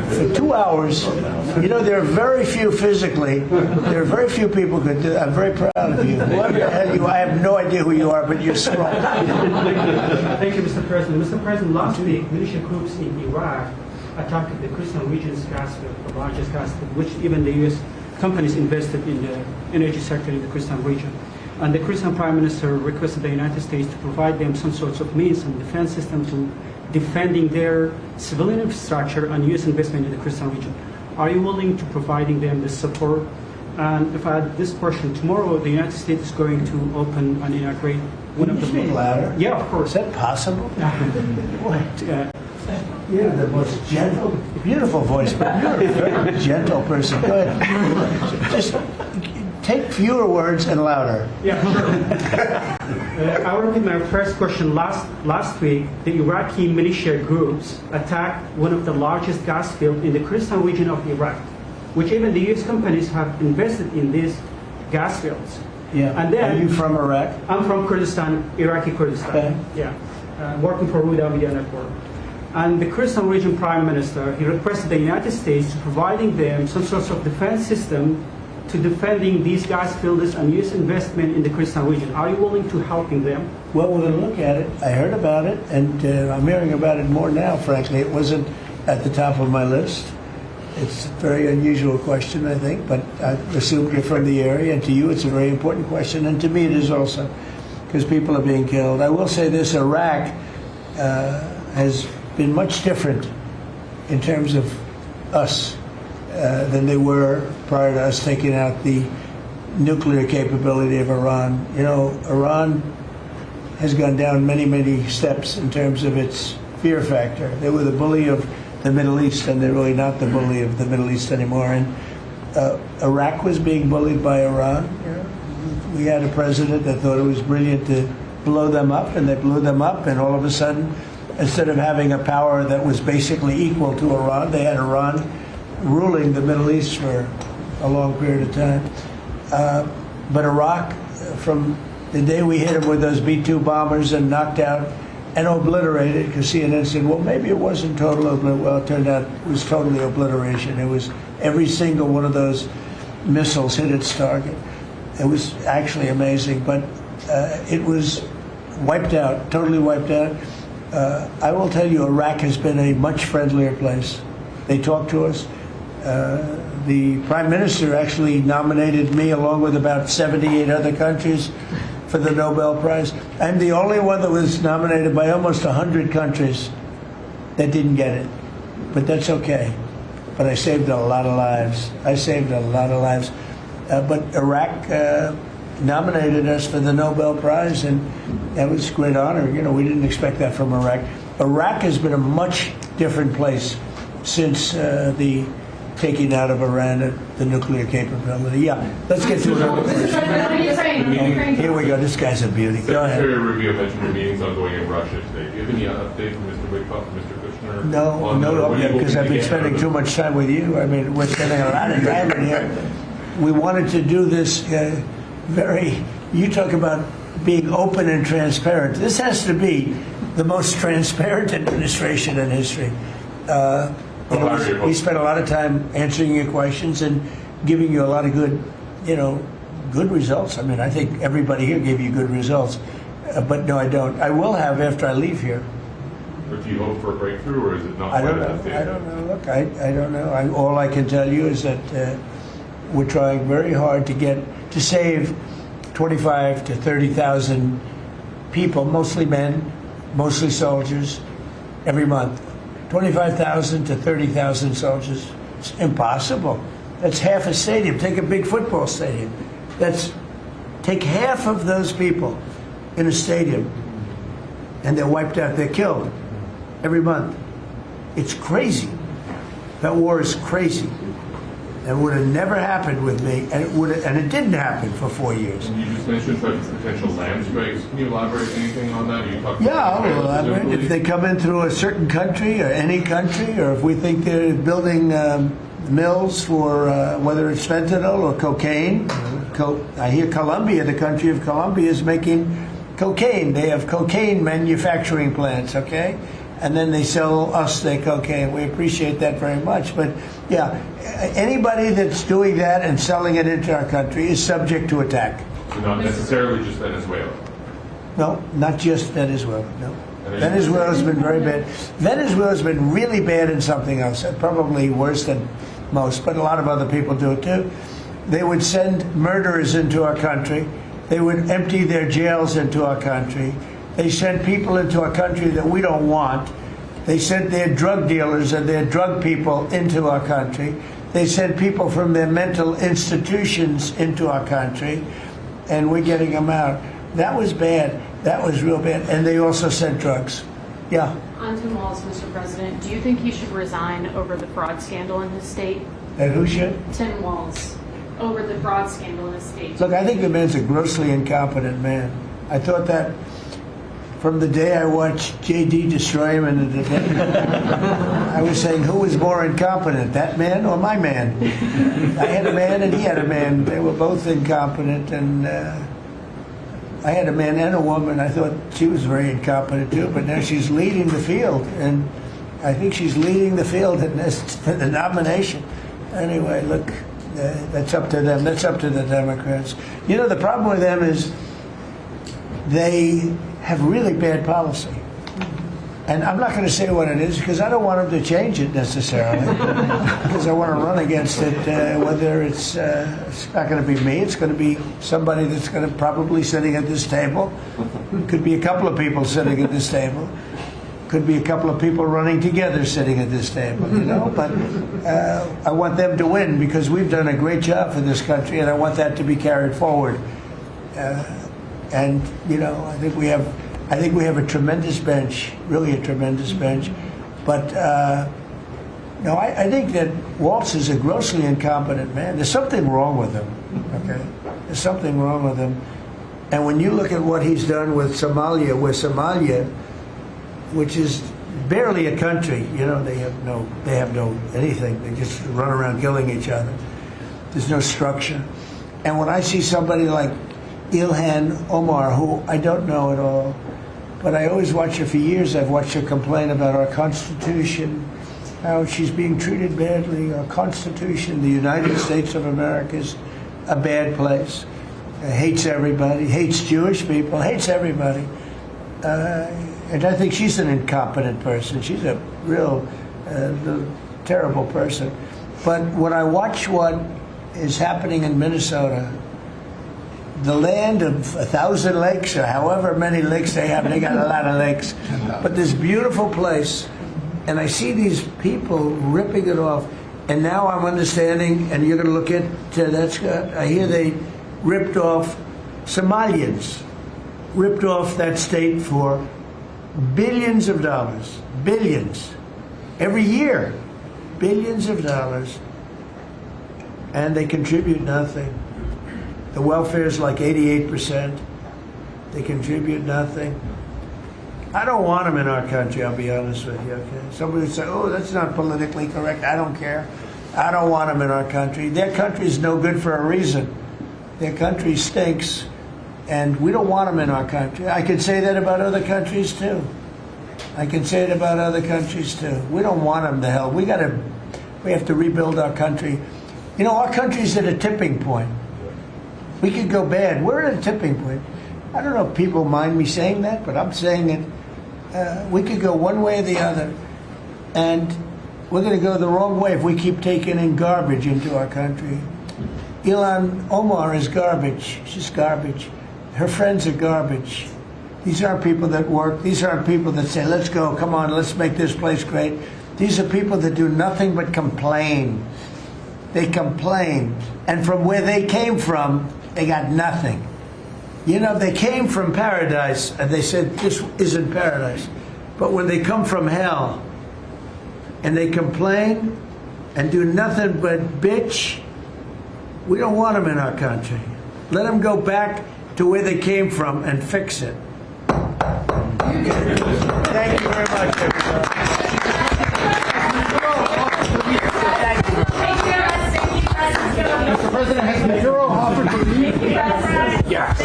S1: for 2 hours. There are very few physically. There are very few people who could do that. I'm very proud of you. Whoever the hell you are, I have no idea who you are, but you're strong.
S5: Thank you, Mr. President. Mr. President, last week, militia groups in Iraq attacked the Christian region's gas field, the largest gas field, which even the U.S. companies invested in the energy sector in the Christian region. And the Christian Prime Minister requested the United States to provide them some sorts of means and defense system to defending their civilian infrastructure and U.S. investment in the Christian region. Are you willing to providing them this support? And if I add this question, tomorrow the United States is going to open and inaugurate one of the...
S1: Can you speak louder?
S5: Yeah, of course.
S1: Is that possible? You're the most gentle, beautiful voice, but you're a very gentle person. Go ahead. Just take fewer words and louder.
S5: Yeah, sure. I will repeat my first question. Last week, the Iraqi militia groups attacked one of the largest gas fields in the Kurdistan region of Iraq, which even the U.S. companies have invested in these gas fields.
S1: Yeah.
S5: And then,
S1: are you from Iraq?
S5: I'm from Kurdistan, Iraqi Kurdistan.
S1: Okay.
S5: Yeah. Working for Ruda Media Network. And the Kurdistan region prime minister, he requested the United States to providing them some sort of defense system to defending these gas fields and U.S. investment in the Kurdistan region. Are you willing to helping them?
S1: Well, we're going to look at it. I heard about it, and I'm hearing about it more now, frankly. It wasn't at the top of my list. It's a very unusual question, I think, but I assume you're from the area, and to you it's a very important question, and to me it is also, because people are being killed. I will say this, Iraq has been much different in terms of us than they were prior to us taking out the nuclear capability of Iran. You know, Iran has gone down many, many steps in terms of its fear factor. They were the bully of the Middle East, and they're really not the bully of the Middle East anymore. And Iraq was being bullied by Iran. We had a president that thought it was brilliant to blow them up, and they blew them up, and all of a sudden, instead of having a power that was basically equal to Iran, they had Iran ruling the Middle East for a long period of time. But Iraq, from the day we hit them with those B-2 bombers and knocked out and obliterated, because CNN said, well, maybe it wasn't total obliteration. Well, it turned out it was totally obliteration. It was every single one of those missiles hit its target. It was actually amazing, but it was wiped out, totally wiped out. I will tell you, Iraq has been a much friendlier place. They talk to us. The Prime Minister actually nominated me along with about 78 other countries for the Nobel Prize. I'm the only one that was nominated by almost 100 countries that didn't get it. But that's okay. But I saved a lot of lives. But Iraq nominated us for the Nobel Prize, and that was a great honor. You know, we didn't expect that from Iraq. Iraq has been a much different place since the taking out of Iran the nuclear capability. Yeah, let's get to another question. Here we go. This guy's a beauty. Go ahead.
S6: Secretary Rubio mentioned your meetings ongoing in Russia today. Do you have any update from Mr. Witkoff and Mr. Kushner?
S1: No, because I've been spending too much time with you. I mean, we're spending a lot of time in here. We wanted to do this you talk about being open and transparent. This has to be the most transparent administration in history. We spent a lot of time answering your questions and giving you a lot of good results. I mean, I think everybody here gave you good results. But no, I don't. I will have after I leave here.
S6: But do you hope for a breakthrough, or is it not?
S1: I don't know. Look, I don't know. All I can tell you is that we're trying very hard to save 25 to 30,000 people, mostly men, mostly soldiers, every month. 25,000 to 30,000 soldiers. It's impossible. That's half a stadium. Take a big football stadium. Take half of those people in a stadium, and they're wiped out. They're killed every month. It's crazy. That war is crazy. It would have never happened with me, and it didn't happen for 4 years.
S6: And you just mentioned potential land strikes. Can you elaborate anything on that?
S1: I'll elaborate. If they come in through a certain country or any country, or if we think they're building mills for whether it's fentanyl or cocaine. I hear Colombia, the country of Colombia, is making cocaine. They have cocaine manufacturing plants, okay? And then they sell us their cocaine. We appreciate that very much. But yeah, anybody that's doing that and selling it into our country is subject to attack.
S6: So not necessarily just Venezuela?
S1: No, not just Venezuela, no. Venezuela's been very bad. Venezuela's been really bad in something else, probably worse than most, but a lot of other people do it too. They would send murderers into our country. They would empty their jails into our country. They sent people into our country that we don't want. They sent their drug dealers and their drug people into our country. They sent people from their mental institutions into our country, and we're getting them out. That was bad. That was real bad. And they also sent drugs. Yeah.
S22: On Tim Walz, Mr. President, do you think he should resign over the fraud scandal in his state?
S1: And who should?
S22: Tim Walz. over the fraud scandal in the state.
S1: Look, I think the man's a grossly incompetent man. I thought that from the day I watched J.D. destroy him and the day I was saying, who was more incompetent, that man or my man? I had a man and he had a man. They were both incompetent, and I had a man and a woman. I thought she was very incompetent too, but now she's leading the field, and I think she's leading the field in the nomination. Anyway, look, that's up to them. That's up to the Democrats. You know, the problem with them is they have really bad policy. And I'm not going to say what it is because I don't want them to change it necessarily. Because I want to run against it, whether it's not going to be me, it's going to be somebody that's going to probably sitting at this table. Could be a couple of people sitting at this table. Could be a couple of people running together sitting at this table, you know. But I want them to win because we've done a great job for this country, and I want that to be carried forward. And you know, I think we have a tremendous bench, really a tremendous bench. But no, I think that Waltz is a grossly incompetent man. There's something wrong with him. Okay, there's something wrong with him. And when you look at what he's done with Somalia, which is barely a country, you know, they have no anything. They just run around killing each other. There's no structure. And when I see somebody like Ilhan Omar, who I don't know at all, but I always watch her for years. I've watched her complain about our Constitution, how she's being treated badly. Our Constitution, the United States of America, is a bad place. Hates everybody, hates Jewish people, hates everybody. And I think she's an incompetent person. She's a real terrible person. But when I watch what is happening in Minnesota, the land of 1,000 lakes, or however many lakes they have, they got a lot of lakes. But this beautiful place, and I see these people ripping it off. And now I'm understanding, and you're going to look at that, Scott. I hear they ripped off Somalians, ripped off that state for billions of dollars, billions, every year, billions of dollars, and they contribute nothing. The welfare is like 88%. They contribute nothing. I don't want them in our country, I'll be honest with you, okay? Somebody would say, oh, that's not politically correct. I don't care. I don't want them in our country. Their country's no good for a reason. Their country stinks, and we don't want them in our country. I could say that about other countries, too. I can say it about other countries, too. We don't want them to hell. We have to rebuild our country. You know, our country's at a tipping point. We could go bad. We're at a tipping point. I don't know if people mind me saying that, but I'm saying it. We could go one way or the other, and we're going to go the wrong way if we keep taking in garbage into our country. Ilhan Omar is garbage. She's garbage. Her friends are garbage. These aren't people that work. These aren't people that say, let's go, come on, let's make this place great. These are people that do nothing but complain. They complain. And from where they came from, they got nothing. You know, they came from paradise, and they said, this isn't paradise. But when they come from hell, and they complain, and do nothing but bitch, we don't want them in our country. Let them go back to where they came from and fix it. Thank you very much, everybody.
S3: Mr. President, has the Bureau offered for me?
S12: Yes.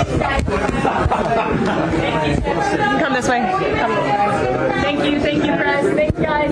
S12: Come this way. Thank you, press. Thanks, guys.